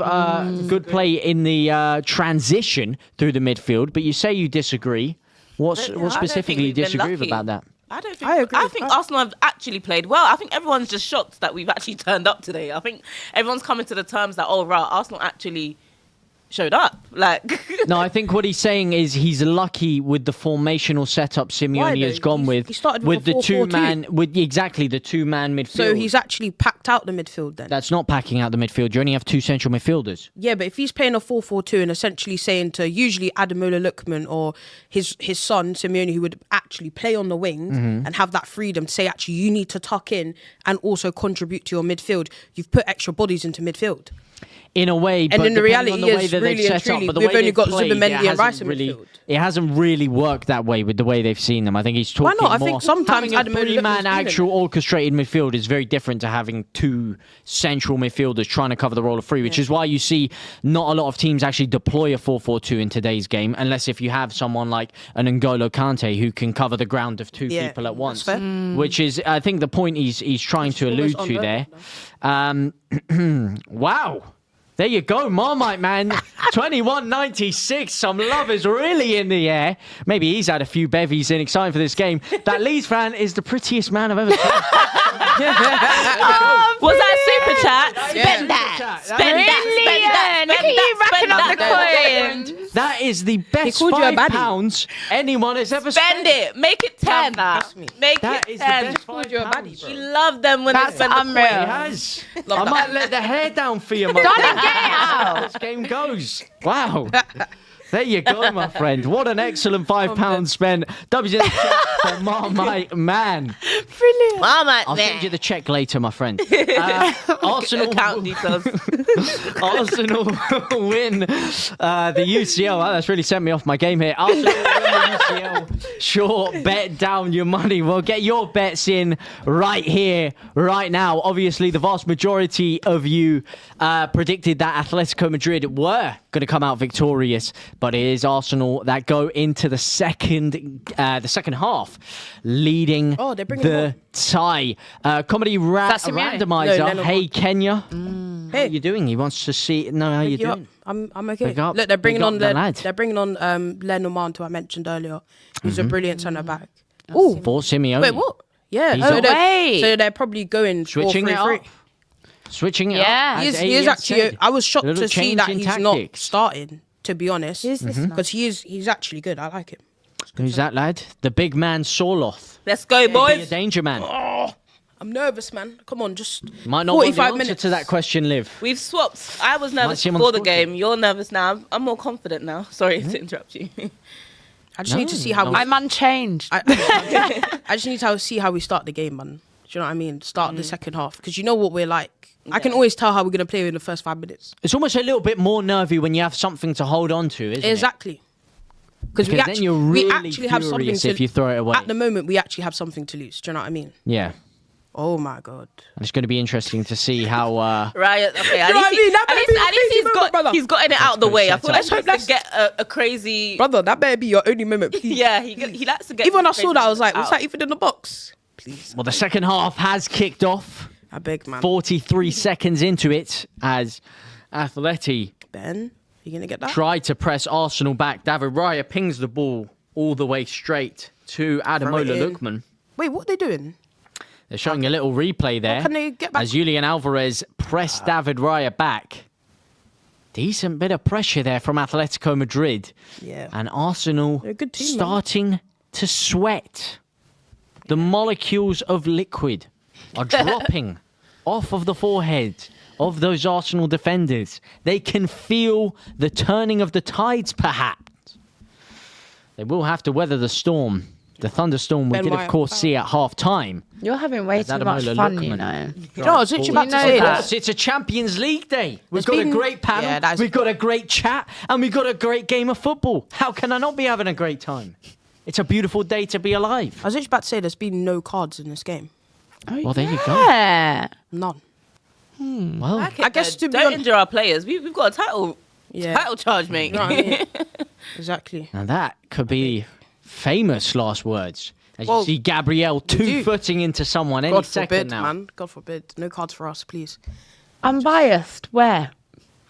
good play in the transition through the midfield, but you say you disagree. What I don't specifically think we've been disagree with lucky. about that? I don't think. I agree. I think Arsenal have actually played well. I think everyone's just shocked that we've actually turned up today. I think everyone's coming to the terms that, oh, right, Arsenal actually showed up. Like, No, I think what he's saying is he's lucky with the formational setup Why, Simeone though? has gone with. He started with the a 4-4-2. two-man, with exactly the two-man midfield. So he's actually packed out the midfield then. That's not packing out the midfield. You only have 2 central midfielders. Yeah, but if he's playing a 4-4-2 and essentially saying to usually Ademola Lookman or his son Simeone, who would actually play on the wings and have that freedom to say, actually, you need to tuck in and also contribute to your midfield. You've put extra bodies into midfield. In a way, but then the depending reality on the way is that they've really and set up, truly, but the we've way only they've got played, Zubimendi and Rice in really, midfield. it hasn't really worked that way with the way they've seen them. I think he's talking not? I more. think sometimes having a Adam Odegaard three-man was doing actual orchestrated midfield is very different to having two central midfielders trying to cover the role of three, which is why you see not a lot of teams actually deploy a 4-4-2 in today's game, unless if you have someone like an N'Golo Kante who can cover the ground of two people at once, which is, I think, the point he's trying to allude to there. Wow. There you go, Marmite Man. 21.96. Some love is really in the air. Maybe he's had a few bevies and excited for this game. That Leeds fan is the prettiest man I've ever seen. Was that super chat? Spend that. Brilliant. Look at you racking up the coins. That is the best called you a baddie. £5 anyone has ever Spend it. Make it 10. Make That it is the 10. best £5. You love them when That's they spend the unreal. He coin. has. I might let the hair down for you, man. This game goes. Wow. There you go, my friend. What an excellent £5 spent. W's in the chat for Marmite Man. Brilliant. Marmite I'll send you the check later, my friend. Arsenal account details. Arsenal win the UCL. Wow, that's really sent me off my game here. Arsenal win the UCL. Sure, bet down your money. Well, get your bets in right here, right now. Obviously, the vast majority of you predicted that Atletico Madrid were going to come out victorious, but it is Arsenal that go into the second half, leading the tie. Comedy randomizer. No, Hey Kenya, how Hey. are you doing? He wants to see. No, how you doing? I'm okay. Big up. Look, they're bringing Big on up the lad. they're bringing on Lenormand, who I mentioned earlier. He's a brilliant centre back. Ooh, for Simeone. Wait, what? Yeah. He's So on. they're probably going Switching it 4-3-3. up. Switching it Yeah. up. He as is AES actually. said. I was shocked Little to see change that in he's not tactics. starting. To be honest, Who's this now? because he's actually good. I like him. Who's that lad? The big man Sorloth. Let's go, Be a boys. danger man. I'm nervous, man. Come on, just Might not want the 45 answer minutes to that question, Liv. We've swapped. I was nervous see him on before the Squad game. You're nervous now. I'm more confident now. Sorry to interrupt you. I just need to see how we. I'm unchanged. I just need to see how we start the game, man. Do you know what I mean? Start the second half, because you know what we're like. I can always tell how we're gonna play in the first 5 minutes. It's almost a little bit more nervy when you have something to hold on to, isn't it? Exactly. Because Because then you're we really actually have something furious to. if you throw it away. At the moment, we actually have something to lose. Do you know what I mean? Yeah. Oh my god. And it's going to be interesting to see how... Right, okay. At You know what I mean? That at better least, be your at least crazy moment, brother. he's gotten it out of the good way. I feel like setup. he likes to get a crazy... Brother, that better be your only moment, please. Yeah, he likes to get... Even when I crazy saw that, I was like, moments what's out. that even in the box? Please. well, the second half has kicked off. I beg, man. 43 seconds into it as Atleti Ben, you gonna get that? tried to press Arsenal back. David Raya pings the ball all the way straight to Ademola Throw it in. Lookman. Wait, what are they doing? They're showing a little replay there. can they get back? As Julian Alvarez pressed David Raya back. Decent bit of pressure there from Atletico Madrid. Yeah. And Arsenal They're a good team, man. starting to sweat. The molecules of liquid are dropping off of the forehead of those Arsenal defenders. They can feel the turning of the tides, perhaps. They will have to weather the storm. The thunderstorm we Ben did, of White. course, see at half-time. You're having way too Ademola much fun, Lookman. you know. You know, I was literally about to know say Of that. course, it's a Champions League day. We've It's got a been- great panel, Yeah, that's- we've got a great chat, and we've got a great game of football. How can I not be having a great time? It's a beautiful day to be alive. I was literally about to say there's been no cards in this game. Well, there you go. Yeah. None. Well, Like it, I guess though. to be Don't honest- injure our players. We've got a title Yeah. charge, mate. You know what I mean? Exactly. now that could be famous last words. As Well, you see Gabriel do. two-footing into someone any God second forbid, now. man. God forbid. No cards for us, please. Unbiased. Where?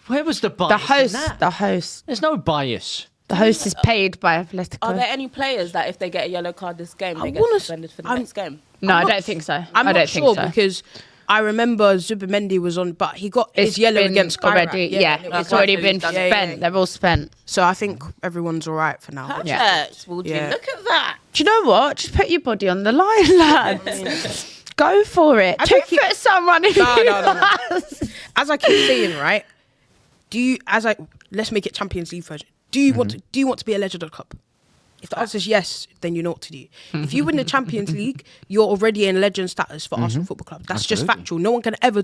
Where was the bias The in host. that? The host. There's no bias. The host is paid by Atletico. Are there any players that if they get a yellow card this game, I they get wanna s- suspended for the I'm- next game? No, I not- don't think so. I'm I not don't sure think so. because I remember Zubimendi was on, but he got his It's yellow been against Skyrack. already. Yeah, and it was it's already like- been Yeah, spent. yeah. They're all spent. So I think everyone's all right for now. Perfect. Yeah. Would Yeah. you look at that? Do you know what? Just put your body on the line, lads. Go for it. I Two think foot someone in No. As I keep saying, right? Let's make it Champions League version. Do you want to be a Legend of the Cup? If the answer is yes, then you know what to do. If you win the Champions League, you're already in legend status for Arsenal Football Club. That's just factual. No one can ever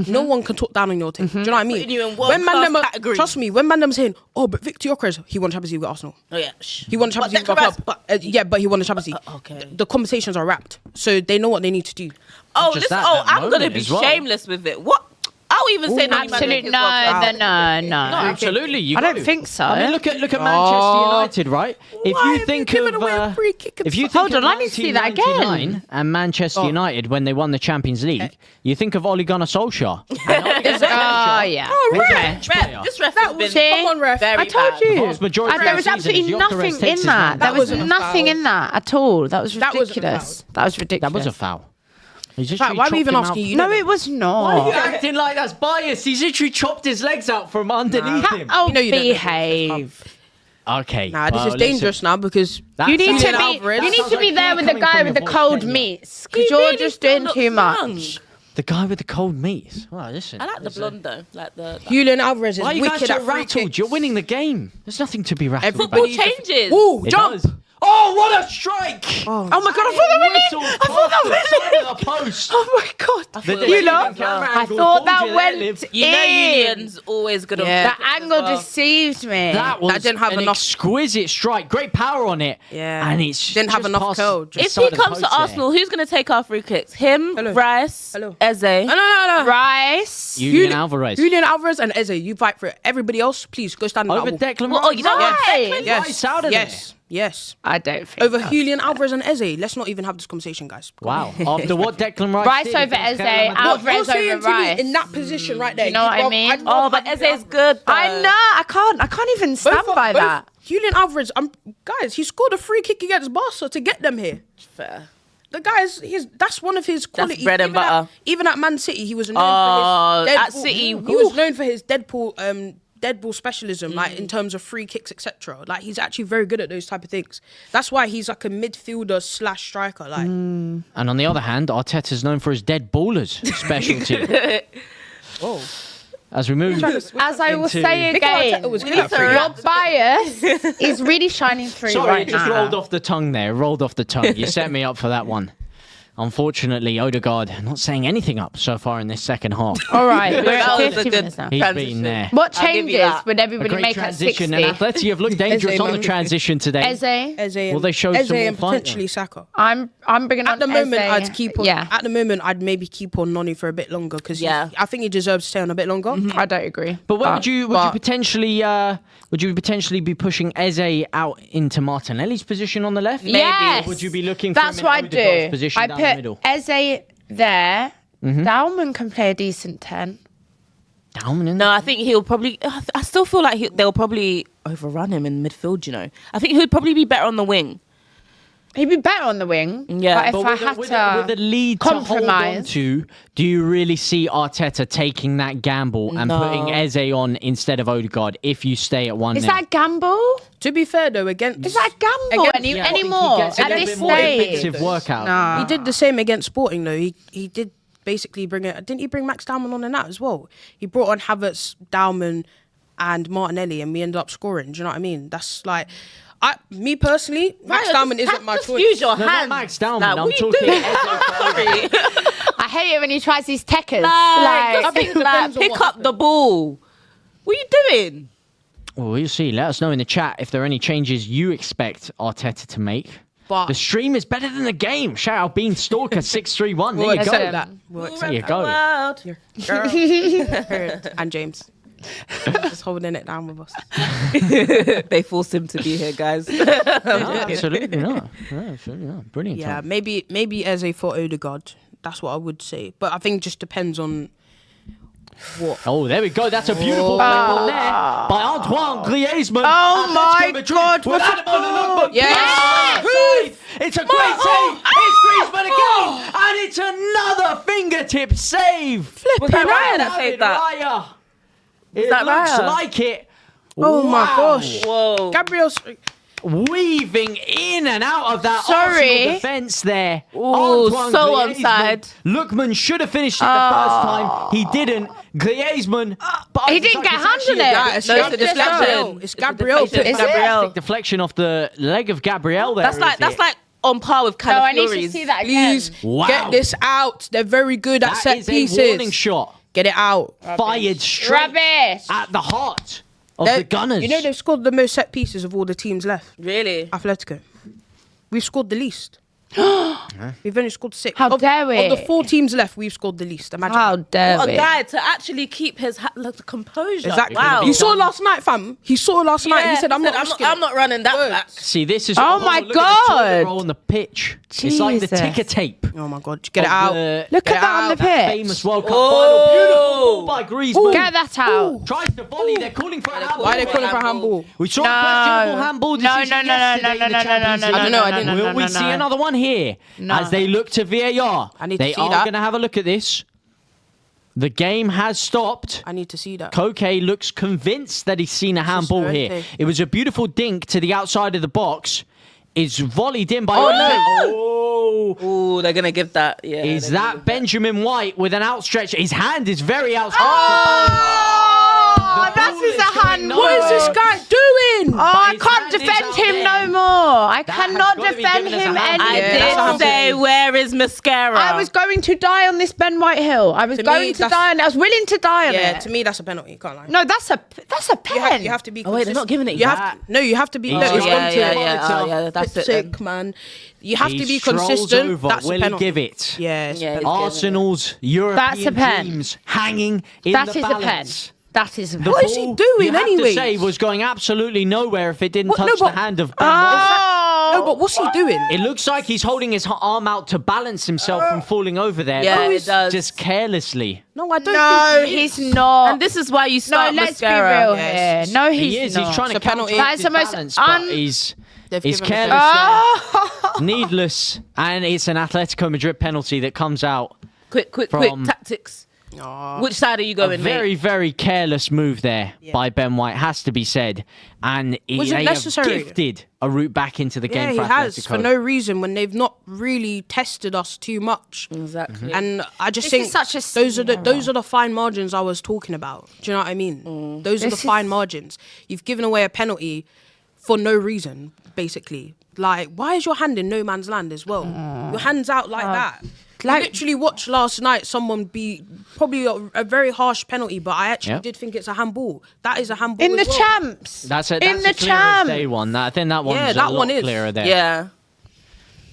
no one can talk down on your team. Do you know what I mean? Putting you in When world-class category. trust me, when Mandem saying, "Oh, but Victor Gyökeres, he won Champions League with Arsenal." Oh yeah. He won Champions League with our club. But he won the Champions League. Okay. The conversations are wrapped, so they know what they need to do. Oh, Just listen. that Oh, I'm gonna moment be as well. shameless with it. What? I'll even say Absolutely no. Absolutely, you I don't go. think so. I mean, look at Manchester United, right? If Why you have you think given of away a free kick and if you stuff? think Hold of on, I need to see that again. 1999 and Manchester United when they won the Champions League, you think of Ole Gunnar Solskjaer. Oh, yeah. Ref. This ref That has was been come on, ref. very I told bad. you. vast majority There of was the season absolutely is Gyökeres nothing takes in his that. man. There That was wasn't a nothing foul. in that at all. That was That wasn't a ridiculous. foul. That was ridiculous. That was a foul. He's Fact, literally why are we even chopped him asking out. you? No, it was Why are not. you acting like that's biased? He's literally chopped his legs out from underneath him. Oh, You know you don't know. behave. Okay. Nah, this well, is dangerous now because You need to Julian be. Alvarez. You need sounds to be like there fear with the coming guy from with the your voice, cold Kenya. meats, He because you're really just still doing looks too young. much. The guy with the cold meats. Well, listen. I like the blonde though, like the. Julian Alvarez is Why are you guys wicked so at free rattled? kicks. You're winning the game. There's nothing to be rattled Football about. changes. Ooh, It jump! does. Oh, what a strike! Oh my god, I thought that went in! I thought that went in! The post. Oh my god! The You know, David camera I angle thought told that you there, went Liv. You know, in. Julian's always gonna. Yeah. flip The it as angle well. deceived me. That was didn't have an enough- exquisite strike. Great power on it. Yeah. And it's Didn't have just enough past curl. the If side he of the comes to post there. Arsenal, who's gonna take our free kicks? Him, Hello. Rice, Hello. Eze. No. Rice. Julian Alvarez. Julian Alvarez and Eze, you fight for it. Everybody else, please go stand in Over that wall. Declan Well, Rice. oh, you don't Right. want Declan? Yes, Rice out of yes. I don't think. Over Julian Alvarez and Eze. Let's not even have this conversation, guys. Wow. After what Declan Rice Rice did over against Eze, Real Madrid. Alvarez You're saying over to me Rice. in that position right there. You know what I mean? Oh, but Eze's good. Though. I know. I can't even stand by that. Julian Alvarez, guys, he scored a free kick against Barca to get them here. Fair. The guy's that's one of his qualities. bread and Even butter. Even at Man City, he was known for his at Deadpool. City, he woo. was known for his Deadpool specialism, like in terms of free kicks, etc. Like he's actually very good at those type of things. That's why he's like a midfielder / striker. Like And on the other hand, Arteta's known for his dead ballers specialty. whoa. As we move, As I will into- say again, Arteta was good at free your kicks. bias is really shining through sorry, right it just now. rolled off the tongue there. Rolled off the tongue. You set me up for that one. Unfortunately, Odegaard not saying anything up so far in this second half. All right, we're That at was a 50 good minutes now. He's transition. been there. What I'll give you changes that. would A everybody great make at 60? transition, and Atletico have looked dangerous Eze, on the man. transition today. Eze, Eze and, Well, they showed Eze some more and fight, potentially Saka. I'm bringing on At the moment, Eze. I'd keep on. Yeah, At the moment, I'd maybe keep on Noni for a bit longer because Yeah. I think he deserves to stay on a bit longer. I don't agree. But where would you but- potentially be pushing Eze out into Martinelli's position on the left? Yes. Or would you be looking That's for him what I in Odegaard's do. position I down the put middle? Eze there. Dalman can play a decent 10. Down in No, I think he'll probably. I still feel like they'll probably overrun him in midfield. You know, I think he'd probably be better on the wing. He'd be better on the wing. Yeah. but if I have with to a lead to hold on compromise. to, do you really see Arteta taking that gamble and No. putting Eze on instead of Odegaard if you stay at 1-0? Is that a gamble? To be fair though, against Is that a gamble Against- Yeah, I think he anymore gets a at little this bit more stage? defensive work out. Nah. he did the same against Sporting though. He did basically bring it. Didn't he bring Max Dalman on in that as well? He brought on Havertz, Dalman, and Martinelli, and we ended up scoring. Do you know what I mean? That's like, me personally, Max Dalman isn't my Just choice. use your No, not hands. Max Dalman, Like, I'm what are you talking doing? Eze. Sorry. I hate it when he tries these techers. I Like, think depends on pick what up the ball. What are you doing? Well, we'll see. Let us know in the chat if there are any changes you expect Arteta to make. But The stream is better than the game. Shout out Beanstalker 631. There we'll you accept go. that. We'll There accept you that. go. World. And James. Just holding it down with us. They forced him to be here, guys. No, absolutely not. No, absolutely not. Brilliant. Yeah, Tom. maybe Eze for Odegaard. That's what I would say. But I think it just depends on what. Oh, there we go. That's a beautiful flip on there by Antoine Griezmann. Oh Atletico my Madrid God, with what's Adam on the lookbook. Yes! Save. It's a great save. It's Griezmann again. And it's another fingertip save. Was that Raya that saved that? Raya. It that looks Raya? like it. Oh my Wow. gosh. Whoa. Gabriel's. weaving in and out of that Sorry. Arsenal defence there. Ooh, Antoine so Griezmann. onside. Lookman should have finished it the first time. He didn't. Griezmann. But He didn't get a hand on it. Yeah, it's No, it's a Gabriel. deflection. It's Gabriel. It's a deflection. Is it? Gabriel. deflection off the leg of Gabriel there. That's like on par with No, I need to Calafiori's. see that again. Please Wow. get this out. They're very good at That set is a warning pieces. shot. Get it out. Fired straight Rubbish. at the heart of They're- the Gunners. You know they've scored the most set pieces of all the teams left. Really? Atletico. We've scored the least. We've only scored 6. How dare we? Of the 4 teams left, we've scored the least. Imagine. How dare What a we? guy to actually keep his composure. Exactly. Wow. He saw last night, fam. He saw last night. He said, "I'm not risking I'm it." not running that back. See, this is Oh my look at the toilet God. roll on the pitch. It's like the Jesus. ticker tape. Oh my god, get it of out. the Look Get at that on the out. pitch. famous World Cup final. Beautiful ball by Griezmann. Get that out. Tries to volley. They're calling for a handball. Why are they calling for a handball? We saw a questionable handball No, decision no, no, no, yesterday no, in the no, no, Champions no, League. I don't know, I didn't- Will we see another one here No. as they look to VAR? I need to they see are that. going to have a look at this. The game has stopped. I need to see that. Koke looks convinced that he's seen a handball here. horrific. It was a beautiful dink to the outside of the box. It's volleyed in by... Oh! Ooh, they're gonna give that. Yeah. Is they're gonna that give Benjamin White with an outstretched... His hand is very outstretched. Oh, that is a handball. What is this guy doing? Oh, I his can't hand is defend out him there. no more. I That has cannot gotta be defend given as a him handball. I anymore. Yeah, that's did say, where is mascara? I was going to die on this Ben White hill. I was To going me, to that's- die on it. I was willing to die on Yeah, it. to me that's a penalty. Can't lie. No, that's a pen. You have to be. Oh, wait, they're not giving it You yet. have to, no, you have to be. Oh, No, it's yeah, gone to yeah, the yeah. monitor. Oh, yeah, that's it Sick, then. man. You have to He be strolls consistent. over. That's Will a he penalty. give it? Yeah, it's a Yeah, penalty. Arsenal's European pen. teams hanging in That the is a pen. balance. That is a pen. The What is he ball, doing you have anyway? to say, was going absolutely nowhere if it didn't What? touch No, the but- hand of Ben White. No, but what's he doing? It looks like he's holding his arm out to balance himself from falling over there. Yeah, but it does. Just carelessly. No, I don't. No, think he is. he's not. And this is why you No, start let's be mascara. real Yes. here. No, He he's is. not. He's trying to It's a penalty. counteract That is his the most balance, but he's They've he's given a careless. Oh. Needless, and it's an Atletico Madrid penalty that comes out. Quick From- tactics. Which side are you A going? very, mate? very careless move there by Ben White, has to be said. And Was it they have necessary? gifted a route back into the Yeah, game he for has Atletico. for no reason when they've not really tested us too much. Exactly. And I just This think is such a those are the fine margins I was talking about. Do you know what I mean? Those are the This fine is- margins. You've given away a penalty for no reason, basically. Like, why is your hand in no man's land as well? Your hand's out like that. like- Literally watched last night someone be probably a very harsh penalty, but I actually Yep. did think it's a handball. That is a handball In the as well. champs. That's a, In that's the a clear as day champ. one. I think that one's Yeah, a that lot one is. clearer there. Yeah.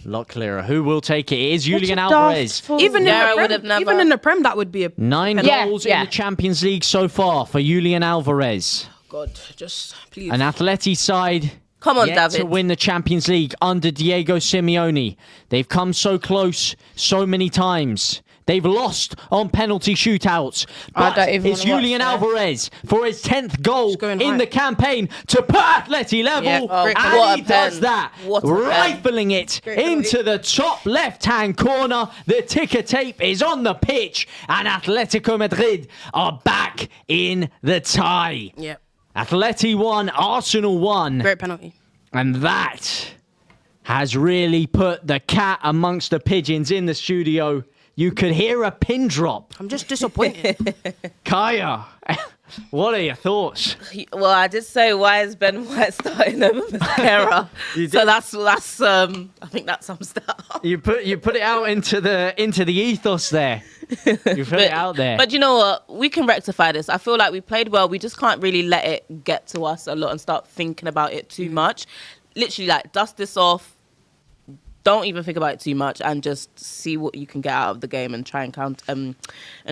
A lot clearer. Who will take it? It is Julian What a Alvarez. daft fool. Even, Yeah, I in would the have Prem, never- even in the Prem, that would be a 9 Yeah, goals yeah. in the Champions League so far for Julian Alvarez. God. Just please. An Atleti side Come on, yet to David. win the Champions League under Diego Simeone. They've come so close so many times. They've lost on penalty shootouts. But don't even it's wanna watch Julian that. Alvarez for his 10th goal going in high. the campaign to put Atleti level. Yeah, great and What a he does pen. that, What a pen. rifling it into the top left-hand corner. The ticker tape is on the pitch, and Atletico Madrid are back in the tie. Yeah. Atleti won, Arsenal won. Great penalty. And that has really put the cat amongst the pigeons in the studio. You could hear a pin drop. I'm just disappointed. Kaya, what are your thoughts? Well, I did say, why is Ben White starting over mascara? So that's I think that sums that up. You put it out into the ethos there. You put it out there. But you know what? We can rectify this. I feel like we played well. We just can't really let it get to us a lot and start thinking about it too much. Literally, like, dust this off. Don't even think about it too much and just see what you can get out of the game and try and count and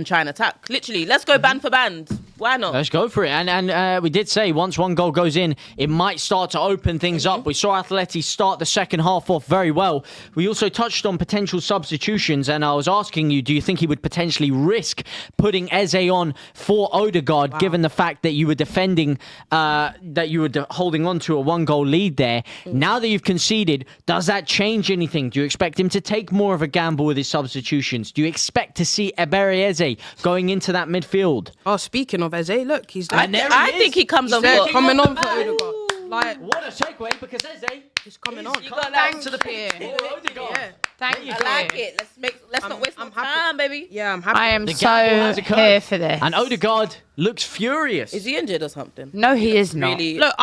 try and attack. Literally, let's go band for band. Why not? Let's go for it. And we did say once one goal goes in, it might start to open things up. We saw Atleti start the second half off very well. We also touched on potential substitutions, and I was asking you, do you think he would potentially risk putting Eze on for Odegaard, given the fact that you were defending, that you were holding on to a 1-goal lead there? Now that you've conceded, does that change anything? Do you expect him to take more of a gamble with his substitutions? Do you expect to see Ebere Eze going into that midfield? Oh, speaking of Eze, look, he's there. And there I he think is. he comes on He's there for coming on for Odegaard. Like, What a segue, because Eze it's coming on. You got that to the pier. Yeah. Thank you. I like it. Let's not waste I'm no happy. time, baby. Yeah, I'm happy. I am The gamble has so occurred. here for this. And Odegaard looks furious. Is he injured or something? No, he is not. Really? Look,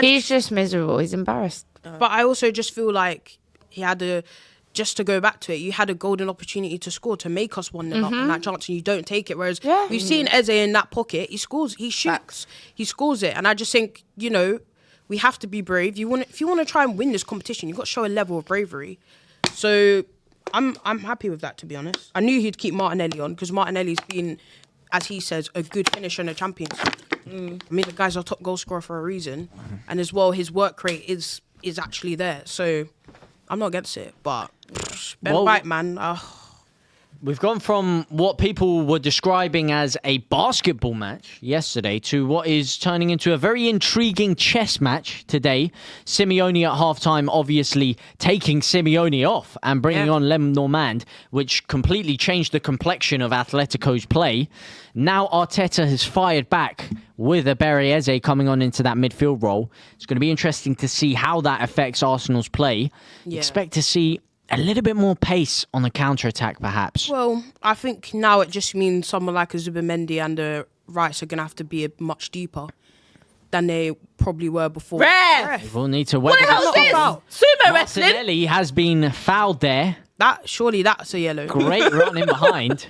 He's just miserable. He's embarrassed. but I also just feel like he had just to go back to it, you had a golden opportunity to score to make us 1-0 up in that chance, and you don't take it. Whereas Yeah. we've seen Eze in that pocket, he scores, he shoots, he scores it, and I just think we have to be brave. If you want to try and win this competition, you've got to show a level of bravery. So I'm happy with that, to be honest. I knew he'd keep Martinelli on because Martinelli's been, as he says, a good finisher in the Champions League. I mean, the guy's our top goal scorer for a reason, and as well, his work rate is actually there. So I'm not against it, but Ben Well, White, man. We've gone from what people were describing as a basketball match yesterday to what is turning into a very intriguing chess match today. Simeone at halftime obviously taking Simeone off and bringing on Lem Normand, which completely changed the complexion of Atletico's play. Now Arteta has fired back with Ebere Eze coming on into that midfield role. It's going to be interesting to see how that affects Arsenal's play. Yeah. Expect to see a little bit more pace on the counter-attack, perhaps. Well, I think now it just means someone like a Zubimendi and the Rice are going to have to be much deeper than they probably were before. Ref! We'll need to weather What the hell the is storm. this? Sumo wrestling? Martinelli has been fouled there. Surely that's a yellow. Great run in behind.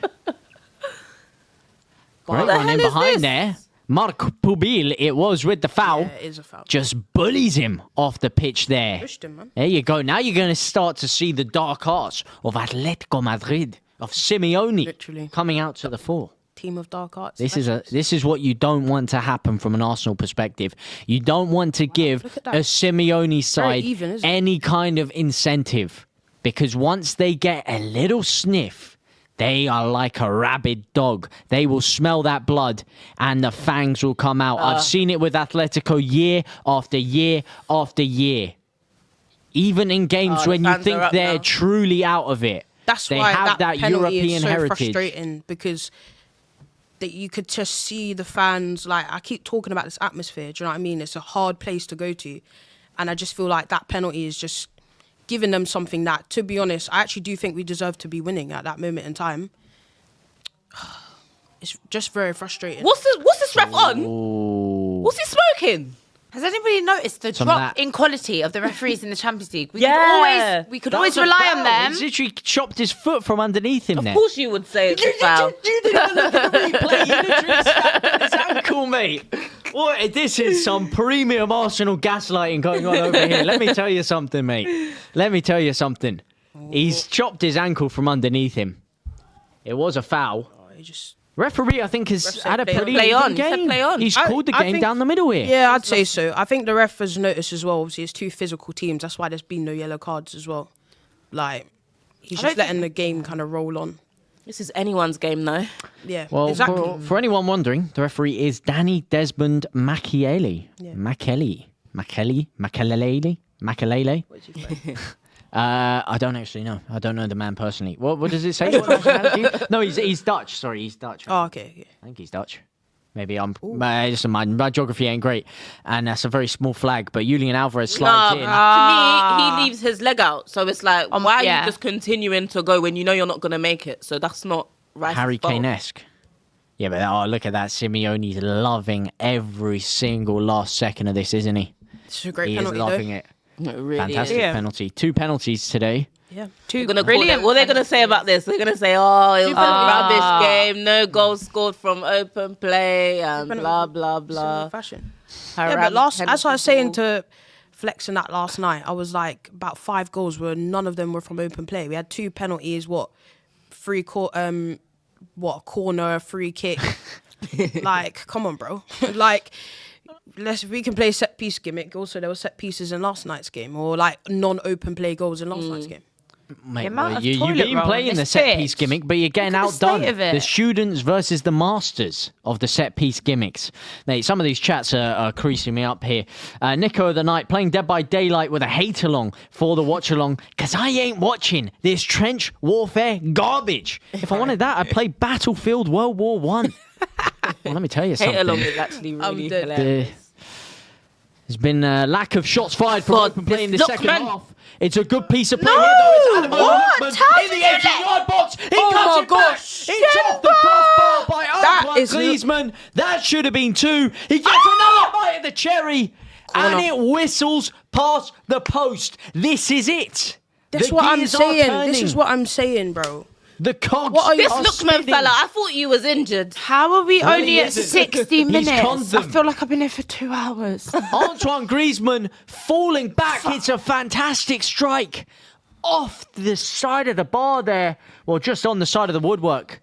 Great run in hell is behind this? there. Marc Pubil, it was with the foul. Yeah, it is a foul. Just bullies him off the pitch there. Pushed him, man. There you go. Now you're going to start to see the dark arts of Atletico Madrid, of Simeone, Literally. coming out to the fore. Team of dark arts. This is what you don't want to happen from an Arsenal perspective. You don't want to give look at that. a Simeone side even, isn't it? any kind of incentive, because once they get a little sniff, they are like a rabid dog. They will smell that blood and the fangs will come out. I've seen it with Atletico year after year after year. Even in games the when you fans think are up they're now. truly out of it. That's they why have that penalty European is so heritage. frustrating, because that you could just see the fans. Like, I keep talking about this atmosphere. Do you know what I mean? It's a hard place to go to, and I just feel like that penalty is just giving them something that, to be honest, I actually do think we deserve to be winning at that moment in time. It's just very frustrating. What's this ref on? What's he smoking? Has anybody noticed the Some of drop that- in quality of the referees in the Champions League? We Yeah. could always rely on them. He's literally chopped his foot from underneath him Of there. course you would say it's a foul. You didn't look at the replay. You literally snapped his ankle, mate. What? This is some premium Arsenal gaslighting going on over here. Let me tell you something, mate. Let me tell you something. He's chopped his ankle from underneath him. It was a foul. It just- Referee, I think, has said had a play on. pretty Play even on. He said game. play on. He's I- called the I game think- down the middle here. Yeah, I'd say so. I think the ref has noticed as well. Obviously, it's two physical teams. That's why there's been no yellow cards as well. Like, he's just letting the game kind of roll on. This is anyone's game, though. Yeah, Well, exactly. for anyone wondering, the referee is Danny Desmond Makelele. Makelele. I don't actually know. I don't know the man personally. What does it say? What nationality? No, he's Dutch. Sorry, he's Dutch. Oh, okay. I think he's Dutch. Maybe listen, my geography ain't great, and that's a very small flag. But Julian Alvarez slides in. To me, he leaves his leg out. So it's like, why are yeah. you just continuing to go when you know you're not going to make it? So that's not right. Harry Kane-esque. Yeah, but look at that. Simeone's loving every single last second of this, isn't he? It's a great He penalty, is loving it. It really Fantastic is. Yeah. penalty. 2 penalties today. Yeah. They're gonna brilliant. What are they going to say about this? They're going to say, oh, it was a rubbish game. No goals scored from open play and blah, blah, blah. Similar fashion. Yeah, but as I was saying to Flex in that last night, I was like, about 5 goals were, none of them were from open play. We had 2 penalties, a corner, a free kick. Like, come on, bro. Like, we can play set piece gimmick. Also, there were set pieces in last night's game, or like non-open play goals in last night's game. Mate, amount of you've toilet been roll playing on the this set piece pitch. gimmick, but you're getting Look at the outdone. state of it. The students versus the masters of the set piece gimmicks. Mate, some of these chats are creasing me up here. Nico of the Night playing Dead by Daylight with a hate along for the watch along, because I ain't watching this trench warfare garbage. If I wanted that, I'd play Battlefield World War One. Well, let me tell you something. Hate along is actually really dead. hilarious. There's been a lack of shots fired from God, open play in the this second Lookman. half. It's a good piece of play here, though. It's Adam What? Lookman How in did the you 18-yard box. He Oh cuts my it back. gosh. It's off the crossbar by That Antoine is- Griezmann. That should have been 2. He gets another bite of the cherry. And it whistles past the post. This is it. That's The what I'm gears are saying. This turning. is what I'm saying, bro. The cogs What are you- This are Lookman spinning. fella, I thought you was injured. How are we only he at isn't. 60 He's minutes? conned I them. feel like I've been here for 2 hours. Antoine Griezmann falling back. It's a fantastic strike off the side of the bar there. Well, just on the side of the woodwork.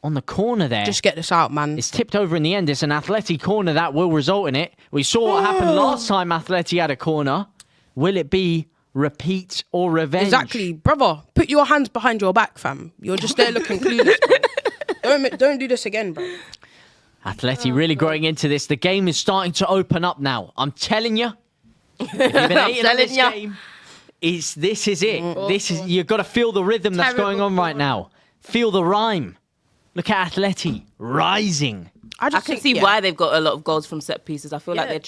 On the corner there. Just get this out, man. It's tipped over in the end. It's an Atleti corner that will result in it. We saw what happened last time Atleti had a corner. Will it be repeat or revenge? Exactly, brother. Put your hands behind your back, fam. You're just there looking clueless, bro. Don't do this again, bro. Atleti really growing into this. The game is starting to open up now. I'm telling you. If you've been hating on this game, this is it. You've got to feel the rhythm that's going on right now. Feel the rhyme. Look at Atleti rising. I can see why they've got a lot of goals from set pieces. I feel like they've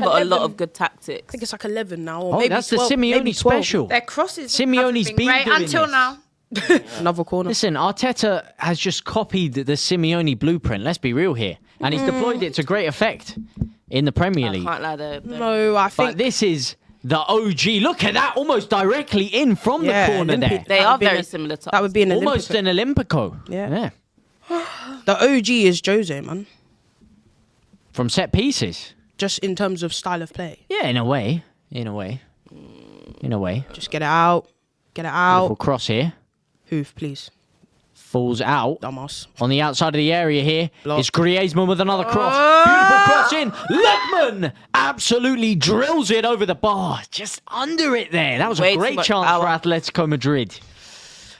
got a lot of good tactics. I think it's like 11 now, or Oh, maybe that's 12, the maybe Simeone 12. special. Their crosses Simeone's haven't been great doing until this. now. Another corner. Listen, Arteta has just copied the Simeone blueprint. Let's be real here. And he's deployed it to great effect in the Premier I League. can't lie there. No, I think But this is the OG. Look at that, almost directly in from the corner Olympic. there. They That are would be very an- similar to That would be an Almost Olympic. an Olympico. Yeah. The OG is Jose, man. From set pieces. Just in terms of style of play. Yeah, in a way. In a way. In a way. Just get it out. Get it Beautiful out. cross here. Hoof, please. Falls out. Dumbass. On the outside of the area here, Block. it's Griezmann with another cross. Beautiful cross in. Lookman absolutely drills it over the bar. Just under it there. That was Way a too great much chance power. for Atletico Madrid.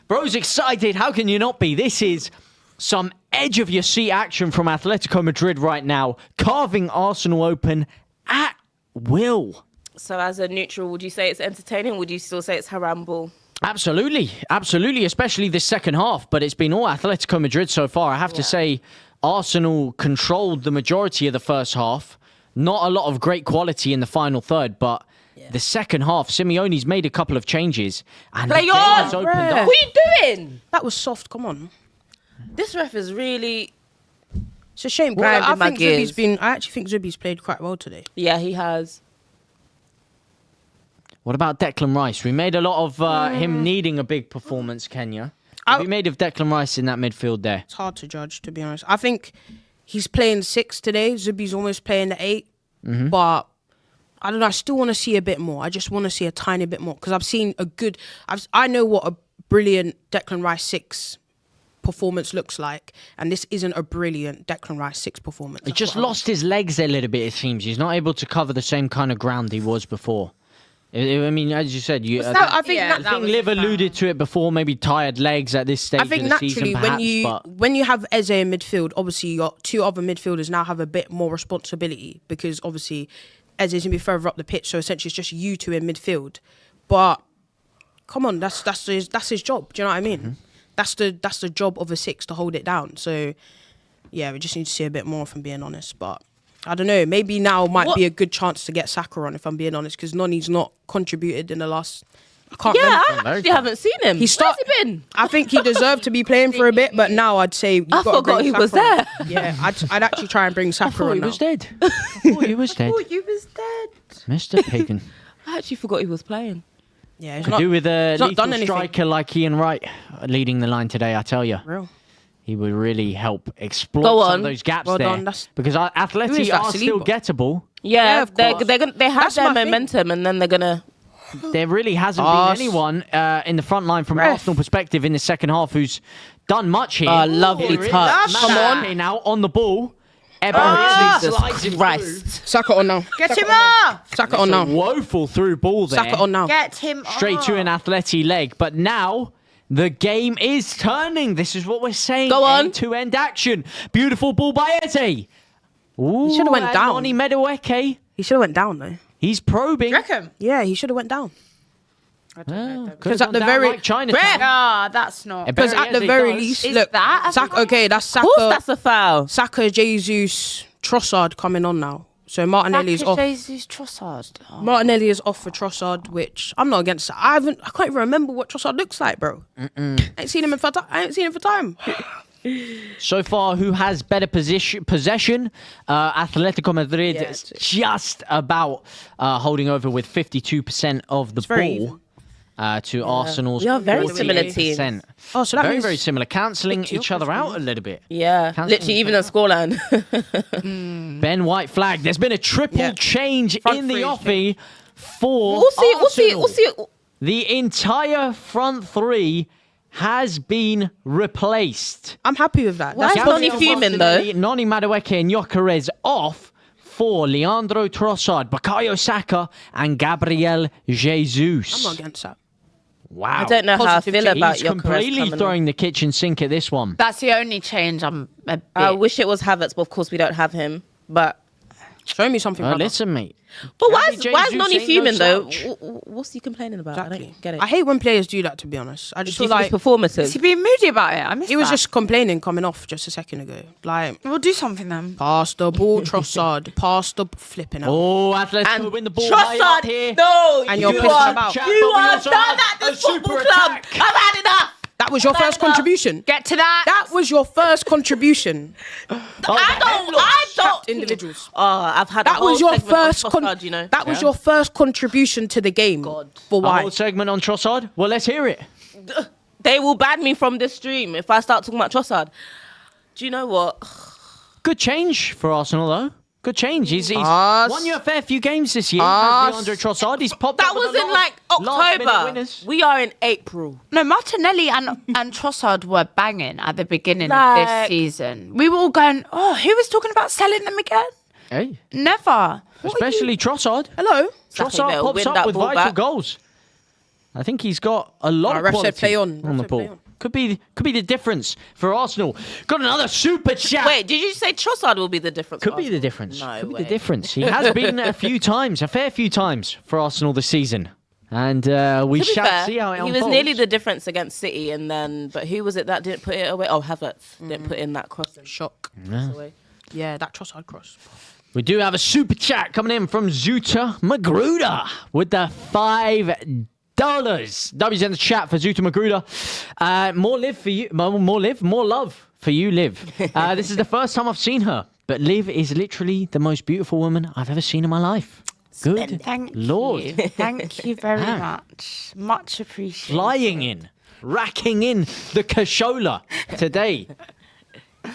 Bro's excited. How can you not be? This is some edge of your seat action from Atletico Madrid right now, carving Arsenal open at will. So as a neutral, would you say it's entertaining? Would you still say it's haramble? Absolutely, absolutely, especially this second half. But it's been all Atletico Madrid so far. I have to say, Arsenal controlled the majority of the first half. Not a lot of great quality in the final third, but the second half, Simeone's made a couple of changes. And Play the game on! has opened What up. are you doing? That was soft. Come on. This ref is really... It's a shame. Grinding I my think Zubi's gears. I actually think Zubi's played quite well today. Yeah, he has. What about Declan Rice? We made a lot of him needing a big performance, Kenya. What have you made of Declan Rice in that midfield there? It's hard to judge, to be honest. I think he's playing 6 today. Zubi's almost playing the 8. But I don't know. I still want to see a bit more. I just want to see a tiny bit more because I've seen a good. I know what a brilliant Declan Rice 6 performance looks like, and this isn't a brilliant Declan Rice 6 performance. He just lost his legs a little bit, it seems. He's not able to cover the same kind of ground he was before. I mean, as you said, I think I think Liv alluded to it before, maybe tired legs at this stage I think of the season, naturally perhaps. when you have Eze in midfield, obviously your 2 other midfielders now have a bit more responsibility because obviously Eze's gonna be further up the pitch, so essentially it's just you 2 in midfield. But come on, that's his job. Do you know what I mean? That's the job of a 6 to hold it down. So yeah, we just need to see a bit more, if I'm being honest. But I don't know. Maybe now might be a good chance to get Saka on, if I'm being honest, because Noni's not contributed in the last. I can't Yeah, remember. I actually haven't seen him. Where's he been? I think he deserved to be playing for a bit, but now I'd say you've I got to forgot bring he was Saka on. there. Yeah, I'd actually try and bring I Saka thought on he now. was dead. I thought he was dead. You was dead. Mr. Pagan. I actually forgot he was playing. Yeah, it's Could not do with a not lethal done anything. striker like Ian Wright leading the line today, I tell you. real. He would really help exploit Go some on. of those gaps Well there. done, that's- Because Who Atleti is that, are still Saliba? gettable. Yeah, of they course. have That's their my thing. momentum, and then they're gonna. There really hasn't Us. been anyone in the front line from Ref. Arsenal perspective in the second half who's done much here. Lovely Here it is. touch. Come on. Now on the ball. Eberechi Jesus slides him Christ. Saka on now. Get him off! Saka through. on It's a now. woeful through ball there. Saka on now. Get him off! Straight to an Atleti leg. But now the game is turning. This is what we're saying. Go on. End-to-end action. Beautiful ball by Eze. Ooh, He should have went and down. Noni Madueke. He should have went down though. He's probing. You reckon? Yeah, he should have went down. Because at the very- Ah, that's not. Because at the very least, Is look, that- Saka. Okay, that's Of course, Saka. that's a foul. Saka, Jesus, Trossard coming on now. So Martinelli is off. Jesus Trossard. Oh. Martinelli is off for Trossard, which I'm not against. I can't even remember what Trossard looks like, bro. I ain't seen him for time. So far, who has better possession? Atletico Madrid just about holding over with 52% of the ball to Arsenal's. We are very similar 48%. teams. Oh, so that very, means very similar, cancelling each other out a little bit. Yeah, literally even the scoreline. Ben White flag. There's been a triple change in the offie for We'll see. The entire front three has been replaced. I'm happy with that. Why is Noni fuming though? Noni Madueke and Gyökeres off for Leandro Trossard, Bukayo Saka and Gabriel Jesus. I'm not against that. Wow. I don't know how I feel about He's your completely throwing the kitchen sink at this one. That's the only change I'm a bit... I wish it was Havertz, but of course we don't have him. But show me something. Oh, brother. listen, mate. But why Jesus is Noni ain't no fuming though? slouch. What's he complaining about? Exactly. I don't get it. I hate when players do that, to be honest. I just feel His like performances. Is he being moody about it? I missed he was that. just complaining coming off just a second ago. Like, We'll do something then. pass the ball, Trossard. Pass the flipping out. Oh, Atletico And win the ball high up Trossard, here. no, And you you're pissing are about. you But we are also done have at a this football super club. attack. I've had enough. That was your Fair first enough. contribution. Get to that. That was your first contribution. I don't. Individuals. Oh, I've had That a whole was your segment on first. Trossard, you know. That was your first contribution to the game. God. For A why? whole segment on Trossard. Well, let's hear it. They will ban me from this stream if I start talking about Trossard. Do you know what? Good change for Arsenal, though. Good change. He's Us. won you a fair few games this year. Us. Leandro Trossard. He's popped That up with was a in lot like of last-minute October. winners. We are in April. No, Martinelli and Trossard were banging at the beginning of this Like- season. We were all going, oh, who was talking about selling them again? Hey, Never. especially Trossard. Hello. Exactly, Trossard they'll pops win up that with ball vital back. goals. I think he's got a lot of ref quality said play on. the Ref said play ball. on. Could be the difference for Arsenal. Got another super chat. Wait, did you say Trossard will be the difference? Could for be the Arsenal? difference. No Could be way. the difference. He has been a fair few times for Arsenal this season. And we To be shall fair, see how it he unfolds. was nearly the difference against City, and then but who was it that didn't put it away? Oh, Havertz didn't put in that cross. Shock. Away. Yeah, that Trossard cross. We do have a super chat coming in from Zuta Magruder with the $5. W's in the chat for Zuta Magruder. More love for you, Liv. This is the first time I've seen her, but Liv is literally the most beautiful woman I've ever seen in my life. Good Thank Lord. you. Thank you very Ah. much. Much appreciated. Flying in, racking in the cashola today.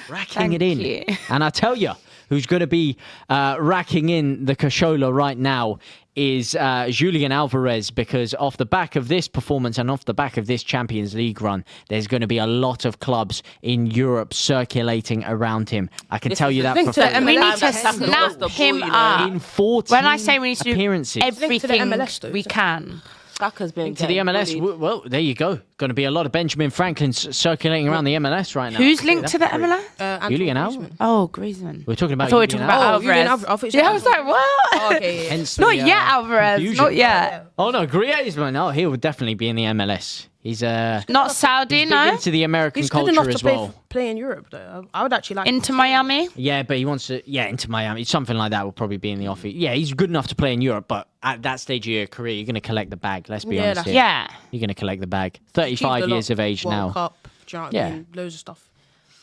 Racking it in. you. And I tell you, who's going to be racking in the cashola right now is Julian Alvarez, because off the back of this performance and off the back of this Champions League run, there's going to be a lot of clubs in Europe circulating around him. I can tell you that for free. We need to That's the snap ball, him you know. up. In 14 When I say we need to do appearances. everything MLS though, we isn't it? can. Saka's been to the getting MLS. bullied. Well, there you go. Going to be a lot of Benjamin Franklins circulating around the MLS right now. Who's linked to the MLS? Julian Alvarez. Oh, Griezmann. We're talking about I thought we were Julian talking about Alvarez. Alvarez. I thought you said Yeah, I was like, what? Oh, okay, yeah. Hence Not the, yet, Alvarez. confusion. Not yet. Oh no, Griezmann. Oh, he would definitely be in the MLS. He's Not Saudi, big no? into the American He's good enough culture to as play, well. play in Europe, though. I would actually like Into Miami? Yeah, but he wants to. Yeah, into Miami. Something like that will probably be in the offer. Yeah, he's good enough to play in Europe, but at that stage of your career, you're going to collect the bag. Let's be Yeah, honest that's- here. Yeah. You're going to collect the bag. Achieved 35 a years lot. of age World now. Cup, do you know what Yeah. I mean? Loads of stuff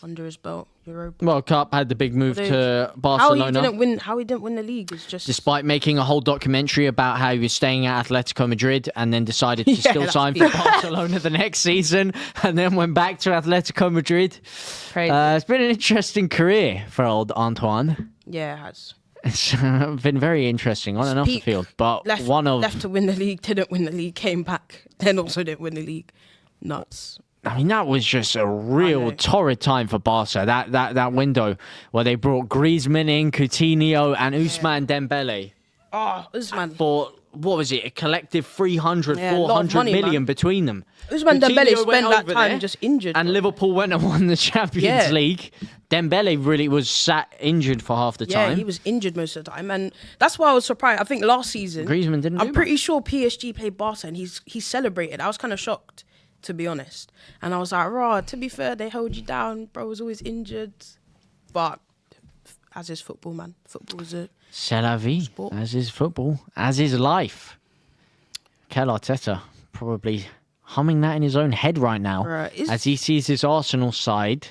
under his belt. Europa. World Cup had the big move to How Barcelona. he didn't win the league is just Despite making a whole documentary about how he was staying at Atletico Madrid and then decided to still that's sign for Barcelona the next season and then went back to Atletico Madrid. Crazy. It's been an interesting career for old Antoine. yeah, it has. It's been very interesting on and off the Peak. field. But Left to win the league, didn't win the league, came back, then also didn't win the league. Nuts. I mean, that was just a real know. torrid time for Barca. That window where they brought Griezmann in, Coutinho and Ousmane Dembele Oh, Usman. for, what was it, a collective 300, Yeah, a lot of 400 money, million man. between them. Usman Coutinho Dembele went spent that over time there just injured. And bro. Liverpool went and won the Champions Yeah. League. Dembele really was sat injured for half the Yeah, time. he was injured most of the time, and that's why I was surprised. I think last season, Griezmann didn't I'm do pretty sure PSG played Barca, and he celebrated. I was kind of shocked, to be honest. And I was like, "Raw." To be fair, they held you down. Bro was always injured, but As is football, man. Football is a C'est la vie, sport. as is football, as is life. Mikel Arteta probably humming that in his own head right now Right, as he sees his Arsenal side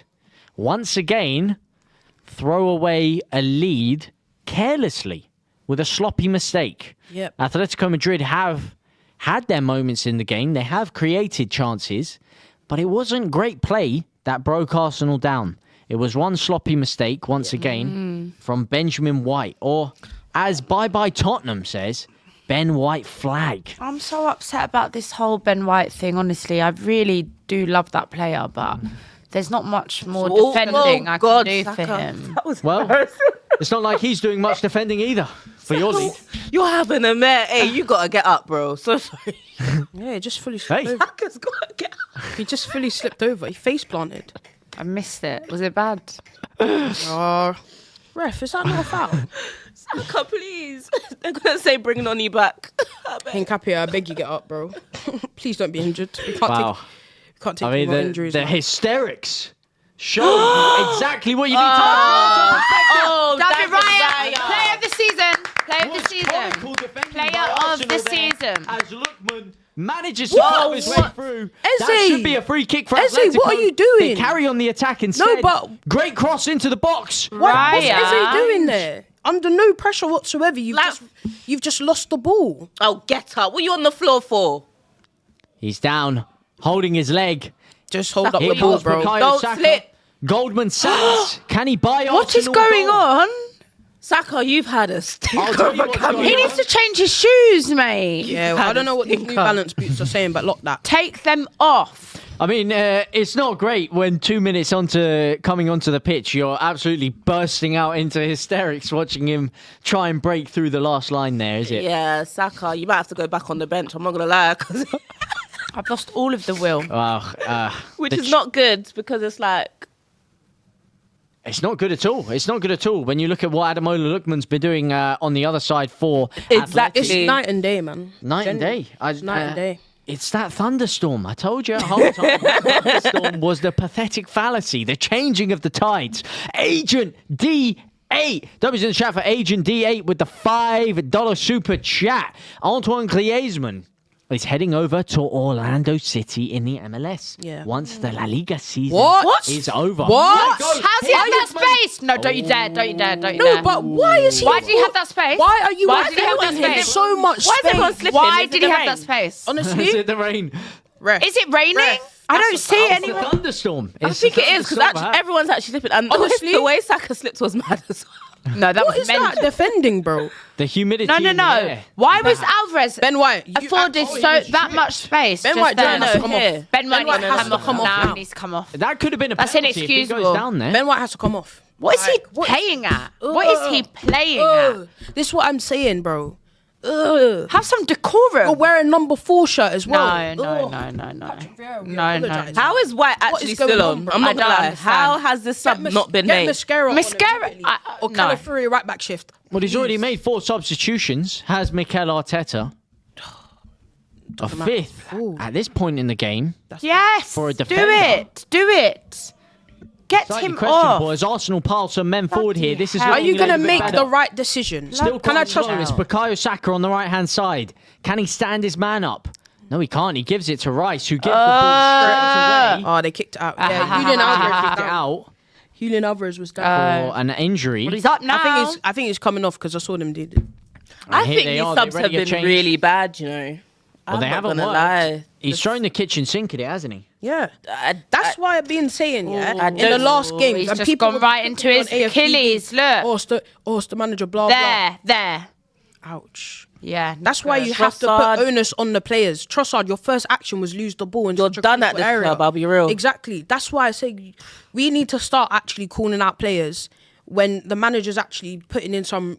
once again throw away a lead carelessly with a sloppy mistake. Yep. Atletico Madrid have had their moments in the game. They have created chances, but it wasn't great play that broke Arsenal down. It was one sloppy mistake, once again, from Benjamin White, or as Bye Bye Tottenham says, Ben White flag. I'm so upset about this whole Ben White thing, honestly. I really do love that player, but there's not much more defending I can do for him. Well, it's not like he's doing much defending either for your league. You're having a mare. Hey, you gotta get up, bro. So sorry. Yeah, he just fully slipped Hey. over. Saka's gotta get up. He just fully slipped over. He face planted. I missed it. Was it bad? Ref, is that not a foul? Saka, please. They're gonna say bring Noni back. Hincapie, I beg you get up, bro. Please don't be injured. We can't Wow. take I mean, more the injuries. the man. hysterics show exactly what you need to know. Oh, David David Raya, Raya. player of the season. Player of the season. Comical defending Player by of Arsenal the there season. As Lookman manages to carve his way What? through. Eze! That should be a free kick for Eze, Atletico. what are you doing? They carry on the attack instead. but- Great cross into the box. What's Raya. Eze doing there? Under no pressure whatsoever. Like- You've just lost the ball. Oh, get up. What are you on the floor for? He's down, holding his leg. Just hold up Here the ball, comes bro. Bukayo Don't Saka. slip. Goldman Sachs. Can he buy What is Arsenal going goal? on? Saka, you've had a I'll stinker tell of you a what's campaign. going He on. needs to change his shoes, mate. Yeah, well, I don't know what these New Balance boots are saying, but lock that. Take them off. I mean, it's not great when 2 minutes coming onto the pitch, you're absolutely bursting out into hysterics watching him try and break through the last line there, is it? Yeah, Saka, you might have to go back on the bench. I'm not gonna lie, 'cause I've lost all of the will. which is not good because it's like It's not good at all. It's not good at all when you look at what Ademola Lookman's been doing on the other side for Exactly. It's night and day, man. Night and day. It's night and day. It's that thunderstorm. I told you at half time. That thunderstorm was the pathetic fallacy, the changing of the tides. Agent D8. W's in the chat for Agent D8 with the $5 super chat. Antoine Griezmann is heading over to Orlando City in the MLS. Yeah. Once the La Liga season What? is over. What? How's he have that space? No, don't you dare, don't you dare, don't you No, dare. but why is he? Why did he have that space? Why are you? Why did he have that giving him space? so much Why is everyone space? slipping? Why Is it did the he have rain? that space? Is Honestly, it the rain? ref. Is it raining? Ref. I don't see It's anyone. a thunderstorm. I think it is because everyone's actually slipping. And Honestly- the way Saka slipped was mad as well. No, that What was is that mental. defending, bro? The humidity. No, in the no. air. Why was Alvarez Ben White, you afforded that much space? Ben just White there? don't have to come here. off. Ben White White needs to has come to off. come off Nah, now. he needs to come off. That could have been a That's penalty if he inexcusable. goes down there. Ben White has to come off. What is he What- playing at? What is he playing at? This is what I'm saying, bro. Have some decorum. You're wearing number 4 shirt as well. No. How is White What actually is going still on, on? bro? I'm I not don't gonna lie. understand. How has this sub not been Get made? mascara. on Mascara- immediately. I- Or no. Calafuri right back shift. Well, he's already made 4 substitutions. Has Mikel Arteta a 5th at this point in the game? Yes. For a do defender. it. Do it. Get Slightly him questionable off. as Arsenal pile some men forward here. This is hell. Are you going going to to make the right decision? Still Can I quite trust slow. It's Bukayo Saka on the right-hand side. Can he stand his man up? No, he can't. He gives it to Rice, who gives the ball straight away. Oh, they kicked it out. Yeah, ha, Julian ha, ha, Alvarez ha, was Kicked it down. out Julian Alvarez was down. for an injury. Well, he's up now. I think he's coming off because I saw them did. I here think they these are, they're subs ready have to been change. really bad, you know. Well, they I'm not haven't gonna worked. lie. He's thrown the kitchen sink at it, hasn't he? Yeah, I- that's why I've been saying. Yeah, I in the don't- last game, He's and just people gone were right into putting his on AFTV. Achilles. Look. Oh, it's the manager. Blah There. blah. Ouch. Yeah. That's why you have to Trossard. put onus on the players. Trossard, your first action was lose the ball. In You're such a done at crucial this area. club, I'll be real. Exactly. That's why I say we need to start actually calling out players when the manager's actually putting in some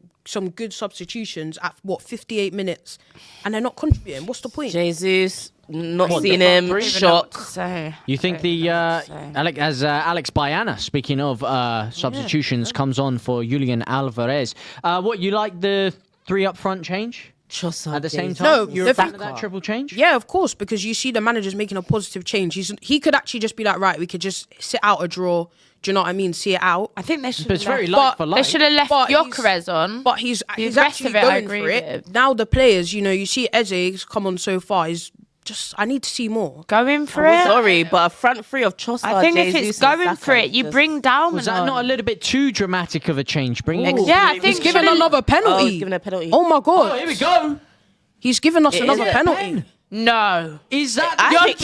good substitutions at 58 minutes, and they're not contributing. What's the point? Jesus, not What, seeing the him, front three? shock. So, You think the Alex Bayana, speaking of substitutions, comes on for Julian Alvarez? What you like the 3 up front change? Trossard At the same days. time, No, you're the a fan fact- of that triple change? Yeah, of course, because you see the manager's making a positive change. He could actually just be like, right, we could just sit out a draw. Do you know what I mean? See it out. I think they should. But it's very left, like for They like. should have left But he's- Gyökeres on. But he's The rest actually of it I going agree for it. with. Now the players, you see Eze's come on so far. He's just, I need to see more. Going for it. Sorry, but a front three of Trossard. I think if Jesus, it's going and for Saka it, you just- bring Dalman Was that on. not a little bit too dramatic of a change? Bringing Yeah, I think He's given should've- another penalty. Oh, he's given a penalty. Oh my god! Oh, here we go. He's given us another Is it a penalty. pen? No. Is that? I think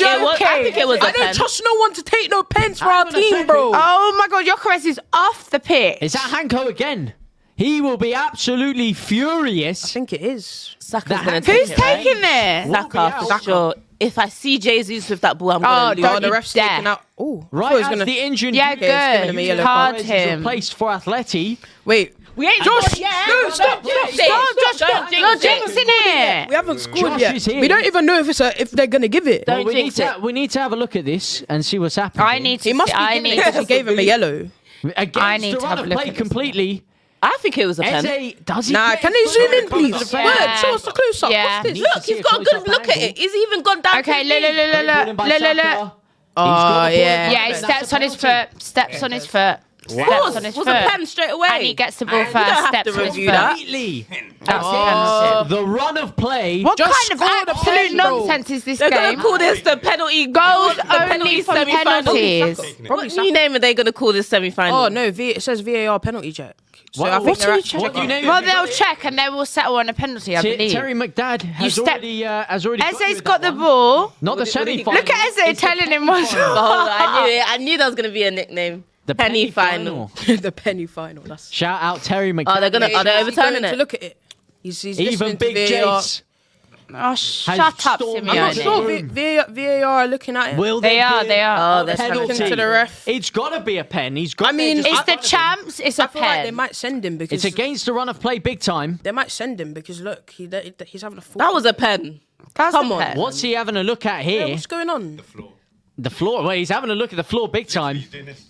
it was a I don't pen. trust no one to take no pens for Hang our on a team, second. bro. Oh my God, Gyökeres is off the pitch. Is that Hanko again? He will be absolutely I furious. think it is. Saka's That- gonna Who's take it, right? taking this? Saka, for sure. If I see Jesus with that ball, I'm Oh, gonna lose. don't The you ref's dare. taken out. Oh, Right as the engine. Yeah, he's giving good. him a yellow Card Is him. replaced for Atleti. Wait, We ain't Josh, scored yet. no, stop, Don't stop, jinx stop, it. Josh, No jinxing it. we haven't scored Josh yet. is here. We don't even know if they're gonna give it. Don't we need jinx to it. we need to have a look at this and see what's happening. I need to. He must see, be I giving it need because he to. gave him a yellow. Against I need the to run have a of look play at this. completely. I think it was a pen. Eze, does he? Nah, get can his they zoom foot in, in front of please? the Word, defender? show us the close up. Yeah. What's this? Look, he's got a good look at it. He's even gone down. Okay, to look, the look, knee. look, look, Good by look, look, Saka. look. He's got the ball yeah. in Yeah, he front. steps That's on a his penalty. foot. Steps on his foot. Of Steps course, on his was foot. a pen straight away. And he gets the ball And you don't first. have Steps to on his review foot. that. Completely. That's Oh, the penalty. the run of play. What Just kind of scored a absolute pen, bro. nonsense is this They're game? gonna call this the penalty Goals the only penalty from semi-final. penalties. What new name are they gonna call this semi-final? Oh no, it says VAR penalty check. So What- I think what they're are you actually checking? checking. What you Well, they'll check and they will settle on a penalty, I believe. Terry McDad has step- already got you Eze's with got that the one. ball. Not the What did he- semi-final. Look at Eze telling him what's Oh, I knew it. I knew that was gonna be a nickname. The penny final. The penny final. That's Shout out Terry McDad. Oh, they're gonna. Are they overturning to it? look at it. He's Even listening to Big VAR. Jace. Oh, shut up, stormed I'm not Yeah, sure yeah. VAR are looking at it. Will They there are, be they are. Oh, that's penalty? to the ref. It's got to be a pen. He's got. I mean, there It's just- the champs, it's a I feel like they pen. might send him because It's against the run of play big time. they might send him because look, he's having a fall. That was a pen. That's Come a on. pen. What's he having a look at Yeah, here? what's going on? The floor. Well, he's having a look at the floor big time.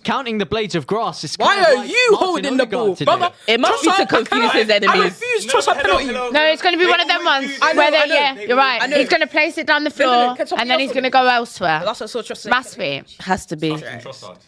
Counting the blades of grass. It's Why kind of are like you Martin holding the Odegaard ball, today. brother? It must be to confuse his I enemies. refuse to trust a penalty. No, it's going to be one of them ones I know, where I they, know. yeah, you're right. I know. He's going to place it down the no, floor can somebody and then else he's do going to it? go elsewhere. That's what I saw trust. Must be. Has to be.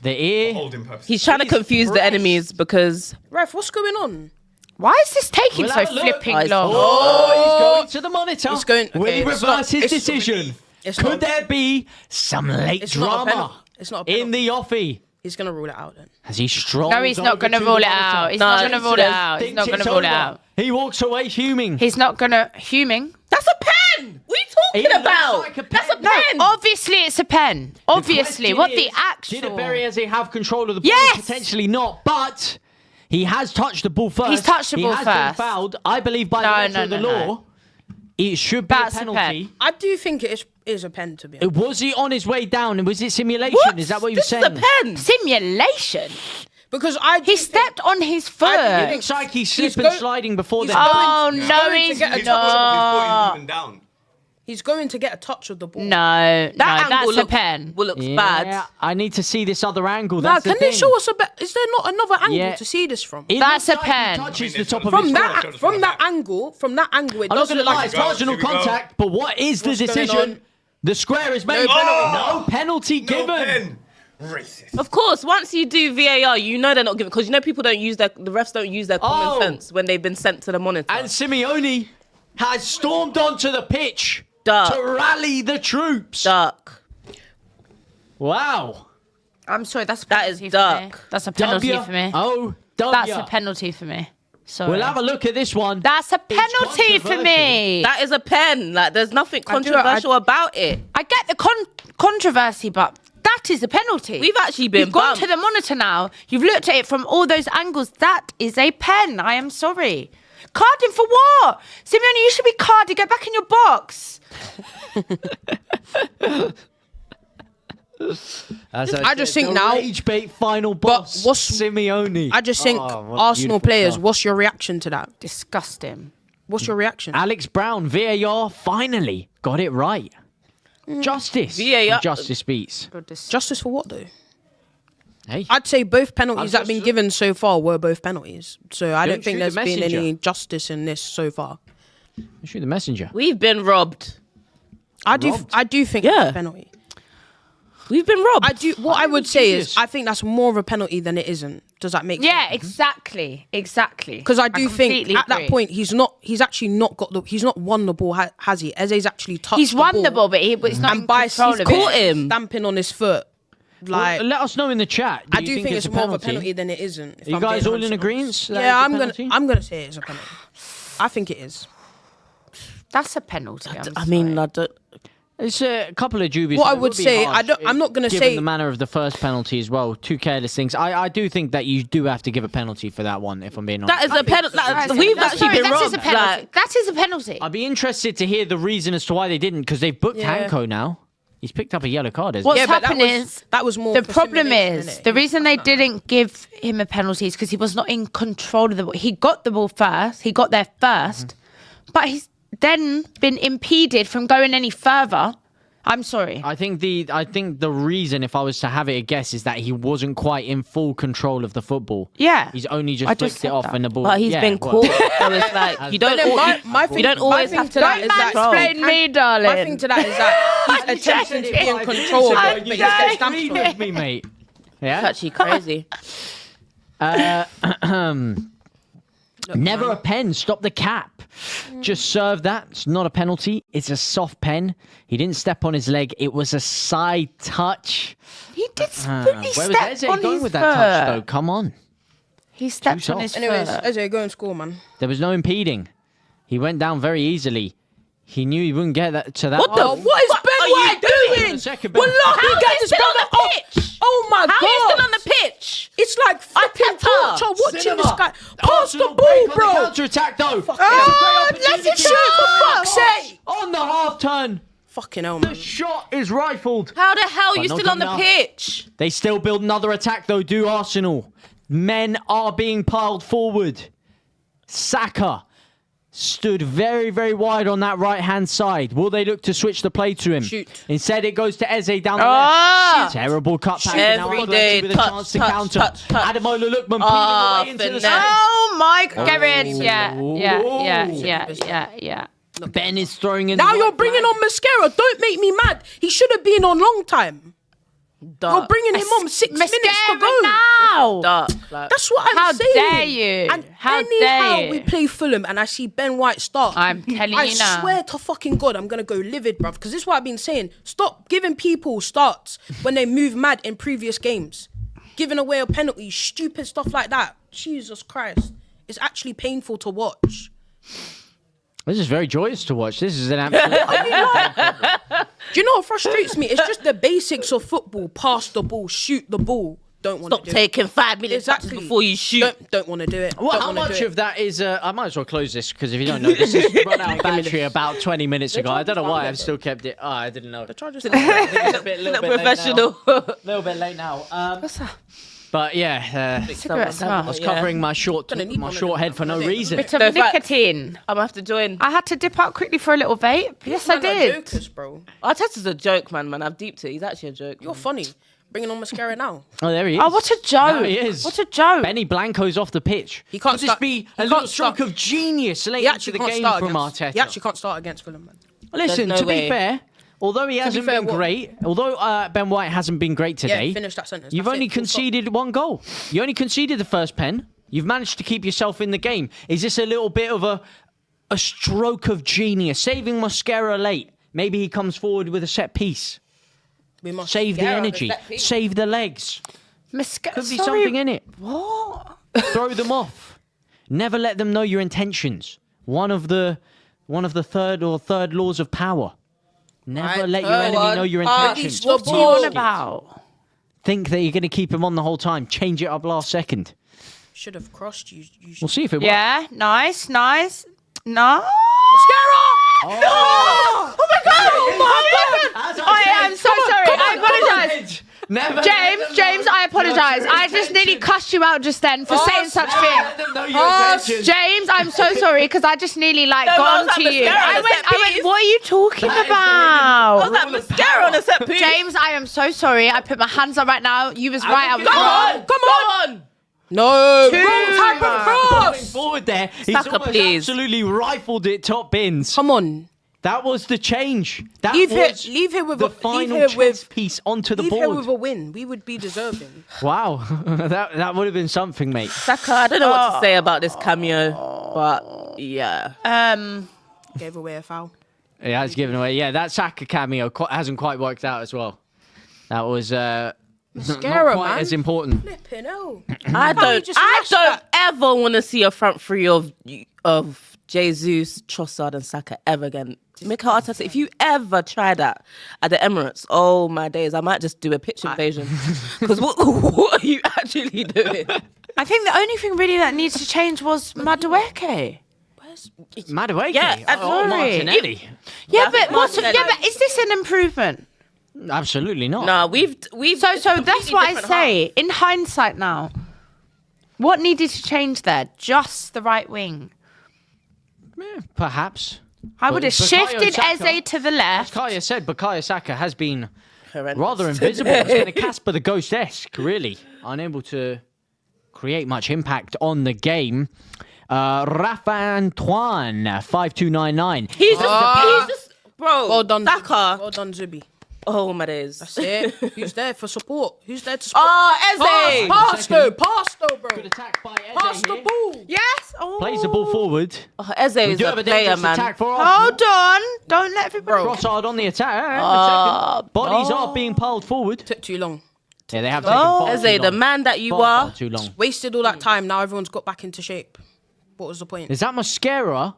The ear. Holding purpose. He's trying to confuse the enemies because Ref, what's going on? Why is this taking We'll so have a look. flipping Oh, long? Oh, he's going to the monitor. He's going- Will he okay, it's reverse not- his it's- decision? it's Could not- there be some late It's not a drama penalty. It's not a penalty. in the offie? He's gonna rule it out then. Has he strolled? No, he's not going to rule it out. He's No, not going to it's rule it just- out. He's Thinks not going it's to rule it over. out. He walks away fuming. He's not going to. Huming. that's a pen. What are you He talking looks about? like a That's a pen. No, pen. obviously it's a pen. Obviously. Question What is, the Did actual. Berriese have control of the ball? Yes! Potentially not, but he has touched the ball first. He's touched the ball He has been first. fouled. I believe by the No, letter no, of the no, law, no. it should be That's a a penalty. pen. I do think it is a pen to be honest. Was he on his way down and was it simulation? What? Is that what you're This saying? is a pen. Simulation. Because I He stepped on his It foot. looks like he's He's slipping go- sliding before he's the. Oh, He's no, going to he's get a His foot not. isn't even down. he's going to get a touch of the ball. No, That that's angle a looks, pen. looks Yeah, bad. I need to see this other angle. Nah, That's the can they thing. show us is there not another angle Yeah. to see this from? It That's looks a like he pen. touches I the mean, top of it's his not- foot. Show us From that angle, it I'm not doesn't going to look lie, like it's Here we go, marginal here we go. contact, but what is the What's going decision? on? The square is made. penalty. No penalty No given. pen. Racist. Of course, once you do VAR, you know they're not giving because you know people don't use the refs don't use their common Oh. sense when they've been sent to the monitor. And Simeone has stormed onto the pitch Dark. to rally the troops. Dark. Wow. I'm sorry, that's a That is penalty for me. dark. That's a penalty for me. Oh, That's a penalty for me. Sorry. We'll have a look at this one. That's a penalty for controversial. me. That is a pen. Like there's nothing I do- controversial about it. I get the controversy, but that is a penalty. We've actually been You've gone bumped. to the monitor now. You've looked at it from all those angles. That is a pen. I am sorry. Carding for what? Simeone, you should be carded. Get back in your box. I just think now- Rage bait final boss. what's- Simeone? I just think Oh, what Arsenal beautiful players, stuff. what's your reaction to that? Disgusting. What's your reaction? Alex Brown, VAR, finally got it right. Justice. VAR And Justice beats. Justice for what though? Hey. I'd say both penalties that have been just- given so far were both penalties. So I don't Don't think shoot there's the been messenger. any justice in this so far. Shoot the messenger. We've been robbed. I do think Yeah. it's a penalty. We've been robbed. I would say is I think that's more of a penalty than it isn't. Does that make sense? Yeah, exactly. Because I do think completely at that agree. point he's not won the ball, has he? Eze's actually touched He's the won ball. the ball, but he's not in control of caught it. him. Stamping on his foot. Like, Let us know in the chat. I do think it's more of a penalty than it isn't. Are you guys all in agreement? Yeah, I'm gonna say it's a penalty. I think it is. That's a penalty. I mean, I don't. It's a couple of dubious. What I It would be say, harsh, I'm not gonna given say the manner of the first penalty as well. Two careless things. I do think that you do have to give a penalty for that one. If I'm being honest, That is a penalty. We've actually been That is robbed. a penalty. Like, That is a penalty. I'd be interested to hear the reason as to why they didn't, because they've booked Hanko now. He's picked up a yellow card. Isn't What's he? Yeah, but happened is that was more. the for problem simulation, is innit? the reason they didn't give him a penalty is because he was not in control of the ball. He got the ball first. He got there first, but he's then been impeded from going any further. I'm sorry. I think the reason, if I was to have it a guess, is that he wasn't quite in full control of the football. Yeah. He's only I just just flicked it said off that. and the ball. but he's yeah, been well, caught. So it's like you don't. But then You don't always thing have to to. that is that Mansplain me, darling. My thing to that is that he's attempting to be in control of I'm it, but he gets joking. stamped on Agree it. with me, mate. It's Yeah. actually crazy. Never a pen. Stop the cap. Just serve that. It's not a penalty. It's a soft pen. He didn't step on his leg. It was a side touch. He did Where really was step Eze on going his with that touch, though? foot. Come on. He stepped Too on his soft. Anyways, foot. Eze, go and score, man. There was no impeding. He went down very easily. He knew he wouldn't get that to that. What the? Oh, what is Ben White doing? Second, Ben. Wallahi, How is get he this still on brother the off. pitch? Oh my How are you god! still on the pitch? It's like flipping Arteta. torture watching this guy. Pass Arsenal the break ball, on the bro. counter-attack, though. Let it shoot for fuck's sake. On the half turn. Fucking hell, man. Shot is rifled. How the hell are But you not still on good the enough. pitch? They still build another attack, though, do Arsenal. Men are being piled forward. Saka stood very, very wide on that right-hand side. Will they look to switch the play to him? Shoot. Instead, it goes to Eze down the Ah! left. Terrible cut back. Every Now day, Atleti with a touch, chance to touch, counter. touch, touch. Ademola Lookman peeling Ah, away into the finesse. stands. Oh my Garrett. Yeah. Ben is throwing in. Now the you're right bringing flag. on Mascara. Don't make me mad. He should have been on long time. You're bringing him on 6 minutes to Mascara go. now. Like, That's what I'm How saying. dare you? And How anyhow dare you? we play Fulham and I see Ben White start, I'm telling I you now. swear to fucking God, I'm gonna go livid, bruv. Because this is what I've been saying. Stop giving people starts when they move mad in previous games, giving away a penalty, stupid stuff like that. Jesus Christ, it's actually painful to watch. This is very joyous to watch. This is an absolute. Do you know what frustrates me? It's just the basics of football: pass the ball, shoot the ball. Don't want stop to do taking 5 minutes Exactly. before you shoot. Don't want to do it. Well, Don't how wanna much do of that is? I might as well close this because if you don't know, this is run out of battery about 20 minutes ago. I don't know why I've still kept it. Oh, I didn't know. The charges. It's a little bit Professional. A little bit late now. But yeah, Cigarette smell. I was covering my short need one of them. head for no reason. Bit of No, fact- nicotine. I'm gonna have to join. I had to dip out quickly for a little vape. Yes, I Man are did. jokers, bro. Arteta's a joke, man. I've deeped it. He's actually a joke. You're funny. Bringing on Mascara now. Oh, there he is. Oh, what a joke! There he is. What a joke! Benny Blanco's off the pitch. He can't Could this start- be he a can't little stroke start- of genius late He into actually the can't game start from against. Arteta? He actually can't start against Fulham, man. Listen, There's to no be way. fair, although he hasn't fair, been what? great, although Ben White hasn't been great today, Yeah, finish that sentence. you've That's only it, full stop. conceded one goal. You only conceded the first pen. You've managed to keep yourself in the game. Is this a little bit of a stroke of genius? Saving Mascara late. Maybe he comes forward with a set piece. We must Save the get on energy. set piece. Save the legs. Mascara. Could be something in it. What? Throw them off. Never let them know your intentions. One of the third laws of power. Never let your enemy know your intentions. What What are you on about? Think that you're going to keep him on the whole time. Change it up last second. Should have crossed you. You should. We'll see if it works. Yeah, nice. No. Mascara! Oh my god! Oh my god! I am so sorry. I apologise. Never James, I apologise. I just nearly cussed you out just then for saying such thing. James, I'm so sorry because I just nearly No, got I on was to like you. mascara on I a went, set piece. what are you talking I was about? like mascara on a set piece. James, I am so sorry. I put my hands up right now. You was right. I was Come wrong. on, come on. No! Two. Wrong type of cross! forward there. He's Saka, almost please. absolutely rifled it top bins. Come on. That was the change. That Leave was here with the final chess piece onto the Leave here board. with a win. We would be deserving. Wow, that would have been something, mate. Saka, I don't know what to say about this cameo, but yeah. Gave away a foul. Yeah, it's given away. Yeah, that Saka cameo hasn't quite worked out as well. That was not Mascara, quite man. as important. Flipping hell. I don't smashed that? ever want to see a front three of Jesus, Trossard, and Saka ever again. Mikel Arteta, if you ever try that at the Emirates, oh my days, I might just do a pitch invasion. Because what are you actually doing? I think the only thing really that needs to change was Madueke. Madueke? Yeah, oh, Martinelli. Yeah, but Martinelli. is this an improvement? Absolutely not. No, we've So that's completely what I different say. half. In hindsight now, what needed to change there? Just the right wing. Perhaps. I would have Bukayo shifted Saka- Eze to the left. Kaya said Bukayo Saka has been Horrendous. rather invisible. It's been a Casper the Ghost-esque, really. Unable to create much impact on the game. Rafa Antoine, 5299. He's just, bro. Well done, Saka. Well done, Zubi. Oh my days. That's it. Who's there for support? Who's there to support? Eze. Pass though, bro. Good attack by Eze Pass the here. ball. Yes. Oh. Plays the ball forward. Oh, Eze We is do a have a player, dangerous man. attack for Arsenal. Hold on. Don't let everybody. Trossard on the attack. Hang on a second. Bodies are being piled forward. Took too long. Yeah, they have taken far too Eze, long. the man that you Far are. too long. Wasted all that time. Now everyone's got back into shape. What was the point? Is that mascara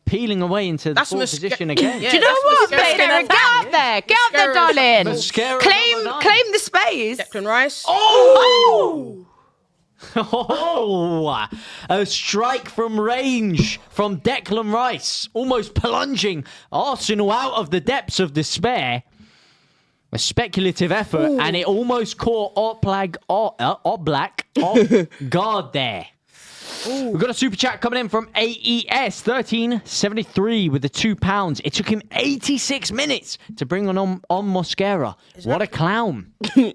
peeling away into the That's full masca- position again? Yeah. Do you know That's what, mascara. Mascara? Get out there. Get out there, darling. Mascara Claim number 9. the space. Declan Rice. Oh, a strike from range from Declan Rice, almost plunging Arsenal out of the depths of despair. A speculative effort, and it almost caught Oblak off guard there. We've got a super chat coming in from AES 1373 with the £2. It took him 86 minutes to bring on Mosquera. What a clown.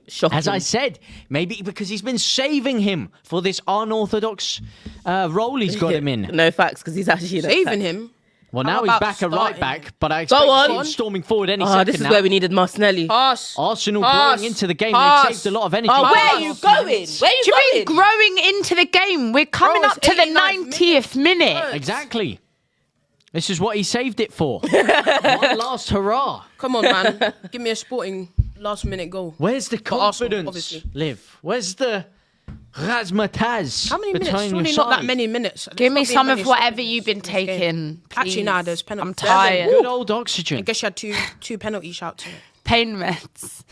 Shocking. As I said, maybe because he's been saving him for this unorthodox role he's got him in. No facts, because he's actually Saving him. Well, How now he's about back at right starting back, but I expect on. him storming forward any Oh, second this is now. where we needed Martinelli. Pass. Arsenal Pass. growing into the game. Pass. They've saved a lot of energy. Oh, where Pass. are you going? Where are you Do you mean going? growing into the game? We're coming Bro, up it's to the 89th 90th minute. Exactly. This is what he saved it for. One last hurrah. Come on, man. Give me a sporting last minute goal. Where's the Arsenal, confidence, obviously. Liv? Where's the razzmatazz? How many minutes? between your Surely not that sides? many minutes. Give me There's not some been of many whatever seconds you've been in this game. taking. Actually, nah, please. there's penalty. I'm tired. Good old oxygen. I guess you had two penalty shouts in it. Pain meds.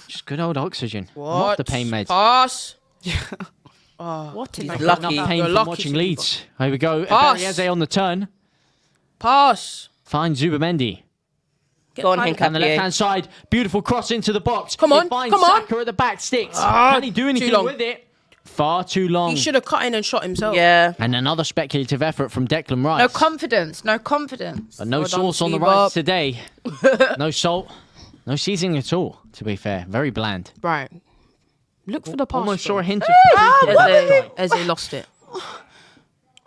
Just good old oxygen. I'm What? off the pain meds. Pass. What is I've lucky. got enough pain You're from lucky, watching Saliba. Leeds. Here we go. Pass. Eze on the turn. Pass. Finds Zubamendi. Go on, Fine. Henk. On the left-hand side, beautiful cross into the box. Come on, He finds come on. Saka at the back, sticks. Can he do anything long. with it? Far too long. He should have cut in and shot himself. Yeah. And another speculative effort from Declan Rice. No confidence. No confidence. But no Well done, sauce on the Saliba. rice today. No salt. No seasoning at all, to be fair. Very bland. Right. Look for the pass. Almost saw bro. a hint of Eze. Lost it.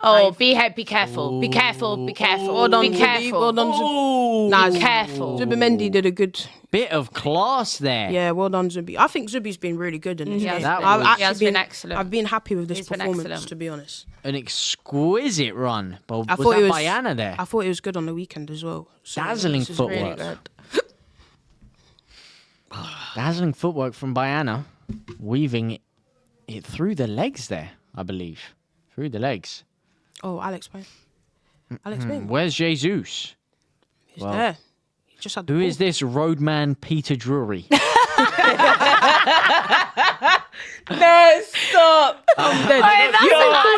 Oh, be careful. Be careful. Be careful. Well done, Be Zubi. careful. Well done, Zubi. Nah, Careful. Zubimendi did a good. bit of class there. Yeah, well done, Zubi. I think Zubi's been really good in this Yes, game. that I've was- actually he has been excellent. I've been happy with this He's been performance, excellent. to be honest. An exquisite run. But I was thought that it was Bayana there? I thought it was good on the weekend as well. So Dazzling this is footwork. really good. Dazzling footwork from Bayana. Weaving it through the legs there, I believe. Through the legs. Oh, Alex Payne. Alex Payne. Where's Jesus? He's there. He just had the Who ball. is this roadman Peter Drury? No, stop. Wait, that's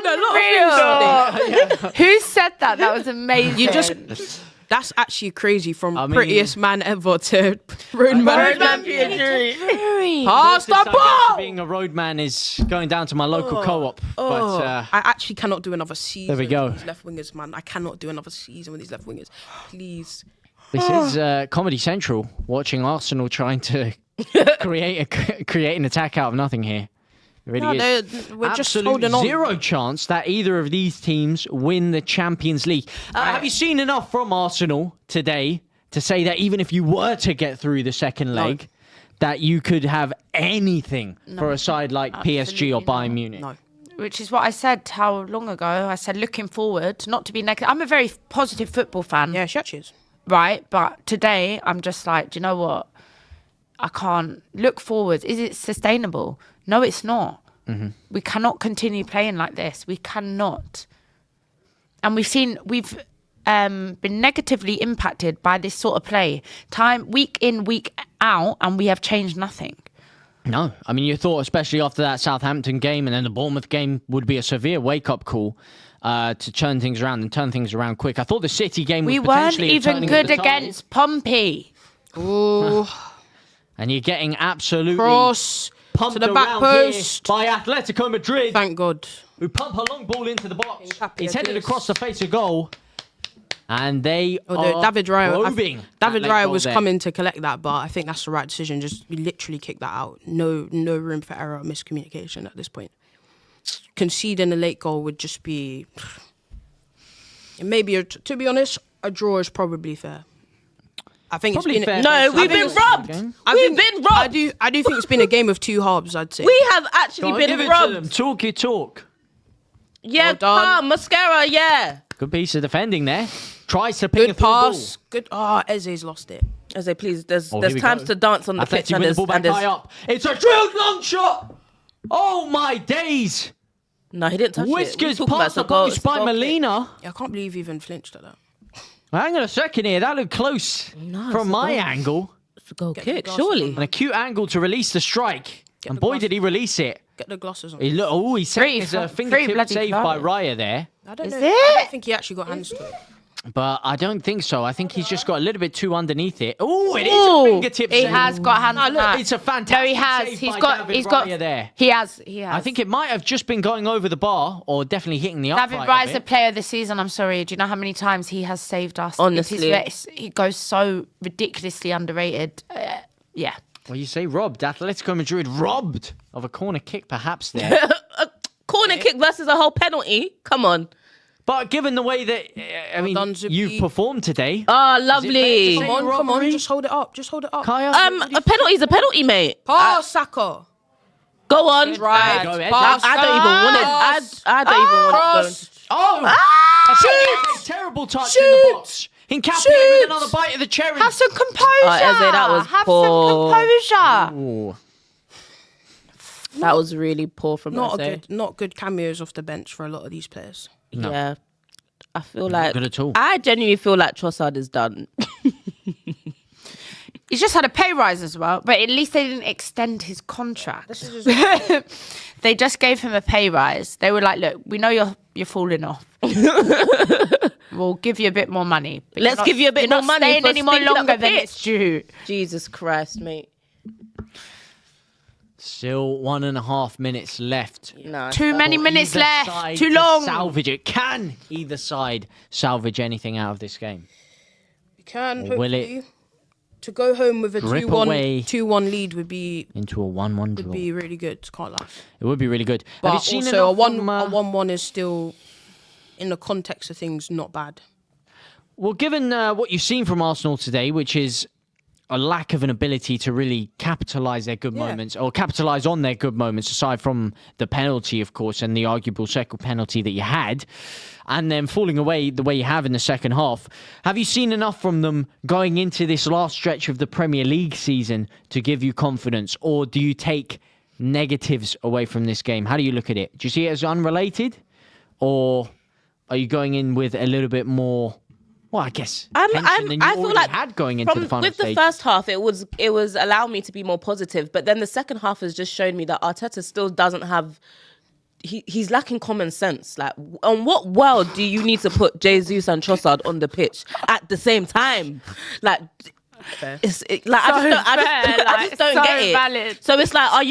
unreal. Who said that? That was amazing. You just. That's actually crazy from I mean- prettiest man ever to roadman. Roadman Pietri. Pass the This, I guess, ball. being a roadman is going down to my local co-op. Oh, But I actually cannot do another season. There we go. With these left wingers, man. I cannot do another season with these left wingers. Please. this is Comedy Central watching Arsenal trying to create an attack out of nothing here. It really is. We're just Absolute holding on. zero chance that either of these teams win the Champions League. Have you seen enough from Arsenal today to say that even if you were to get through the second leg, that you could have anything for a side like PSG or Bayern Munich? No. Which is what I said how long ago. I said looking forward, not to be negative. I'm a very positive football fan. Yeah, she actually is. Right? But today, I'm just like, do you know what? I can't look forward. Is it sustainable? No, it's not. Mm-hmm. We cannot continue playing like this. We cannot. And we've been negatively impacted by this sort of play. Time, week in, week out, and we have changed nothing. No. I mean, you thought, especially after that Southampton game and then the Bournemouth game, would be a severe wake-up call to turn things around and turn things around quick. I thought the City game was potentially We weren't even good against Pompey. Ooh. And you're getting absolutely Cross pumped to the back around post. here by Atletico Madrid, Thank God. who pump a long ball into the box. Happy It's headed please. across the face of goal. And they are David Raya, probing David that late Raya goal was there. coming to collect that, but I think that's the right decision. Just literally kick that out. No room for error or miscommunication at this point. Conceding a late goal would just be... Maybe, to be honest, a draw is probably fair. I think Probably it's fair been... based on we've the been game. robbed. We've been robbed. I do think it's been a game of two halves, I'd say. We have actually Give been it to robbed. them. Talk your talk. Yeah, Well done. mascara, yeah. Good piece of defending there. Tries to pick a Good through pass. Good. Eze's lost it. As they please, there's Oh, here we times go. to dance on the pitch Atleti and win the there's, ball back and there's high up. It's a drilled long shot. Oh my days. No, he didn't touch Whiskers it. past the post by Molina. Yeah, I can't believe he even flinched at that. Hang on a second here. That looked close from my angle. It's a goal Get kick, the glasses surely. on. An acute angle to release the strike. And the boy, glasses. did he release it. Get the glasses on. He Three saved his three fingertip bloody save by flags. Raya there. I don't Is know. it? I don't think he actually got hands to it. But I don't think so. I think he's just got a little bit too underneath it. Oh, it is a Ooh, fingertip he save. has got hands on that. It's a fantastic No, he has. save He's by got. David He's got. Raya there. He has. I think it might have just been going over the bar or definitely hitting the upright. David of Raya's it. the player of the season. I'm sorry. Do you know how many times he has saved us? Honestly. He goes so ridiculously underrated. Yeah. Well, you say robbed. Atletico Madrid robbed of a corner kick, perhaps there. Corner kick versus a whole penalty. Come on. But given the way that I mean, done, Zubi. you've performed today, Oh, Is it lovely. fair to say- Come on, robbery? just hold it up. Just hold it up. Kaya. A penalty's a penalty, mate. Pass, Saka. Go on. Right. Go ahead. Pass. I don't even want it. I don't even want Cross. it. Oh, a terrible touch in the box. Hincapié with another bite of the cherry. Have some composure. Eze, that was Have poor. some composure. Ooh. That was really poor from Eze. Not good cameos off the bench for a lot of these players. No. Yeah. I feel like good at all. I genuinely feel like Trossard is done. He's just had a pay rise as well, but at least they didn't extend his contract. They just gave him a pay rise. They were like, "Look, we know you're falling off. We'll give you a bit more money. But Let's give you a bit you're more not money staying for any more stinking up longer the than pitch." it's due." Jesus Christ, mate. Still 1.5 minutes left. Nah, Too many minutes Either left. side Too to long. Salvage it. Can either side salvage anything out of this game? We can, Or will it hopefully. To go home with a drip away 2-1 lead would be into a 1-1 draw? really good. Can't lie. It would be really good. But Have you seen also enough from, a 1-1 is still, in the context of things, not bad. Well, given what you've seen from Arsenal today, which is a lack of an ability to really capitalise their good moments, or capitalise on their good moments, aside from the penalty, of course, and the arguable second penalty that you had, and then falling away the way you have in the second half, have you seen enough from them going into this last stretch of the Premier League season to give you confidence, or do you take negatives away from this game? How do you look at it? Do you see it as unrelated, or are you going in with a little bit more... Well, I guess tension than you I feel already like had going into the final with stage. the first half, it was allowed me to be more positive, but then the second half has just shown me that Arteta still doesn't have. He's lacking common sense. Like, on what world do you need to put Jesus and Trossard on the pitch at the same time? Like, I just don't so get it. valid. So it's like, are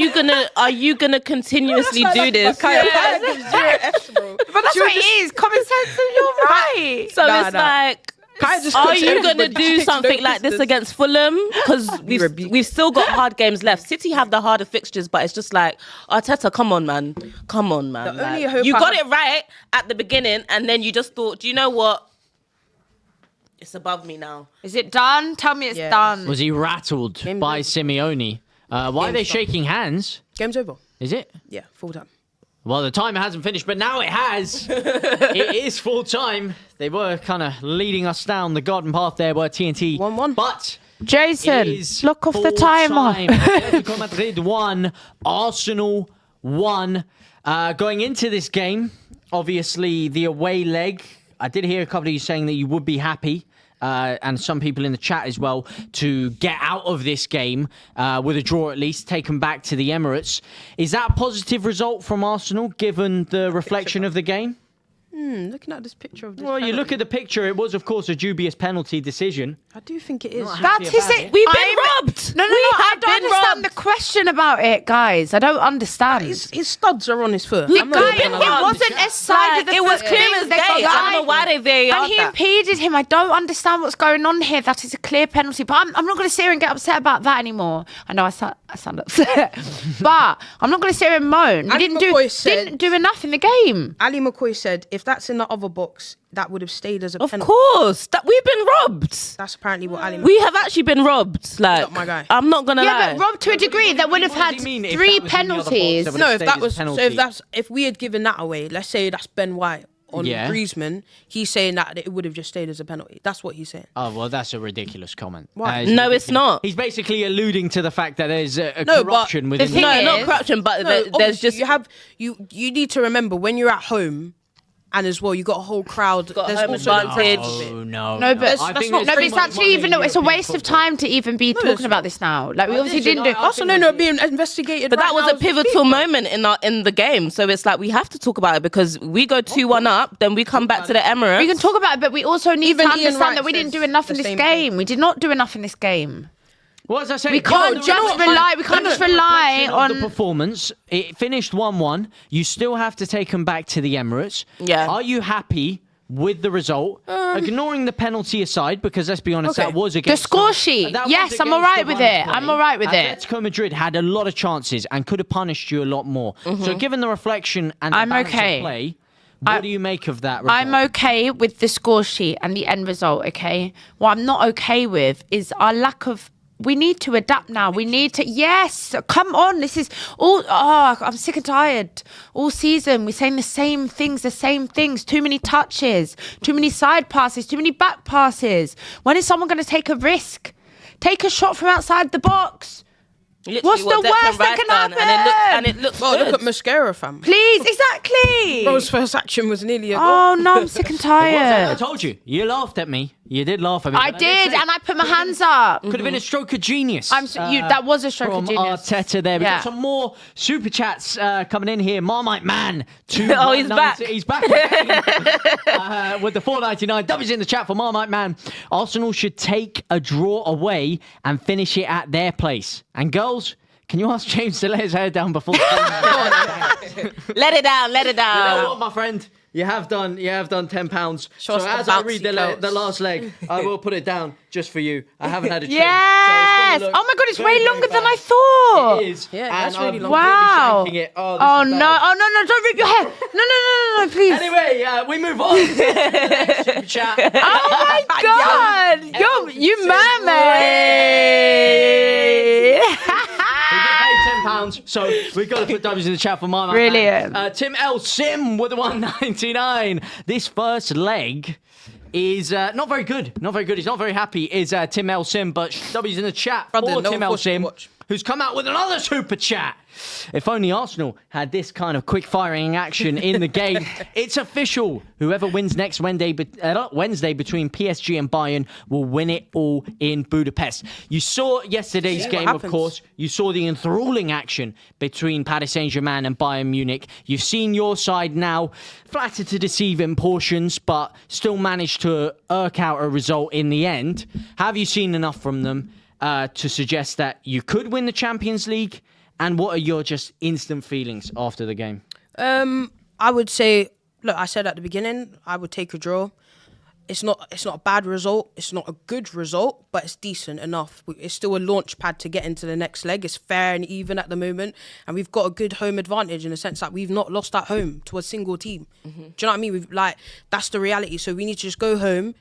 you gonna continuously do this? But that's what it is. Common sense, and you're right. So it's like, Are you going to do something like this against Fulham? Because we've still got hard games left. City have the harder fixtures, but it's just like, Arteta, come on, man. Come on, man. Like, you got it right at the beginning, and then you just thought, do you know what? It's above me now. Is it done? Tell me it's done. Was he rattled by Simeone? Why are they shaking hands? Game's over. Is it? Yeah, full time. Well, the timer hasn't finished, but now it has. It is full time. They were kind of leading us down the garden path there by TNT. 1-1. But Jason, look off the timer. Atletico Madrid 1, Arsenal 1. Going into this game, obviously the away leg, I did hear a couple of you saying that you would be happy, and some people in the chat as well, to get out of this game with a draw at least, taken back to the Emirates. Is that a positive result from Arsenal, given the reflection of the game? Looking at this picture of this Well, you look at the picture, it was, of course, a dubious penalty decision. I do think it is. That is it. We've been robbed. No, I don't understand the question about it, guys. I don't understand. His studs are on his foot. It wasn't a side of the it was foot clear thing. as They day. got I don't know why they VAR'd And he that. impeded him. I don't understand what's going on here. That is a clear penalty. But I'm not going to sit here and get upset about that anymore. I know I sound upset. But I'm not going to sit here and moan. We didn't do enough in the game. Ali McCoy said, if that's in the other box, that would have stayed as a penalty. Of course. We've been robbed. That's apparently what Ali McCoy We have actually been robbed. Like, Not my guy. I'm not going to lie. Yeah, but Rob, to a degree, that would have What had does he mean if 3 that was in the other box, penalties. that would No, have if stayed that as was a penalty? if we had given that away, let's say that's Ben White on Yeah. Griezmann, he's saying that it would have just stayed as a penalty. That's what he's saying. Oh, well, that's a ridiculous comment. Why? That is No, it's ridiculous. not. He's basically alluding to the fact that there's a No, but corruption within the thing No, is- not corruption, but No, there's obviously just... you need to remember when you're at home, and as well you got a whole crowd. Got There's home also the advantage. pressure of it. No, No, but I that's think not- there's No, but too it's much actually money even in it's a European waste of football. time to even be talking about this now. Like we obviously is, you didn't know, do. I Also, think no, being investigated. But right that was now a as we speak. pivotal moment in the game. So it's like we have to talk about it because we go 2-1 up, then we come back to the Emirates. We can talk about it, but we also need Even to Ian understand Wright that we didn't says do enough in the this same game. thing. We did not do enough in this game. Well, as I say, We can't just rely. We can't just rely the on. performance. It finished 1-1. You still have to take them back to the Emirates. Yeah. Are you happy with the result? Ignoring the penalty aside, because let's be honest, Okay. that was The against score sheet. that was Yes, I'm against all right the with run of it. play. I'm all right with it. Atletico Madrid had a lot of chances and could have punished you a lot more. So given the reflection and the I'm balance okay. of play, what do you make of that result? I'm okay with the score sheet and the end result. Okay. What I'm not okay with is our lack of. We need to adapt now. We need to. Yes, come on. This is all. Oh, I'm sick and tired. All season, we're saying the same things. Too many touches. Too many side passes. Too many back passes. When is someone going to take a risk? Take a shot from outside the box. Literally What's what the Declan worst that Rice can done, happen? And it looks Well, good. look at Mascara, fam. Please, exactly. Bro's first action was nearly a goal. Oh no, I'm sick and I tired. told you. You laughed at me. You did laugh at me. I but did, say- and I put my hands up. Could have been a stroke of genius. That was a stroke from of genius. Arteta there. We've Yeah. got some more super chats coming in here. Marmite Man. Oh, he's back. He's back again. With the $4.99. W's in the chat for Marmite Man. Arsenal should take a draw away and finish it at their place. And girls, can you ask James to let his hair down before? Let it down. You know what, my friend? You have done £10. So us the as I bouncy read clothes. the last leg, I will put it down just for you. I haven't had a trim. Yes. So it's gonna look Oh my god, it's very, way very longer than bad. I thought. It is. Yeah, and that's really I'm long. Wow. really shanking it. Oh this is no. bad. Oh no, don't rip your hair. No, please. Anyway, we move on to the next super chat. Oh my god. You mermaid. We get paid £10, so we've got to put W's in the chat for my man. Brilliant. Tim L. Sim with the $1.99. This first leg is not very good. Not very good. He's not very happy. Is Tim L. Sim, but W's in the chat Brother, for no Tim L. forcing Sim, watch. who's come out with another super chat. If only Arsenal had this kind of quick firing action in the game. It's official. Whoever wins next Wednesday between PSG and Bayern will win it all in Budapest. You saw yesterday's See what game, of happens. course. You saw the enthralling action between Paris Saint-Germain and Bayern Munich. You've seen your side now, flattered to deceive in portions, but still managed to irk out a result in the end. Have you seen enough from them to suggest that you could win the Champions League? And what are your just instant feelings after the game? I would say, look, I said at the beginning, I would take a draw. it's not a bad result. It's not a good result, but it's decent enough. It's still a launch pad to get into the next leg. It's fair and even at the moment, and we've got a good home advantage in the sense that we've not lost at home to a single team. Do you know what I mean? That's the reality. So we need to just go home,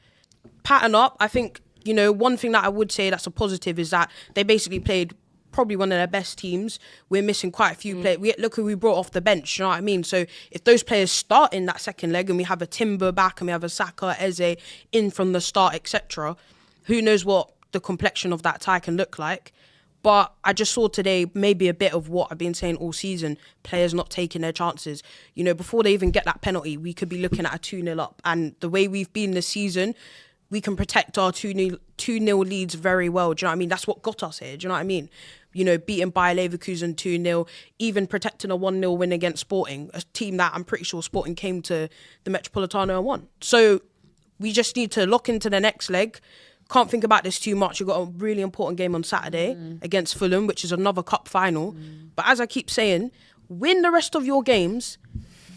pattern up. I think, one thing that I would say that's a positive is that they basically played probably one of their best teams. We're missing quite a few players. Look who we brought off the bench, you know what I mean? So if those players start in that second leg and we have a Timber back and we have a Saka, Eze in from the start, etc., who knows what the complexion of that tie can look like. But I just saw today maybe a bit of what I've been saying all season, players not taking their chances. Before they even get that penalty, we could be looking at a 2-0 up. And the way we've been this season, we can protect our 2-0 leads very well. Do you know what I mean? That's what got us here. Do you know what I mean? Beating Bayer Leverkusen 2-0, even protecting a 1-0 win against Sporting, a team that I'm pretty sure Sporting came to the Metropolitano and won. So we just need to lock into the next leg. Can't think about this too much. You've got a really important game on Saturday against Fulham, which is another cup final. But as I keep saying, win the rest of your games.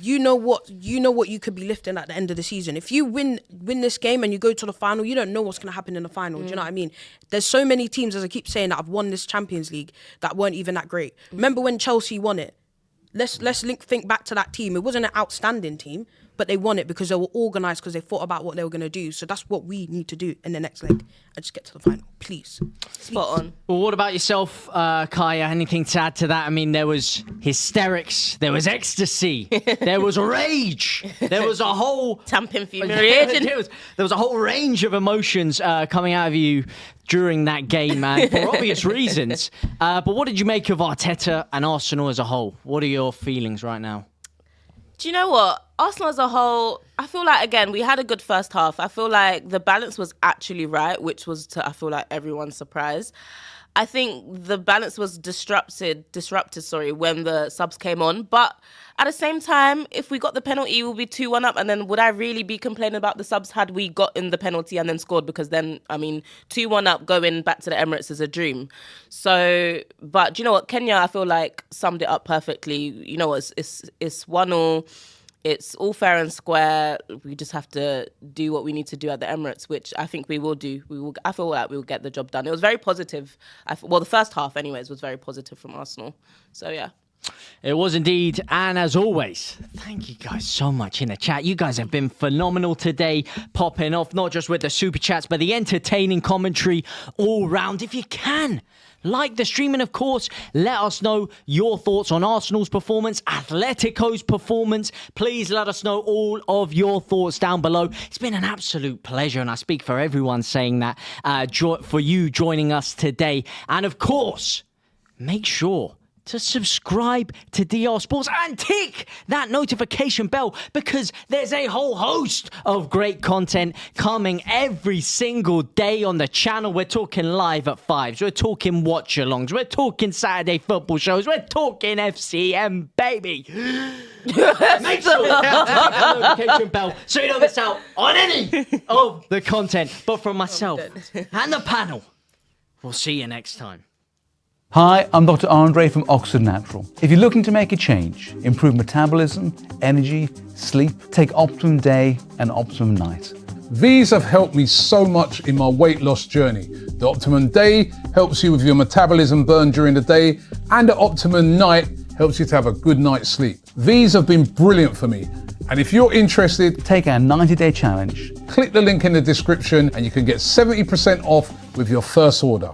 You know what you could be lifting at the end of the season. If you win this game and you go to the final, you don't know what's going to happen in the final. Do you know what I mean? There's so many teams, as I keep saying, that have won this Champions League that weren't even that great. Remember when Chelsea won it? Let's think back to that team. It wasn't an outstanding team, but they won it because they were organised, because they thought about what they were going to do. So that's what we need to do in the next leg. And just get to the final, please. Spot on. Well, what about yourself, Kaya? Anything to add to that? I mean, there was hysterics, there was ecstasy, there was rage, there was a whole... Tamping humiliation. There was a whole range of emotions coming out of you during that game, man, for obvious reasons. But what did you make of Arteta and Arsenal as a whole? What are your feelings right now? Do you know what? Arsenal as a whole, I feel like, again, we had a good first half. I feel like the balance was actually right, which was to, I feel like, everyone's surprise. I think the balance was disrupted, when the subs came on. But at the same time, if we got the penalty, we'll be 2-1 up. And then would I really be complaining about the subs had we gotten the penalty and then scored? Because then, 2-1 up going back to the Emirates is a dream. So, but do you know what? Kenya, I feel like, summed it up perfectly. You know, it's 1-0. It's all fair and square. We just have to do what we need to do at the Emirates, which I think we will do. I feel like we will get the job done. It was very positive. The first half, anyways, was very positive from Arsenal. So, yeah. It was indeed. And as always, thank you guys so much in the chat. You guys have been phenomenal today, popping off, not just with the super chats, but the entertaining commentary all round. If you can, like the stream, and of course, let us know your thoughts on Arsenal's performance, Atletico's performance. Please let us know all of your thoughts down below. It's been an absolute pleasure, and I speak for everyone saying that, for you joining us today. And of course, make sure to subscribe to DR Sports and tick that notification bell, because there's a whole host of great content coming every single day on the channel. We're talking live at 5s, we're talking watch-alongs, we're talking Saturday football shows, we're talking FCM, baby. Make sure to tick that notification bell so you don't miss out on any of the content. But from myself and the panel, we'll see you next time. Hi, I'm Dr. Andre from Oxford Natural. If you're looking to make a change, improve metabolism, energy, sleep, take Optimum Day and Optimum Night. These have helped me so much in my weight loss journey. The Optimum Day helps you with your metabolism burn during the day, and the Optimum Night helps you to have a good night's sleep. These have been brilliant for me. And if you're interested, take our 90-day challenge. Click the link in the description and you can get 70% off with your first order.